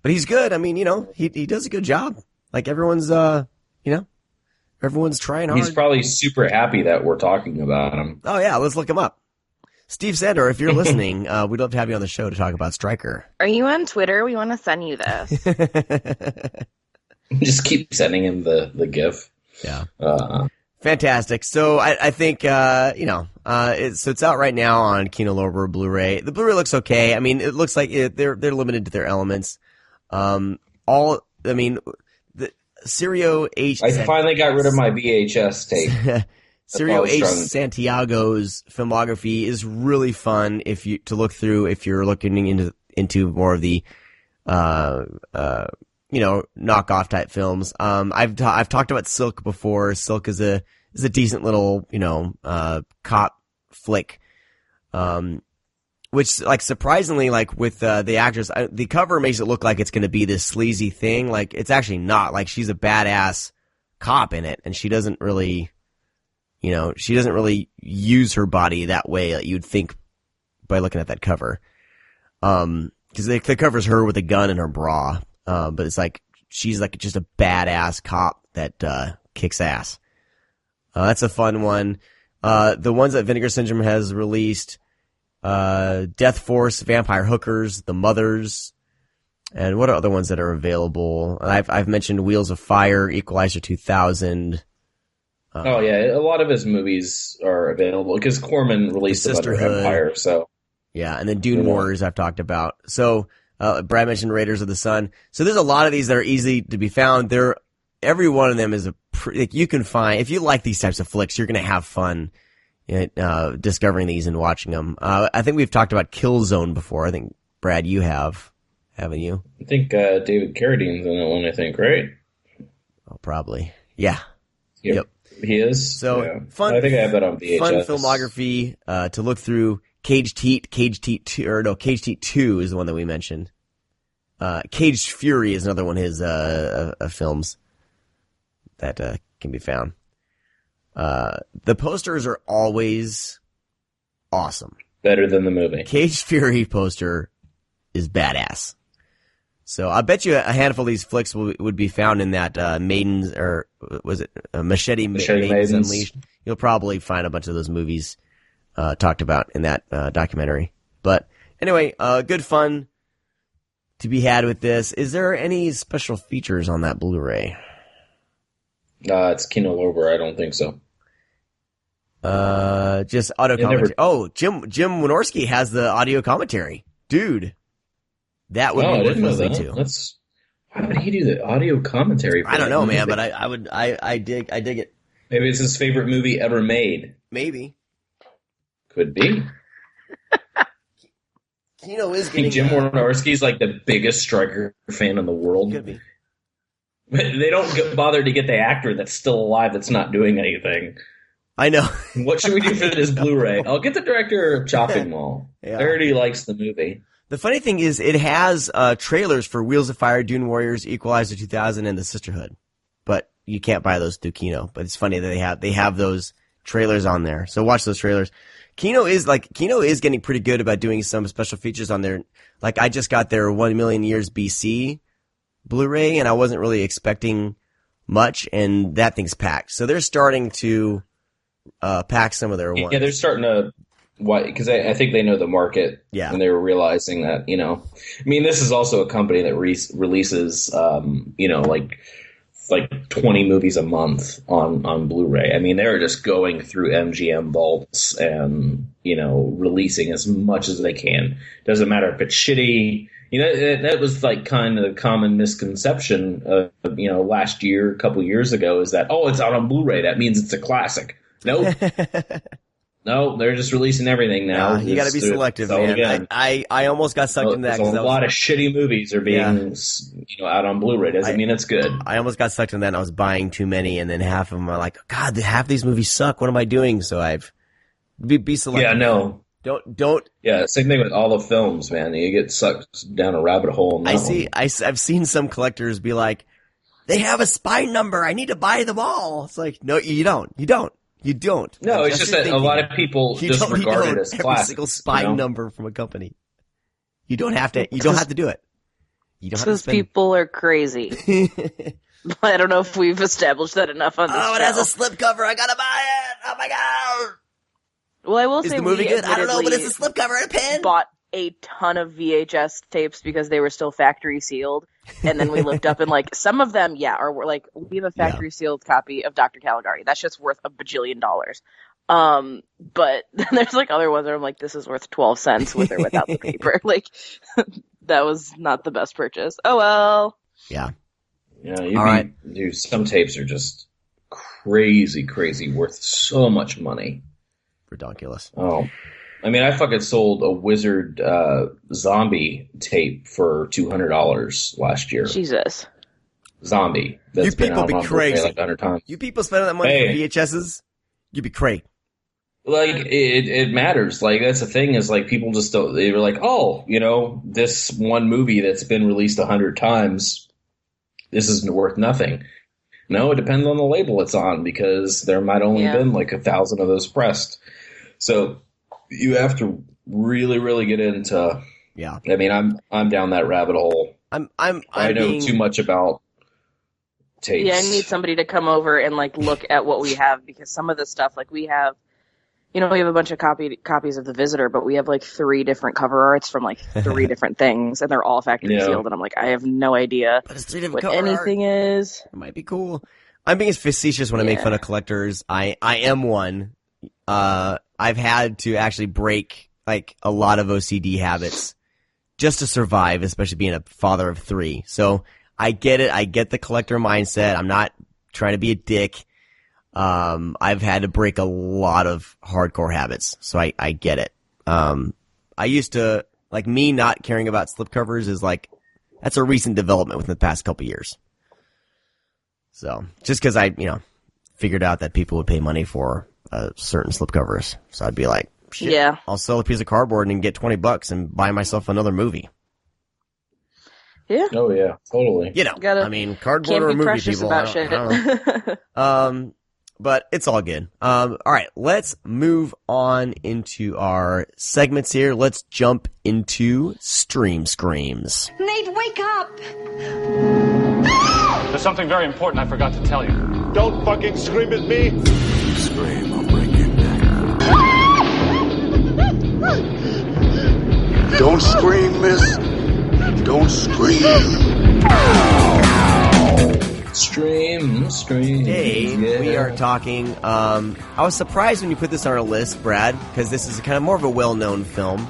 But he's good. I mean, he does a good job. Like, everyone's everyone's trying hard. He's probably super happy that we're talking about him. Oh yeah, let's look him up. Steve Sandor, if you're listening, we'd love to have you on the show to talk about Stryker. Are you on Twitter? We want to send you this. Just keep sending him the GIF. Yeah. Fantastic. So I think it's out right now on Kino Lorber Blu-ray. The Blu-ray looks okay. I mean, it looks like they're limited to their elements. The Cirio H. I finally got rid of my VHS tape. Cirio H. Santiago's filmography is really fun to look through if you're looking into more of the knockoff type films. I've talked about Silk before. Silk is a decent little cop flick. Which, surprisingly, with the actress, the cover makes it look like it's going to be this sleazy thing. Like, it's actually not. Like, she's a badass cop in it, and she doesn't really use her body that way that you'd think by looking at that cover. Because the cover's her with a gun in her bra, but it's she's just a badass cop that kicks ass. That's a fun one. The ones that Vinegar Syndrome has released Death Force, Vampire Hookers, The Mothers, and what are other ones that are available? I've mentioned Wheels of Fire, Equalizer 2000. Oh yeah, a lot of his movies are available because Corman released them under Empire. So yeah, and then Dune Warriors I've talked about. So Brad mentioned Raiders of the Sun. So there's a lot of these that are easy to be found. Every one of them is you can find, if you like these types of flicks, you're going to have fun discovering these and watching them. I think we've talked about Killzone before. I think, Brad, you have, haven't you? I think David Carradine's in that one, I think, right? Oh, probably. Yeah. Yep. He is. So fun. I think I have that on VHS. Fun filmography to look through. Caged Heat 2 is the one that we mentioned. Caged Fury is another one of his films that can be found. The posters are always awesome. Better than the movie. Caged Fury poster is badass. So I bet you a handful of these flicks would be found in that Maidens, or was it Machete Maidens Unleashed? You'll probably find a bunch of those movies talked about in that documentary. But anyway, good fun to be had with this. Is there any special features on that Blu-ray? It's Kino Lorber. I don't think so. Just audio commentary. Oh, Jim Wynorski has the audio commentary. Dude, that would be worth listening to. How did he do the audio commentary? I don't know, man, but I dig it. Maybe it's his favorite movie ever made. Maybe. Could be. Kino is I think Jim Wynorski's like the biggest Stryker fan in the world. Could be. They don't bother to get the actor that's still alive that's not doing anything. I know. What should we do for this Blu-ray? I'll get the director of Chopping Mall. Yeah. I heard he likes the movie. The funny thing is it has trailers for Wheels of Fire, Dune Warriors, Equalizer 2000, and The Sisterhood. But you can't buy those through Kino. But it's funny that they have those trailers on there. So watch those trailers. Kino is getting pretty good about doing some special features on there. Like I just got their 1 Million Years BC Blu-ray, and I wasn't really expecting much, and that thing's packed. So they're starting to pack some of their ones. Yeah, they're starting to, because I think they know the market, and they were realizing that, I mean, this is also a company that releases, like 20 movies a month on Blu-ray. I mean, they're just going through MGM vaults and, releasing as much as they can. Doesn't matter if it's shitty. That was like kind of a common misconception last year, a couple years ago, is that, it's out on Blu-ray. That means it's a classic. Nope. No, they're just releasing everything now. You got to be selective, man. I almost got sucked in that. A lot of shitty movies are being out on Blu-ray. Doesn't mean it's good. I almost got sucked in that, and I was buying too many, and then half of them are like, God, half these movies suck. What am I doing? So I've be selective. Yeah, no. Don't. Yeah, same thing with all the films, man. You get sucked down a rabbit hole. I've seen some collectors be like, they have a spine number. I need to buy them all. It's like, no, you don't. No, it's just that a lot of people just regard it as classic. Every single spine number from a company. You don't have to. You don't have to do it. You don't have to spend. People are crazy. I don't know if we've established that enough on this show. It has a slipcover. I gotta buy it. Oh my god. Well, I will say, is the movie good? I don't know, but it's a slipcover and a pen. Bought a ton of VHS tapes because they were still factory sealed, and then we looked up and like some of them, are like, we have a factory sealed copy of Dr. Caligari. That's just worth $1 bajillion. But then there's like other ones where I'm like, this is worth 12 cents with or without the paper. Like that was not the best purchase. Oh well. Yeah. Yeah. Dude, some tapes are just crazy worth so much money. Ridiculous. Oh, I mean, I fucking sold a Wizard zombie tape for $200 last year. Jesus. Zombie. You people be crazy. Like 100 times. You people spending that money for VHSs? You'd be crazy. Like, it matters. Like, that's the thing is, like, people just don't, they were like, this one movie that's been released 100 times, this isn't worth nothing. No, it depends on the label it's on, because there might only been like 1,000 of those pressed. So you have to really, really get into. Yeah. I mean, I'm down that rabbit hole. I know too much about tapes. Yeah, I need somebody to come over and like look at what we have, because some of the stuff, like we have You know, we have a bunch of copies of The Visitor, but we have like 3 different cover arts from like 3 different things, and they're all factory sealed. And I'm like, I have no idea what anything is. It might be cool. I'm being facetious when I make fun of collectors. I am one. I've had to actually break like a lot of OCD habits just to survive, especially being a father of 3. So I get it. I get the collector mindset. I'm not trying to be a dick. I've had to break a lot of hardcore habits, so I get it. I used to, like, me not caring about slipcovers is like, that's a recent development within the past couple years. So, just because I, figured out that people would pay money for certain slipcovers. So I'd be like, shit, I'll sell a piece of cardboard and get $20 and buy myself another movie. Yeah. Oh, yeah, totally. Cardboard or a movie, people. About shit. But it's all good. All right, let's move on into our segments here. Let's jump into Stream Screams. Nate, wake up! There's something very important I forgot to tell you. Don't fucking scream at me! If you scream, I'll break your neck. Don't scream, miss. Don't scream. Stream. Today, we are talking, I was surprised when you put this on our list, Brad, because this is kind of more of a well-known film,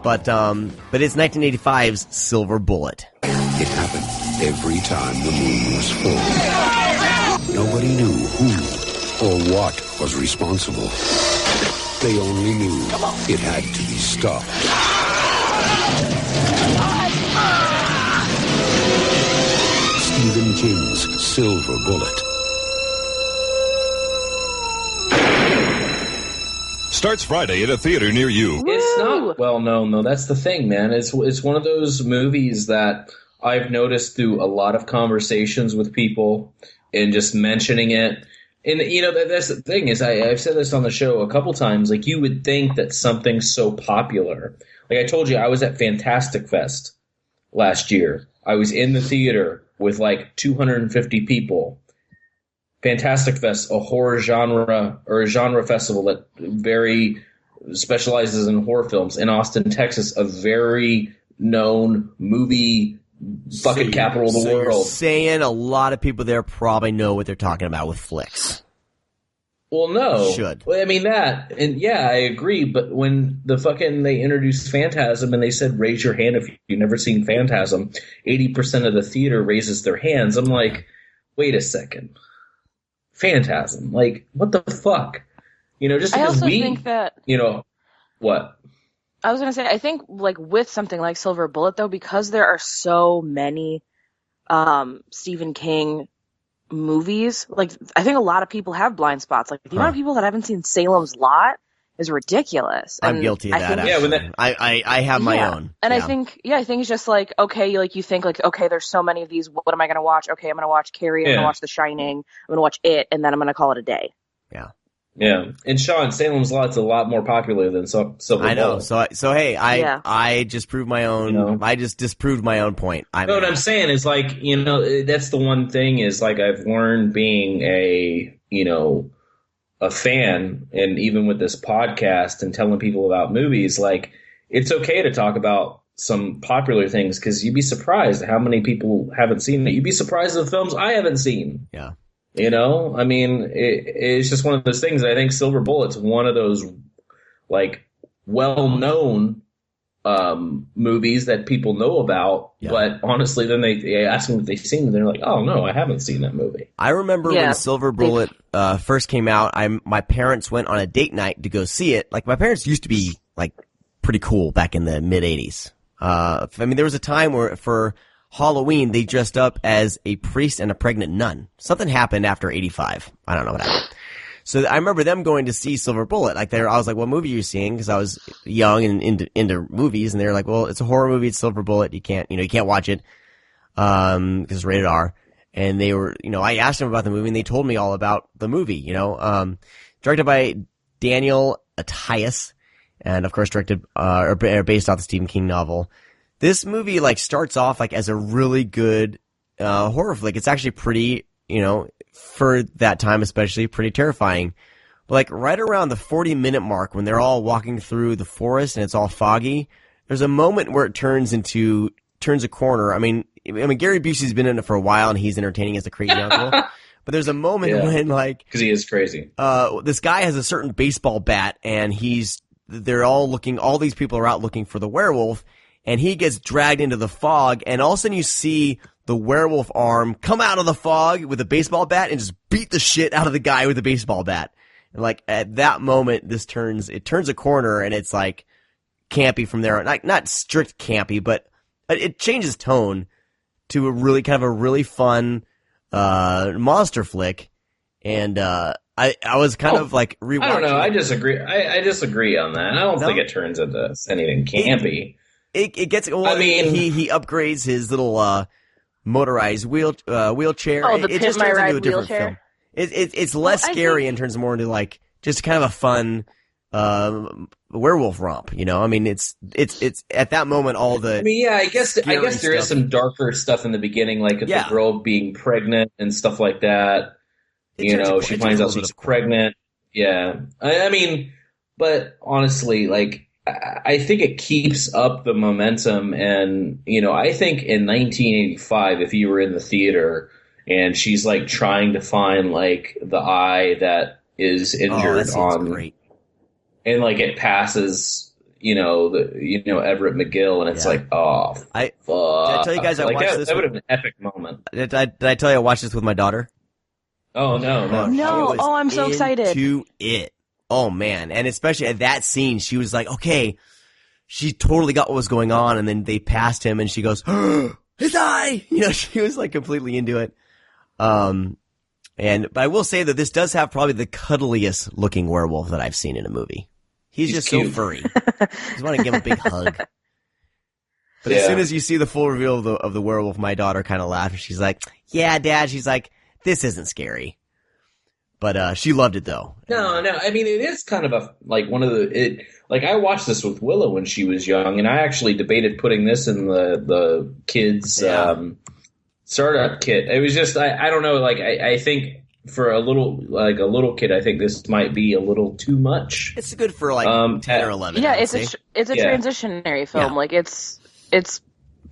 but it's 1985's Silver Bullet. It happened every time the moon was full. Nobody knew who or what was responsible. They only knew it had to be stopped. Stephen King's Silver Bullet. Starts Friday at a theater near you. It's not well known, though. That's the thing, man. It's one of those movies that I've noticed through a lot of conversations with people and just mentioning it. And, that's the thing is I've said this on the show a couple times. Like, you would think that something's so popular. Like I told you, I was at Fantastic Fest last year. I was in the theater with like 250 people. Fantastic Fest, a horror genre or a genre festival that very specializes in horror films in Austin, Texas, a very known movie fucking capital of the world. You're saying a lot of people there probably know what they're talking about with flicks. Well, no. Should. Well, I mean that, and yeah, I agree, but when they introduced Phantasm and they said, raise your hand if you've never seen Phantasm, 80% of the theater raises their hands. I'm like, wait a second. Phantasm? Like, what the fuck? Just because think that... What? I was going to say, I think, like, with something like Silver Bullet, though, because there are so many Stephen King movies, like, I think a lot of people have blind spots. Like, the amount of people that haven't seen Salem's Lot is ridiculous. And I'm guilty of that. I have my own. And I think it's just like, okay, like, you think, like, okay, there's so many of these, what am I going to watch? Okay, I'm going to watch Carrie, I'm going to watch The Shining, I'm going to watch It, and then I'm going to call it a day. Yeah. Yeah, and Sean, Salem's Lot's a lot more popular than Silver Bullet. I know. So hey, I just proved my own. I just disproved my own point. What I'm saying is, like, that's the one thing is, like, I've learned being a fan, and even with this podcast and telling people about movies, like, it's okay to talk about some popular things because you'd be surprised how many people haven't seen it. You'd be surprised at the films I haven't seen. Yeah. I mean, it's just one of those things. I think Silver Bullet's one of those, like, well-known movies that people know about. Yeah. But honestly, then they ask them if they've seen it, and they're like, "Oh no, I haven't seen that movie." I remember when Silver Bullet first came out. My parents went on a date night to go see it. Like, my parents used to be like pretty cool back in the mid '80s. I mean, there was a time where for Halloween, they dressed up as a priest and a pregnant nun. Something happened after 85. I don't know what happened. So I remember them going to see Silver Bullet. Like, I was like, what movie are you seeing? Because I was young and into movies. And they were like, well, it's a horror movie. It's Silver Bullet. You can't watch it. Because it's rated R. And they were, I asked them about the movie and they told me all about the movie, directed by Daniel Attias. And of course directed, or based off the Stephen King novel. This movie, like, starts off, like, as a really good, horror flick. It's actually pretty, for that time especially, pretty terrifying. But like right around the 40-minute mark when they're all walking through the forest and it's all foggy, there's a moment where it turns a corner. I mean, Gary Busey's been in it for a while and he's entertaining as a crazy uncle. But there's a moment when like, because he is crazy. This guy has a certain baseball bat and all these people are out looking for the werewolf and he gets dragged into the fog and all of a sudden you see the werewolf arm come out of the fog with a baseball bat and just beat the shit out of the guy with the baseball bat. And like at that moment, it turns a corner and it's like campy from there. Not strict campy, but it changes tone to a really fun, monster flick. And, I was kind of like rewatching. I don't know. I disagree. I disagree on that. I don't think it turns into anything campy. It gets, well, I mean, he upgrades his little, motorized wheelchair. Oh, the it just My turns Ride into a different wheelchair? film. It's less scary and turns more into like just kind of a fun werewolf romp. You know, I mean, it's at that moment all the. I mean, yeah, I guess there is some darker stuff in the beginning, like the girl being pregnant and stuff like that. She finds out she's pregnant. Yeah, I mean, but honestly, like. I think it keeps up the momentum, and I think in 1985, if you were in the theater and she's like trying to find like the eye that is injured great. And like it passes, Everett McGill, and it's like, oh, fuck. Did I tell you guys I watched this? That would have been an epic moment. Did I tell you I watched this with my daughter? Oh no! No! Oh, I'm so excited. To it. Oh man, and especially at that scene, she was like, okay, she totally got what was going on, and then they passed him, and she goes, his eye! She was like completely into it. But I will say that this does have probably the cuddliest looking werewolf that I've seen in a movie. He's just cute. So furry. I just want to give him a big hug. But as soon as you see the full reveal of the werewolf, my daughter kind of laughed, and she's like, yeah, Dad, she's like, this isn't scary. But she loved it though. No. I mean, it is kind of I watched this with Willow when she was young, and I actually debated putting this in the kids startup kit. It was just I don't know. Like I think for a little kid, I think this might be a little too much. It's good for like 10 or 11. Yeah, it's a transitionary film. Yeah. Like it's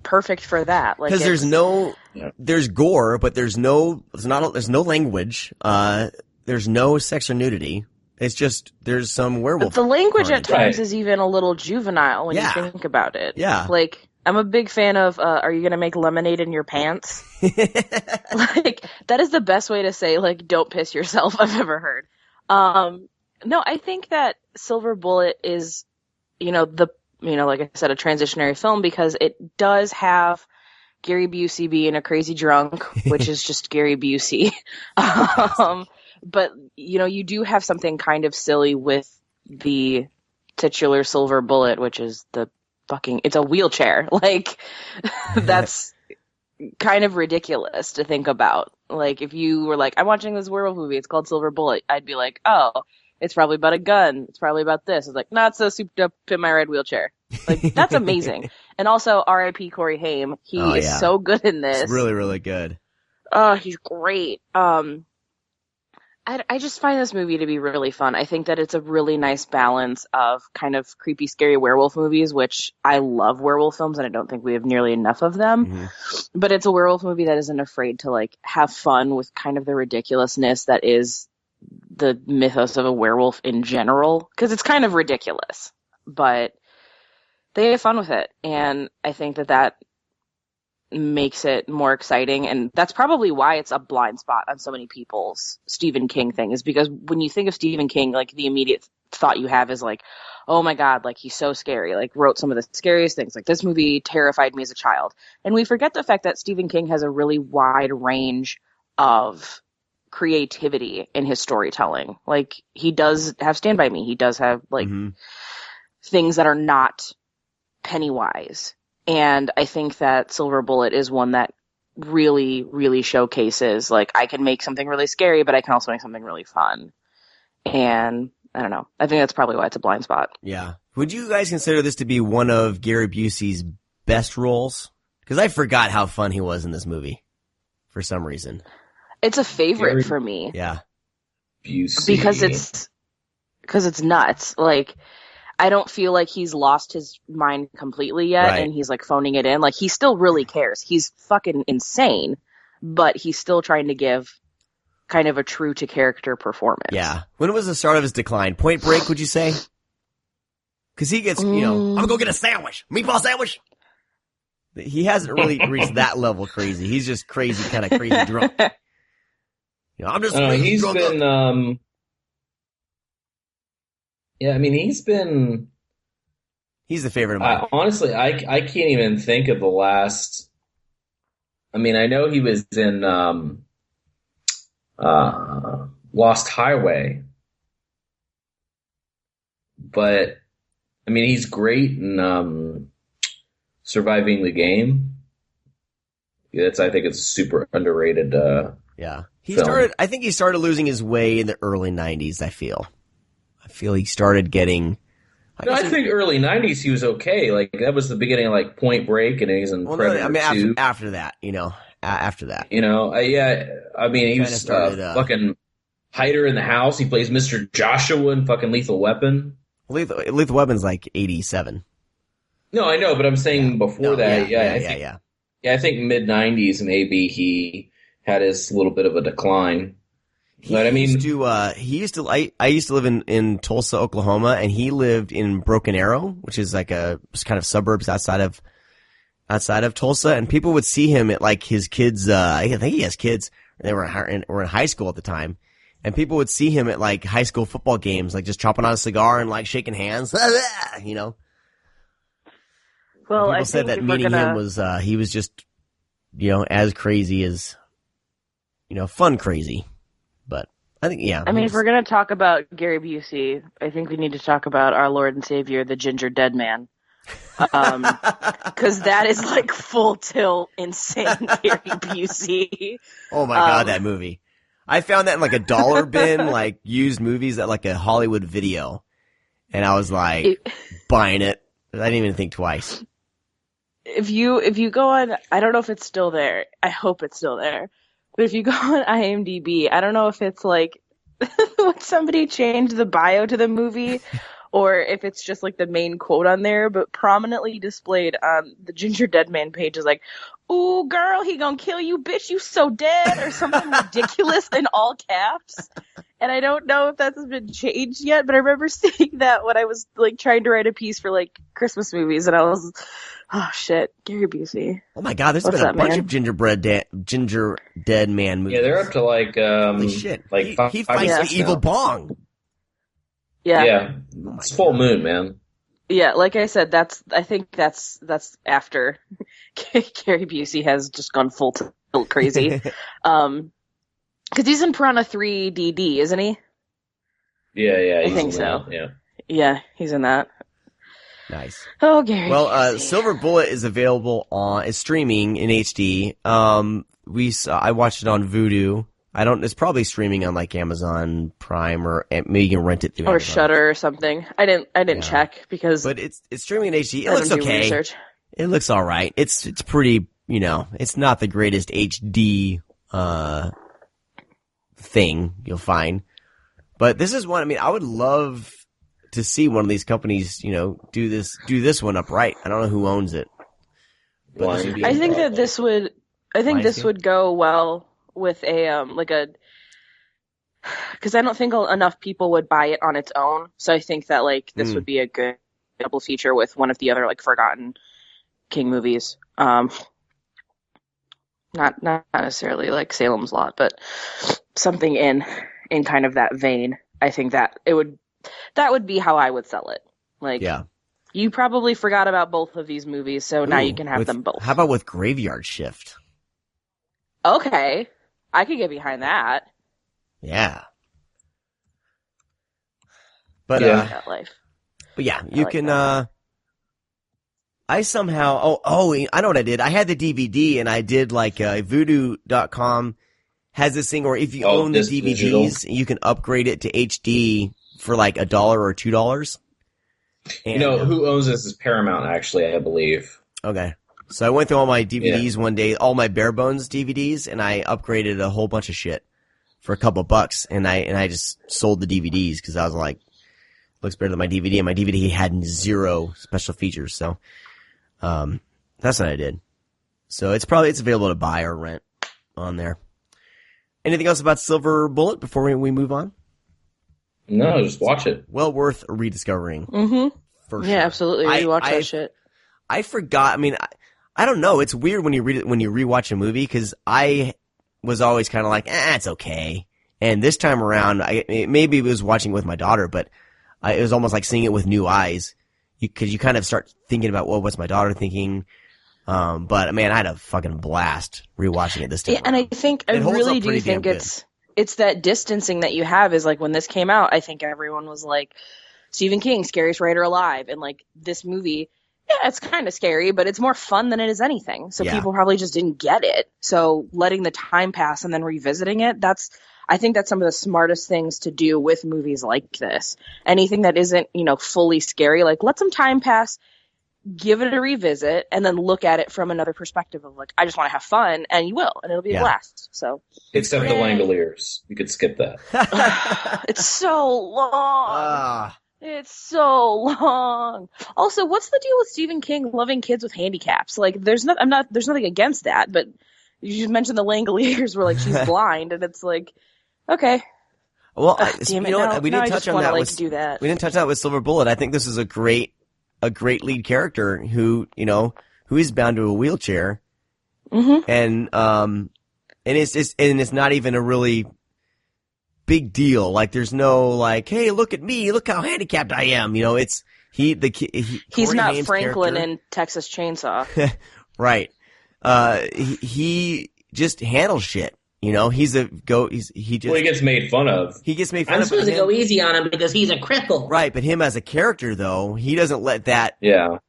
perfect for that. Like because there's gore, but there's no language. There's no sex or nudity. It's just there's some werewolf. But the language at times is even a little juvenile when you think about it. Yeah. Like I'm a big fan of are you going to make lemonade in your pants? Like that is the best way to say like don't piss yourself I've ever heard. No, I think that Silver Bullet is like I said, a transitionary film because it does have Gary Busey being a crazy drunk, which is just Gary Busey. But, you do have something kind of silly with the titular Silver Bullet, which is it's a wheelchair. Like, that's kind of ridiculous to think about. Like, if you were like, I'm watching this werewolf movie, it's called Silver Bullet, I'd be like, oh, it's probably about a gun. It's probably about this. It's like, no, it's a souped up in my red wheelchair. Like, that's amazing. And also, R.I.P. Corey Haim. He is so good in this. It's really, really good. Oh, he's great. I just find this movie to be really fun. I think that it's a really nice balance of kind of creepy, scary werewolf movies, which I love werewolf films, and I don't think we have nearly enough of them. Mm-hmm. But it's a werewolf movie that isn't afraid to, like, have fun with kind of the ridiculousness that is the mythos of a werewolf in general, because it's kind of ridiculous. But they have fun with it, and I think that makes it more exciting, and that's probably why it's a blind spot on so many people's Stephen King thing, is because when you think of Stephen King, like the immediate thought you have is like, oh my god, like he's so scary, like wrote some of the scariest things, like this movie terrified me as a child. And we forget the fact that Stephen King has a really wide range of creativity in his storytelling. Like he does have Stand By Me, he does have like things that are not Pennywise. And I think that Silver Bullet is one that really, really showcases, like, I can make something really scary, but I can also make something really fun. And I don't know. I think that's probably why it's a blind spot. Yeah. Would you guys consider this to be one of Gary Busey's best roles? Because I forgot how fun he was in this movie for some reason. It's a favorite for me. Yeah. Busey. Because because it's nuts. Like, I don't feel like he's lost his mind completely yet, Right. and he's like phoning it in. Like, he still really cares. He's fucking insane, but he's still trying to give kind of a true to character performance. Yeah. When was the start of his decline? Point Break, would you say? Because he gets, I'm gonna go get a sandwich, meatball sandwich. He hasn't really reached that level crazy. He's just crazy, kind of crazy drunk. I'm just he's drunk been, up. He's the favorite of mine. Honestly, I can't even think of the last. I mean, I know he was in Lost Highway, but I mean, he's great in Surviving the Game. I think it's super underrated. Yeah, film. I think he started losing his way in the early '90s. I feel he started getting. I think early '90s he was okay. Like that was the beginning of like Point Break, and he's in Predator 2. After that, after that, I mean, he was fucking hider in the house. He plays Mr. Joshua in fucking Lethal Weapon. Lethal Weapon's like 87. No, I know, but I'm saying before that, I think mid '90s maybe he had his little bit of a decline. But I mean, I used to live in Tulsa, Oklahoma, and he lived in Broken Arrow, which is like kind of suburbs outside of Tulsa, and people would see him at like his kids. I think he has kids. They were in high school at the time, and people would see him at like high school football games, like just chopping on a cigar and like shaking hands, Well, people said that meeting him was he was just as crazy as fun crazy. But I think, I mean, if we're going to talk about Gary Busey, I think we need to talk about our Lord and Savior, the Ginger Dead Man. Because that is like full tilt insane Gary Busey. Oh my God, that movie. I found that in like a dollar bin, like used movies at like a Hollywood Video. And I was like, buying it. I didn't even think twice. If you go on, I don't know if it's still there. I hope it's still there. But if you go on IMDb, I don't know if it's like when somebody changed the bio to the movie or if it's just like the main quote on there, but prominently displayed on the Ginger Dead Man page is like, "Ooh, girl, he gonna kill you, bitch, you so dead," or something ridiculous in all caps. And I don't know if that's been changed yet, but I remember seeing that when I was like trying to write a piece for like Christmas movies, and I was, oh shit, Gary Busey. Oh my God, there's been a bunch of Ginger Dead Man movies. Yeah, they're up to like holy shit. Like he fights the evil Bong. Yeah, it's full moon, man. Yeah, like I said, I think that's after Gary Busey has just gone full tilt crazy. Because he's in Piranha 3 DD, isn't he? Yeah, I think so. Yeah. Yeah, he's in that. Nice. Oh, Gary. Well, Silver Bullet is available is streaming in HD. I watched it on Vudu. It's probably streaming on like Amazon Prime or maybe you can rent it through or Amazon. Shudder or something. I didn't check because. But it's streaming in HD. It looks okay. Research. It looks all right. It's pretty. It's not the greatest HD thing you'll find, but this is one. I mean, I would love to see one of these companies, do this one upright. I don't know who owns it. But I think that this would. I think this would go well with a because I don't think enough people would buy it on its own. So I think that like this would be a good double feature with one of the other like forgotten King movies. Not necessarily like Salem's Lot, but something in kind of that vein. I think that that would be how I would sell it. Like, you probably forgot about both of these movies, so now you can have them both. How about with Graveyard Shift? Okay, I could get behind that. Yeah. But that life. But yeah, you can. I somehow. I know what I did. I had the DVD, and I did like Voodoo.com has this thing where if you own the DVDs, digital, you can upgrade it to HD for like $1 or $2. And, who owns this is Paramount, actually, I believe. Okay. So I went through all my DVDs one day, all my Bare Bones DVDs, and I upgraded a whole bunch of shit for a couple bucks, and I just sold the DVDs because I was like, looks better than my DVD, and my DVD had 0 special features. So, that's what I did. So it's available to buy or rent on there. Anything else about Silver Bullet before we move on? No, just watch it. Well worth rediscovering. Mm-hmm. For sure. Yeah, absolutely. Rewatch that shit. I forgot. I mean, I don't know. It's weird when you rewatch a movie, because I was always kind of like, it's okay. And this time around, maybe it was watching with my daughter, but it was almost like seeing it with new eyes. Because you kind of start thinking about, well, what's my daughter thinking? But man, I had a fucking blast rewatching it this time. Yeah, and I really do think it's that distancing that you have is like when this came out, I think everyone was like, Stephen King, scariest writer alive. And like this movie, yeah, it's kind of scary, but it's more fun than it is anything. So people probably just didn't get it. So letting the time pass and then revisiting it, I think that's some of the smartest things to do with movies like this. Anything that isn't, fully scary, like let some time pass, give it a revisit, and then look at it from another perspective of like, I just want to have fun, and you will, and it'll be a blast. So, except the Langoliers, you could skip that. It's so long. It's so long. Also, what's the deal with Stephen King loving kids with handicaps? Like, there's nothing against that, but you just mentioned the Langoliers where like she's blind, and it's like, okay. Well, damn it, what? We didn't touch on that. We didn't touch on that with Silver Bullet. I think this is a great lead character who is bound to a wheelchair, and it's not even a really big deal. Like, there's no like, hey, look at me, look how handicapped I am. He's not Franklin character in Texas Chainsaw, right? He just handles shit. He gets made fun of. He gets made fun of. I'm supposed to go easy on him because he's a cripple. Right, but him as a character, though, he doesn't let that, get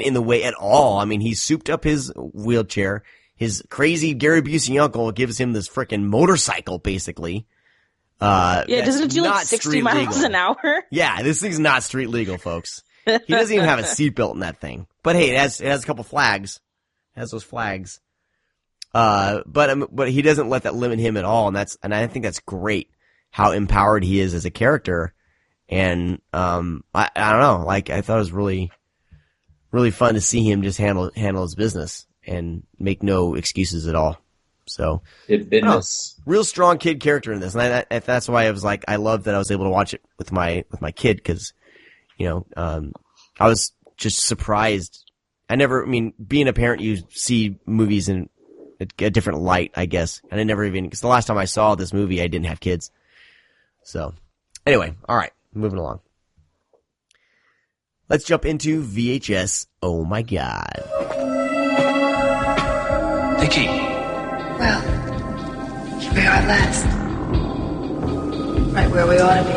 in the way at all. I mean, he souped up his wheelchair. His crazy Gary Busey uncle gives him this frickin' motorcycle, basically. Doesn't it do like 60 miles an hour? Yeah, this thing's not street legal, folks. He doesn't even have a seatbelt in that thing. But hey, it has a couple flags. It has those flags. But he doesn't let that limit him at all, and I think that's great how empowered he is as a character. And I don't know, like I thought it was really, really fun to see him just handle his business and make no excuses at all. So real strong kid character in this, and that's why I was like, I love that I was able to watch it with my kid, because I was just surprised. Being a parent, you see movies in a different light, I guess. And I never because the last time I saw this movie, I didn't have kids. So, anyway, all right, moving along. Let's jump into VHS. Oh my God. Nikki. Well, here we are at last. Right where we ought to be.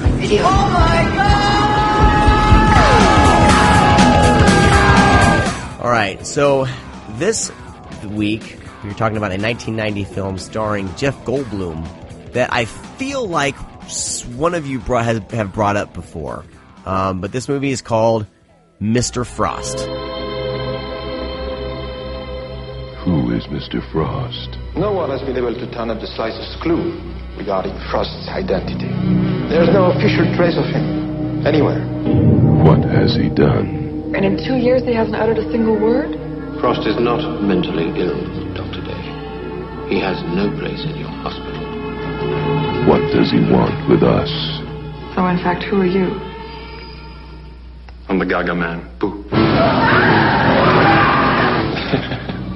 On video. Oh my God! All right, so this week we were talking about a 1990 film starring Jeff Goldblum that I feel like one of you have brought up before. But this movie is called Mr. Frost. Who is Mr. Frost? No one has been able to turn up the slightest clue regarding Frost's identity. There's no official trace of him anywhere. What has he done? And in 2 years he hasn't uttered a single word? Frost is not mentally ill, Dr. Day. He has no place in your hospital. What does he want with us? So in fact, who are you? I'm the Gaga Man. Boo.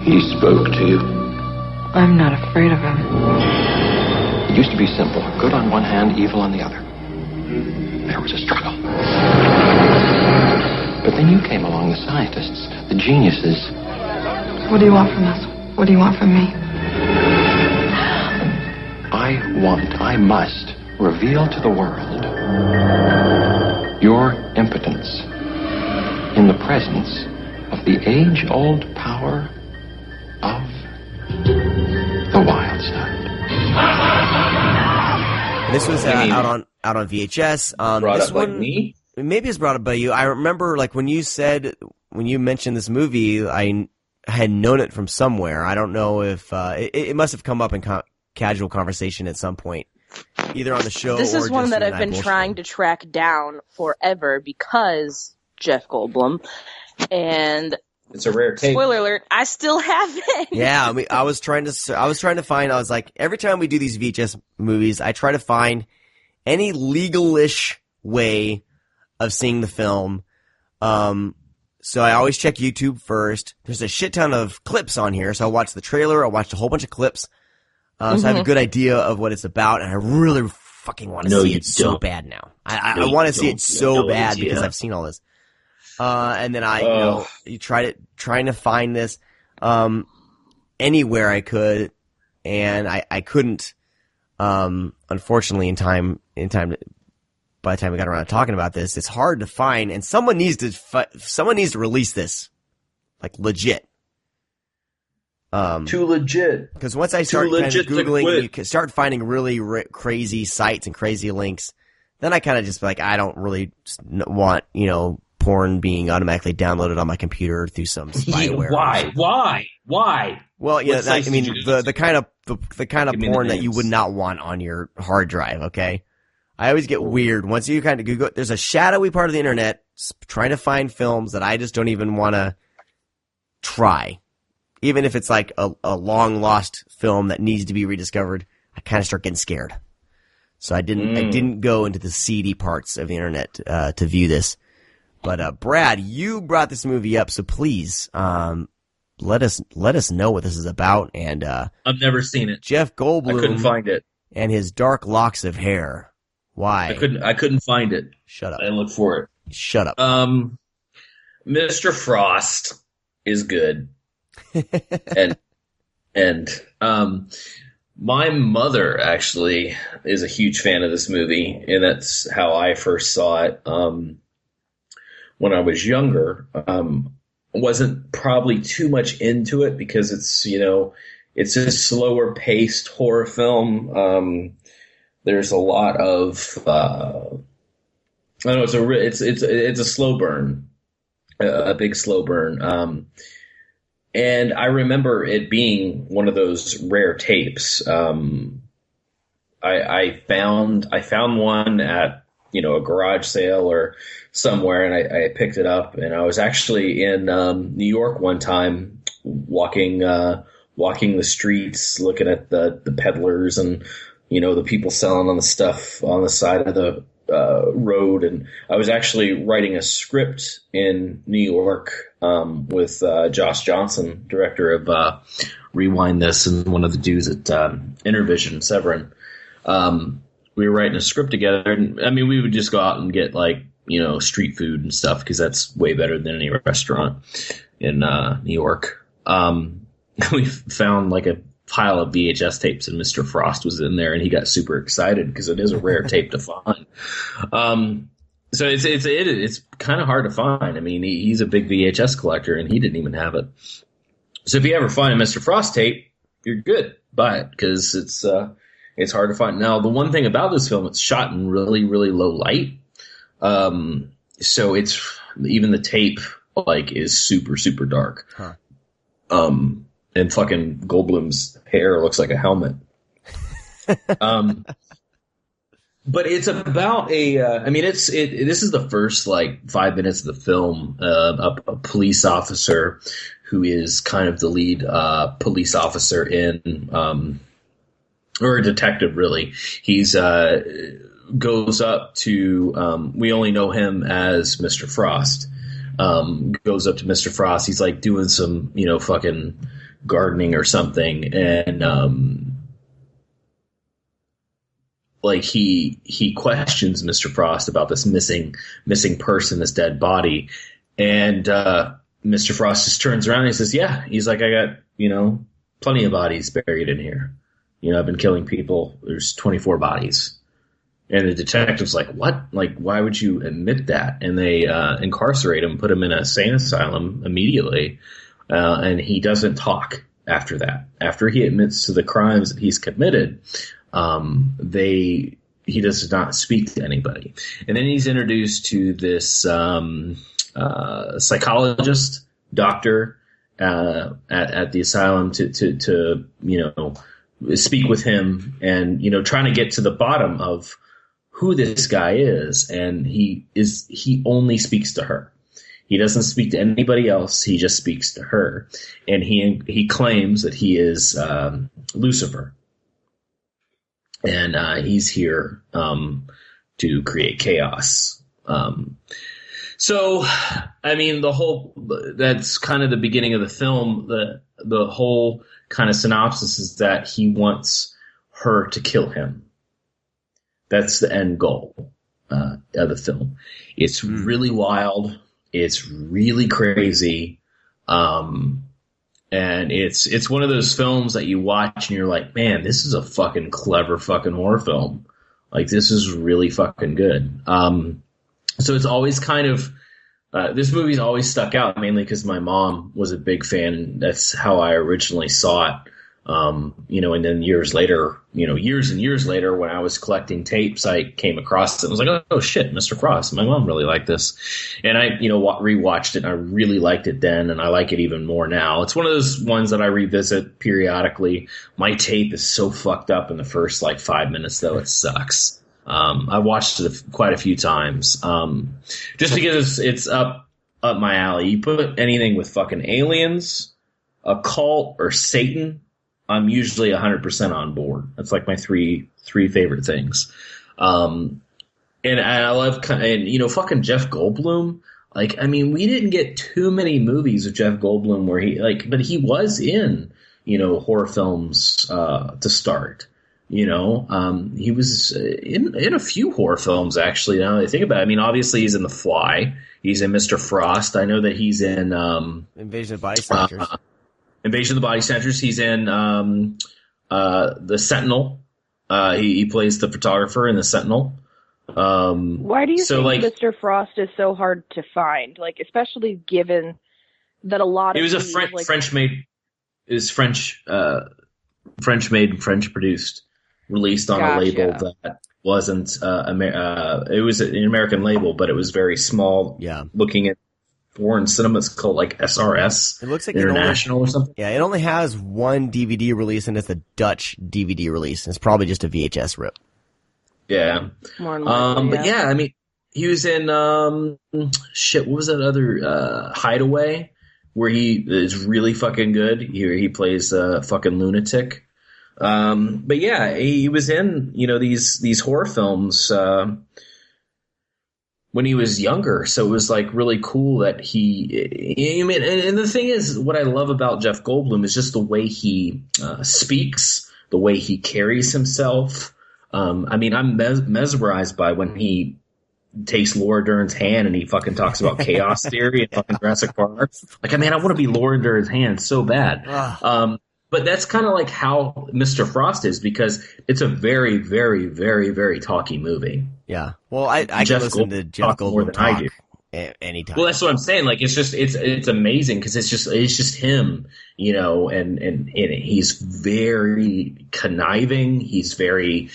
He spoke to you. I'm not afraid of him. It used to be simple. Good on one hand, evil on the other. There was a struggle. But then you came along, the scientists, the geniuses. What do you want from us? What do you want from me? I must reveal to the world your impotence in the presence of the age-old power of the wild side. This was out on VHS. Brought this up one, by me? Maybe it's brought up by you. I remember, like, when you mentioned this movie, I had known it from somewhere. I don't know if it must have come up in casual conversation at some point. either on the show. This is or one just that I've been trying to track down forever because Jeff Goldblum, and it's a rare tape. Spoiler alert: I still have it. Yeah, I mean, I was trying to find. I was like, every time we do these VHS movies, I try to find any legal-ish way of seeing the film. So I always check YouTube first. There's a shit ton of clips on here, so I watched the trailer. I watched a whole bunch of clips. So I have a good idea of what it's about, and I really fucking want to see it so bad now. I want to see it so bad because I've seen all this. And then trying to find this anywhere I could, and I couldn't. Unfortunately, by the time we got around to talking about this, it's hard to find, and someone needs to release this, like legit. Too legit. Because once I start kind of Googling, you can start finding really crazy sites and crazy links. Then I kind of just like, I don't really want, porn being automatically downloaded on my computer through some spyware. Why? Well, yeah, I mean the kind of porn that you would not want on your hard drive. Okay. I always get weird once you kind of Google. There's a shadowy part of the internet trying to find films that I just don't even want to try. Even if it's like a long lost film that needs to be rediscovered, I kind of start getting scared. So I didn't go into the seedy parts of the internet to view this. But Brad, you brought this movie up, so please let us know what this is about. And I've never seen it. Jeff Goldblum, I couldn't find it, and his dark locks of hair. Why? I couldn't find it. Shut up. I didn't look for it. Shut up. Mr. Frost is good. and my mother actually is a huge fan of this movie, and that's how I first saw it. When I was younger, wasn't probably too much into it because it's a slower paced horror film. There's a lot of I don't know. It's a slow burn, a big slow burn. And I remember it being one of those rare tapes. I found one at a garage sale or somewhere, and I picked it up. And I was actually in New York one time, walking the streets, looking at the peddlers and the people selling on the stuff on the side of the road. And I was actually writing a script in New York with Josh Johnson, director of Rewind This, and one of the dudes at Intervision, Severin. We were writing a script together, and I mean, we would just go out and get street food and stuff because that's way better than any restaurant in New York. We found like a pile of VHS tapes, and Mr. Frost was in there, and he got super excited because it is a rare tape to find. So it's kind of hard to find. I mean, he's a big VHS collector, and he didn't even have it. So if you ever find a Mr. Frost tape, you're good. Buy it because it's hard to find. Now, the one thing about this film, it's shot in really, really low light. So it's even the tape is super, super dark. Huh. And fucking Goldblum's hair looks like a helmet. But it's about this is the first 5 minutes of the film. A police officer who is kind of the lead police officer in, or a detective really. He's goes up to we only know him as Mr. Frost. Goes up to Mr. Frost. He's doing some fucking gardening or something, and he questions Mr. Frost about this missing person, this dead body, and Mr. Frost just turns around and he says, "Yeah," he's like, "I got plenty of bodies buried in here. I've been killing people. There's 24 bodies." And the detective's like, "What? Why would you admit that?" And they incarcerate him, put him in a sane asylum immediately. And he doesn't talk after that. After he admits to the crimes that he's committed, he does not speak to anybody. And then he's introduced to this psychologist, doctor at the asylum to speak with him and, trying to get to the bottom of who this guy is. And he only speaks to her. He doesn't speak to anybody else. He just speaks to her. And he claims that he is Lucifer. And he's here to create chaos. So, I mean, that's kind of the beginning of the film. The whole kind of synopsis is that he wants her to kill him. That's the end goal of the film. It's really wild. It's really crazy. And it's one of those films that you watch and you're like, man, this is a fucking clever fucking horror film. Like, this is really fucking good. So it's always kind of, this movie's always stuck out, mainly because my mom was a big fan, and that's how I originally saw it. And then years and years later, when I was collecting tapes, I came across it and was like, oh shit, Mr. Frost. My mom really liked this. And I, rewatched it, and I really liked it then, and I like it even more now. It's one of those ones that I revisit periodically. My tape is so fucked up in the first 5 minutes, though. It sucks. I watched it quite a few times, just because it's up my alley. You put anything with fucking aliens, a cult, or Satan, I'm usually 100% on board. That's like my three favorite things. And I love, fucking Jeff Goldblum. Like, I mean, we didn't get too many movies with Jeff Goldblum where but he was in, horror films, to start. He was in a few horror films, actually, now that I think about it. I mean, obviously he's in The Fly. He's in Mr. Frost. I know that he's in Invasion of Body Snatchers. Invasion of the Body Snatchers. He's in The Sentinel. He plays the photographer in The Sentinel. Why do you think Mr. Frost is so hard to find? Like, especially given that a lot of it was French-made, French produced, released on a label that wasn't it was an American label, but it was very small. Yeah, looking at foreign cinema, it's called SRS. It looks like International or something. Yeah, it only has one DVD release, and it's a Dutch DVD release. It's probably just a VHS rip. Yeah. But yeah, I mean, he was in what was that other Hideaway, where he is really fucking good. He plays a fucking lunatic. But yeah, he was in, these horror films when he was younger. So it was really cool that and the thing is, what I love about Jeff Goldblum is just the way he speaks, the way he carries himself. I mean, I'm mesmerized by when he takes Laura Dern's hand and he fucking talks about chaos theory and fucking Jurassic Park. Like, I mean, I want to be Laura Dern's hand so bad. But that's kind of how Mr. Frost is, because it's a very, very, very, very talky movie. Yeah. Well, I can listen to Jeff Goldblum more than I do anytime. Well, that's what I'm saying. It's amazing because it's just him, and he's very conniving. He's very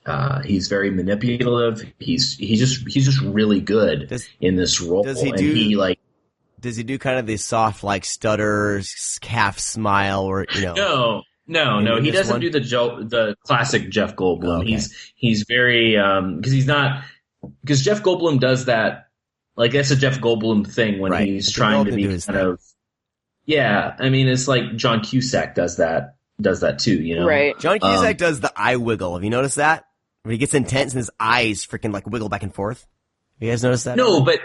manipulative. He's just really good in this role. Does he do kind of the soft, stutter, half smile, or No. He doesn't do the classic Jeff Goldblum. Oh, okay. He's very because Jeff Goldblum does that. That's a Jeff Goldblum thing when he's trying to be kind of. Yeah, I mean, it's like John Cusack does that too. Right. John Cusack does the eye wiggle. Have you noticed that? When he gets intense and his eyes freaking wiggle back and forth. Have you guys noticed that? No, but.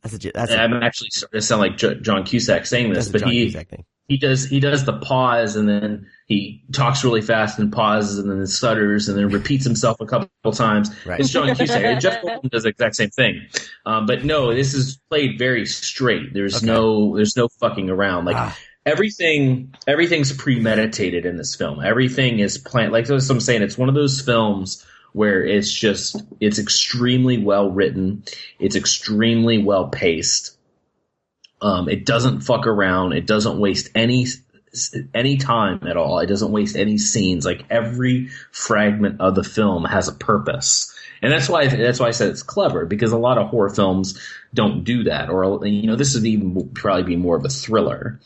I'm actually starting to sound like John Cusack saying this, but he does the pause, and then he talks really fast and pauses, and then stutters, and then repeats himself a couple times. Right. It's John Cusack. Jeff Goldblum does the exact same thing, but no, this is played very straight. There's no fucking around. Everything's premeditated in this film. Everything is planned. That's what I'm saying. It's one of those films where it's extremely well written. It's extremely well paced. It doesn't fuck around. It doesn't waste any time at all. It doesn't waste any scenes. Every fragment of the film has a purpose. And that's why I said it's clever, because a lot of horror films don't do that. Or, this would even probably be more of a thriller.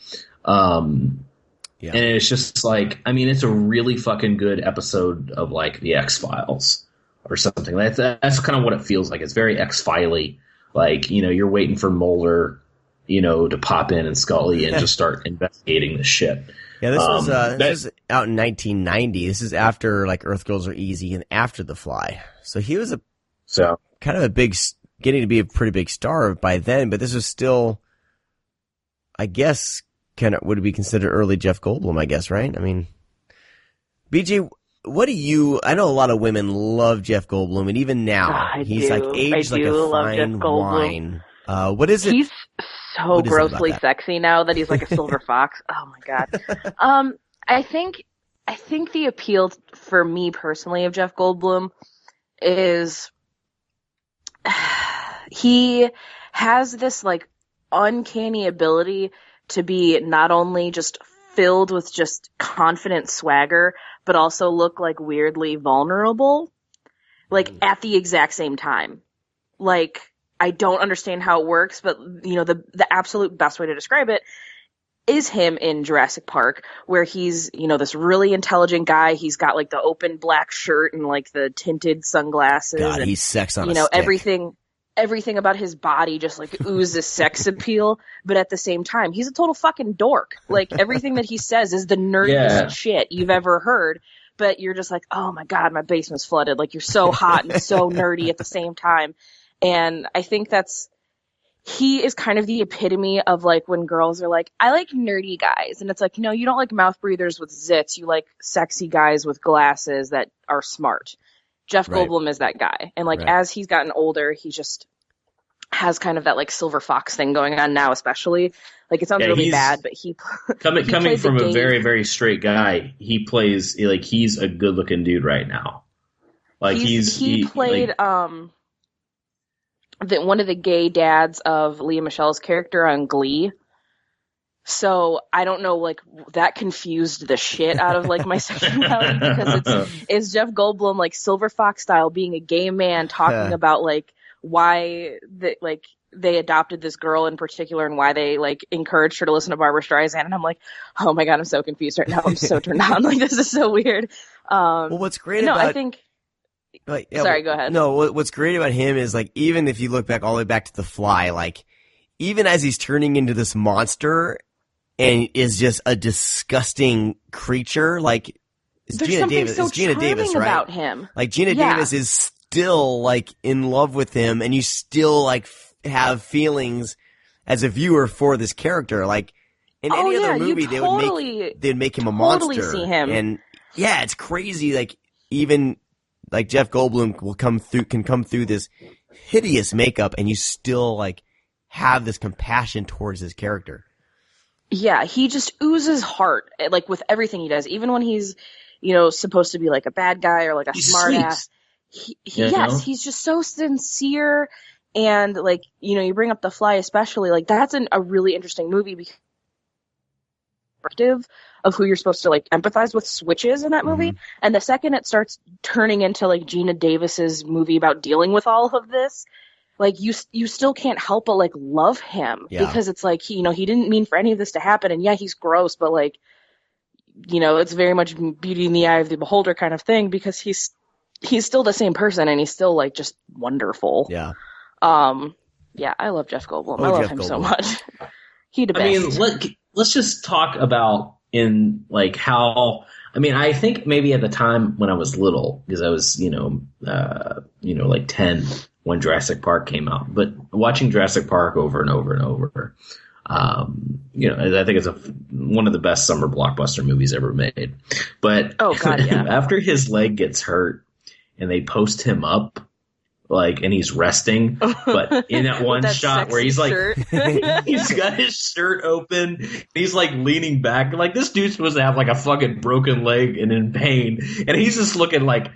Yeah. And it's just like, I mean, it's a really fucking good episode of like the X-Files or something. That's kind of what it feels like. It's very X-Filey. Like, you know, you're waiting for Mulder, you know, to pop in and Scully and just start investigating this shit. Yeah, this was out in 1990. This is after like Earth Girls Are Easy and after The Fly. So he was kind of a getting to be a pretty big star by then, but this was still, I guess, would be considered early Jeff Goldblum, I guess, right? I mean, BJ, I know a lot of women love Jeff Goldblum, and even now, he's like aged like a fine wine. What is it? He's so grossly sexy now that he's like a silver fox. Oh my god. I think the appeal for me personally of Jeff Goldblum is he has this like uncanny ability to be not only just filled with just confident swagger, but also look like weirdly vulnerable, like at the exact same time. Like, I don't understand how it works, but you know, the absolute best way to describe it is him in Jurassic Park, where he's, you know, this really intelligent guy. He's got like the open black shirt and like the tinted sunglasses. God, and, he's sex on you a know, stick. everything about his body just like oozes sex appeal, but at the same time, he's a total fucking dork. Like, everything that he says is the nerdiest shit you've ever heard, but you're just like, oh my god, my basement's flooded. Like, you're so hot and so nerdy at the same time. And I think he is kind of the epitome of like when girls are like, I like nerdy guys. And it's like, no, you don't like mouth breathers with zits. You like sexy guys with glasses that are smart. Jeff Goldblum is that guy. And like, as he's gotten older, he just has kind of that like silver fox thing going on now, especially. Like, it sounds really bad, but coming from a very, very straight guy, he plays like he's a good looking dude right now. Like he played one of the gay dads of Lea Michele's character on Glee. So I don't know, like, that confused the shit out of like my sexuality, because it's Jeff Goldblum, like silver fox style, being a gay man talking about like why they adopted this girl in particular and why they like encouraged her to listen to Barbra Streisand. And I'm like, oh my god, I'm so confused right now. I'm so turned on. Like, this is so weird. Well, what's great I think. Like, sorry, go ahead. No, what's great about him is like, even if you look back all the way back to The Fly, like, even as he's turning into this monster and is just a disgusting creature, like, it's Gina Davis, right? About him. Like, Gina Davis is still like in love with him, and you still like have feelings as a viewer for this character. Like, in any other movie, they'd make him a monster. See him. And yeah, it's crazy. Like, even like Jeff Goldblum can come through this hideous makeup, and you still like have this compassion towards his character. Yeah, he just oozes heart, like, with everything he does, even when he's, you know, supposed to be like a bad guy or like a smart ass. He's just so sincere. And like, you know, you bring up The Fly especially, like, that's a really interesting movie because of who you're supposed to like empathize with switches in that movie. And the second it starts turning into like Gina Davis's movie about dealing with all of this, like, you still can't help but like love him, because it's like, he didn't mean for any of this to happen. And yeah, he's gross, but like, you know, it's very much beauty in the eye of the beholder kind of thing, because he's still the same person, and he's still like just wonderful. Yeah. I love Jeff Goldblum. I love him so much. He the best. I mean, let's just talk about in like how. I mean, I think maybe at the time when I was little, because I was, like 10 when Jurassic Park came out, but watching Jurassic Park over and over and over, I think it's one of the best summer blockbuster movies ever made. But after his leg gets hurt and they post him up, like, and he's resting, but in that one shot where he's like, he's got his shirt open, he's like leaning back, like, this dude's supposed to have like a fucking broken leg and in pain, and he's just looking like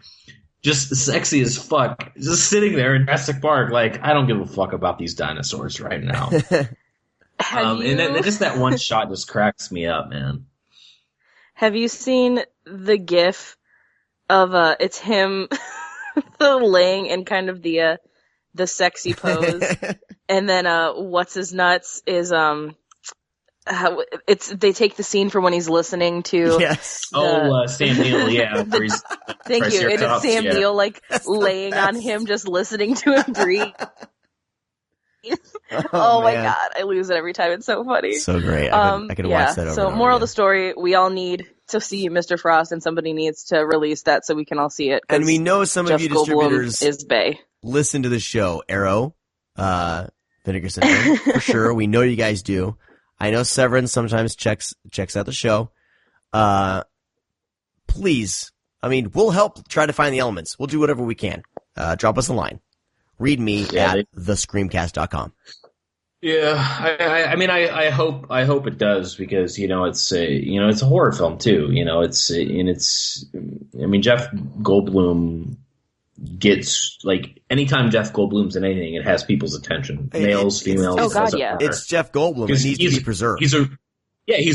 just sexy as fuck, just sitting there in Jurassic Park, like, I don't give a fuck about these dinosaurs right now. And then just that one shot just cracks me up, man. Have you seen the GIF of it's him laying in kind of the sexy pose, and then what's his nuts is they take the scene from when he's listening to Sam Neill, yeah. Thank you. And it's Sam Neill like laying on him, just listening to him breathe. Oh my god, I lose it every time. It's so funny. So great. I could watch that over So and moral of over the story, we all need to see Mr. Frost, and somebody needs to release that so we can all see it. And we know some Jeff of you distributors Goldblum is Bay. Listen to the show. Arrow, Vinegar Syndrome, for sure. We know you guys do. I know Severance sometimes checks out the show. Please, we'll help try to find the elements. We'll do whatever we can. Drop us a line. Read me at thescreamcast.com. Yeah, I hope it does, because it's a horror film too. Jeff Goldblum gets, like, anytime Jeff Goldblum's in anything, it has people's attention, males, females. Oh god, yeah. It's Jeff Goldblum. It needs to be preserved. He's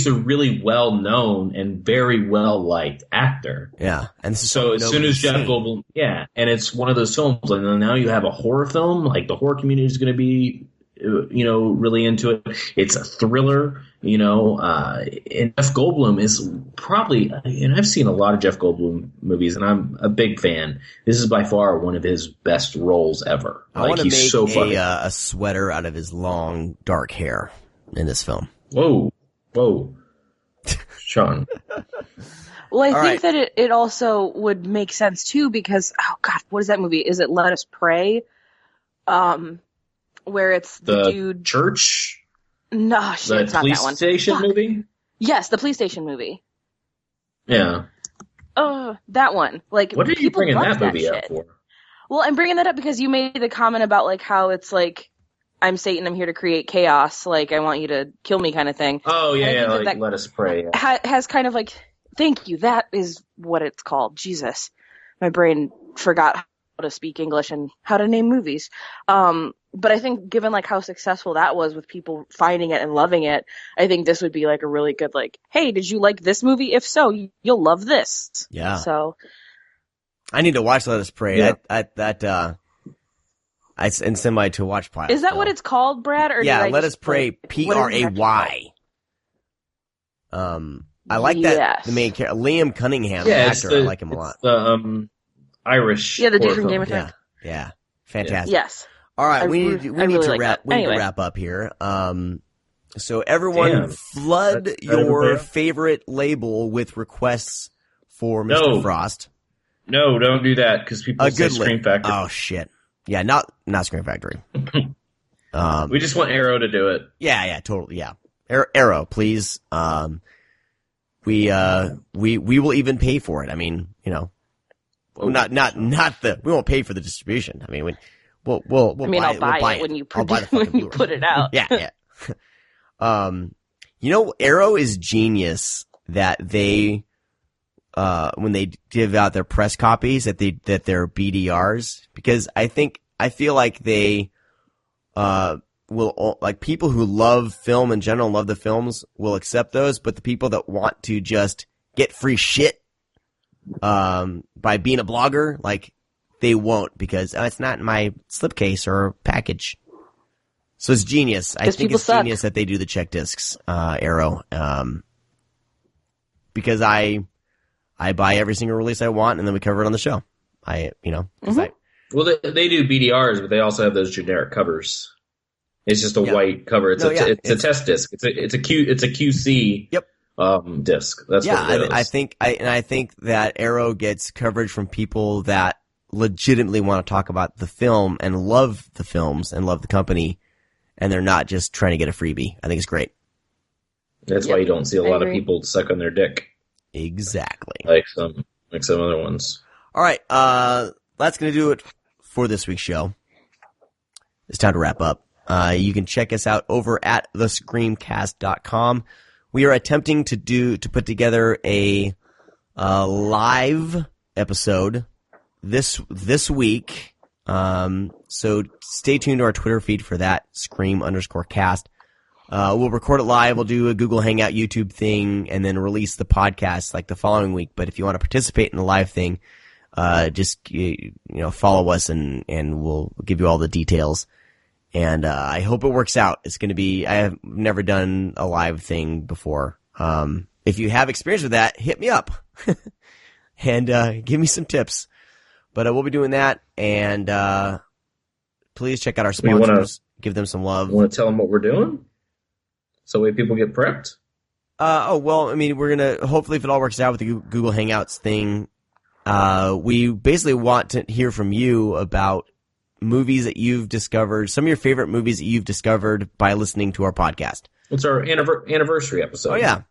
a really well-known and very well-liked actor. Yeah. And so as soon as Jeff Goldblum, and it's one of those films, and then now you have a horror film, like the horror community is going to be, really into it. It's a thriller, and Jeff Goldblum is probably, and I've seen a lot of Jeff Goldblum movies, and I'm a big fan. This is by far one of his best roles ever. I want to make a sweater out of his long, dark hair in this film. Whoa, Sean. Well, I think that it also would make sense too, because what is that movie? Is it Let Us Pray? Where it's the dude church. No, shit, it's not that one. The police station movie. Yes, the police station movie. Yeah. That one. Like, what are you bringing that movie up for? Well, I'm bringing that up because you made the comment about like how it's like, I'm Satan, I'm here to create chaos, like, I want you to kill me kind of thing. Oh, yeah, like, Let Us Pray. Yeah. Has kind of like, thank you, that is what it's called. Jesus. My brain forgot how to speak English and how to name movies. But I think given, like, how successful that was with people finding it and loving it, I think this would be, like, a really good, like, hey, did you like this movie? If so, you'll love this. Yeah. So. I need to watch Let Us Pray. Yeah. I send somebody to watch pile. Is that what it's called, Brad? Or Let Us Pray, Pray. I like that, the main character, Liam Cunningham, the actor. I like him a lot. The Irish. Yeah, the dude from Game of Thrones. Yeah. Fantastic. Yes. All right, we need to wrap up here. So everyone, flood your favorite label with requests for Mr. Frost. No, don't do that, because people say Scream Factory. Oh shit. Yeah, not Scream Factory. We just want Arrow to do it. Yeah, totally. Yeah, Arrow, please. We will even pay for it. I mean, not we won't pay for the distribution. I mean, we'll I'll buy it when you put it out. Yeah. Arrow is genius that they. When they give out their press copies that they're BDRs, because I feel like they, will, like, people who love film in general, love the films, will accept those, but the people that want to just get free shit, by being a blogger, like, they won't, because it's not in my slipcase or package. So it's genius. I think it's genius that they do the check discs, Arrow, because I buy every single release I want, and then we cover it on the show. Well, they do BDRs, but they also have those generic covers. It's just a white cover. It's a test disc. It's a QC. Yep. Disc. That's what it is. I think that Arrow gets coverage from people that legitimately want to talk about the film and love the films and love the company, and they're not just trying to get a freebie. I think it's great. That's why you don't see a lot of people suck on their dick. Exactly. Like some other ones. All right. That's going to do it for this week's show. It's time to wrap up. You can check us out over at thescreamcast.com. We are attempting to put together a live episode this week. So stay tuned to our Twitter feed for that, Scream_cast. We'll record it live. We'll do a Google Hangout YouTube thing and then release the podcast like the following week. But if you want to participate in the live thing, just, follow us and we'll give you all the details. And I hope it works out. It's going to be, I have never done a live thing before. If you have experience with that, hit me up and give me some tips. But we'll be doing that, and please check out our sponsors. Give them some love. Want to tell them what we're doing? So way people get prepped? We're going to, hopefully if it all works out with the Google Hangouts thing, we basically want to hear from you about movies that you've discovered, some of your favorite movies that you've discovered by listening to our podcast. It's our anniversary episode. Oh, yeah.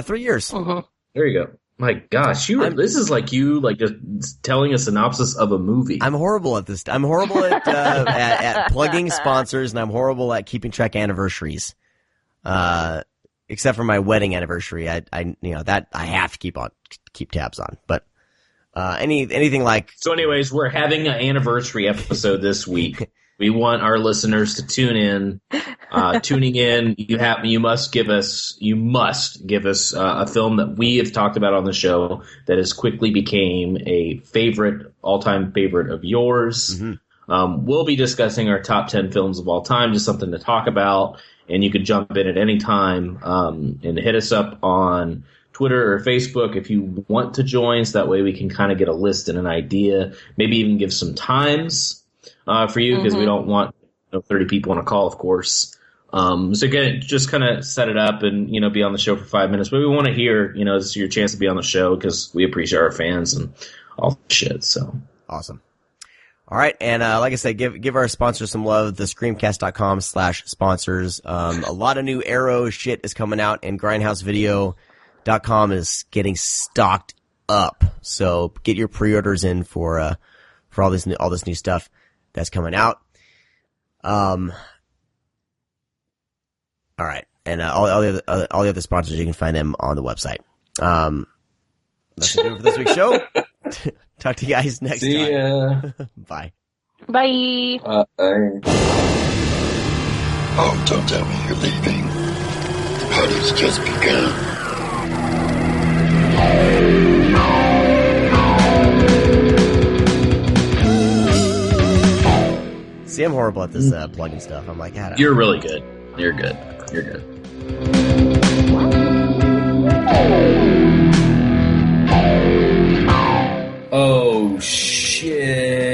3 years. Uh-huh. There you go. My gosh, this is like you just telling a synopsis of a movie. I'm horrible at this. I'm horrible at plugging sponsors, and I'm horrible at keeping track of anniversaries. Except for my wedding anniversary, I have to keep tabs on. But anything like. So, anyways, we're having an anniversary episode this week. We want our listeners to tune in. Tuning in, you must give us a film that we have talked about on the show that has quickly became a all-time favorite of yours. Mm-hmm. We'll be discussing our top 10 films of all time, just something to talk about, and you can jump in at any time and hit us up on Twitter or Facebook if you want to join, so that way we can kind of get a list and an idea, maybe even give some times for you, because we don't want 30 people on a call, of course. So again, just kind of set it up and, be on the show for 5 minutes. But we want to hear, this is your chance to be on the show because we appreciate our fans and all that shit. So awesome. All right. And, like I said, give our sponsors some love. The Screamcast.com/sponsors. A lot of new Arrow shit is coming out, and grindhousevideo.com is getting stocked up. So get your pre-orders in for all this new stuff that's coming out. All right, and all the other sponsors, you can find them on the website. That's it for this week's show. Talk to you guys next time. See ya. Bye. Bye. Oh, don't tell me you're leaving. The party's just begun. See, I'm horrible at this plugging stuff. I'm like, you're really good. You're good. You're good. Oh, shit.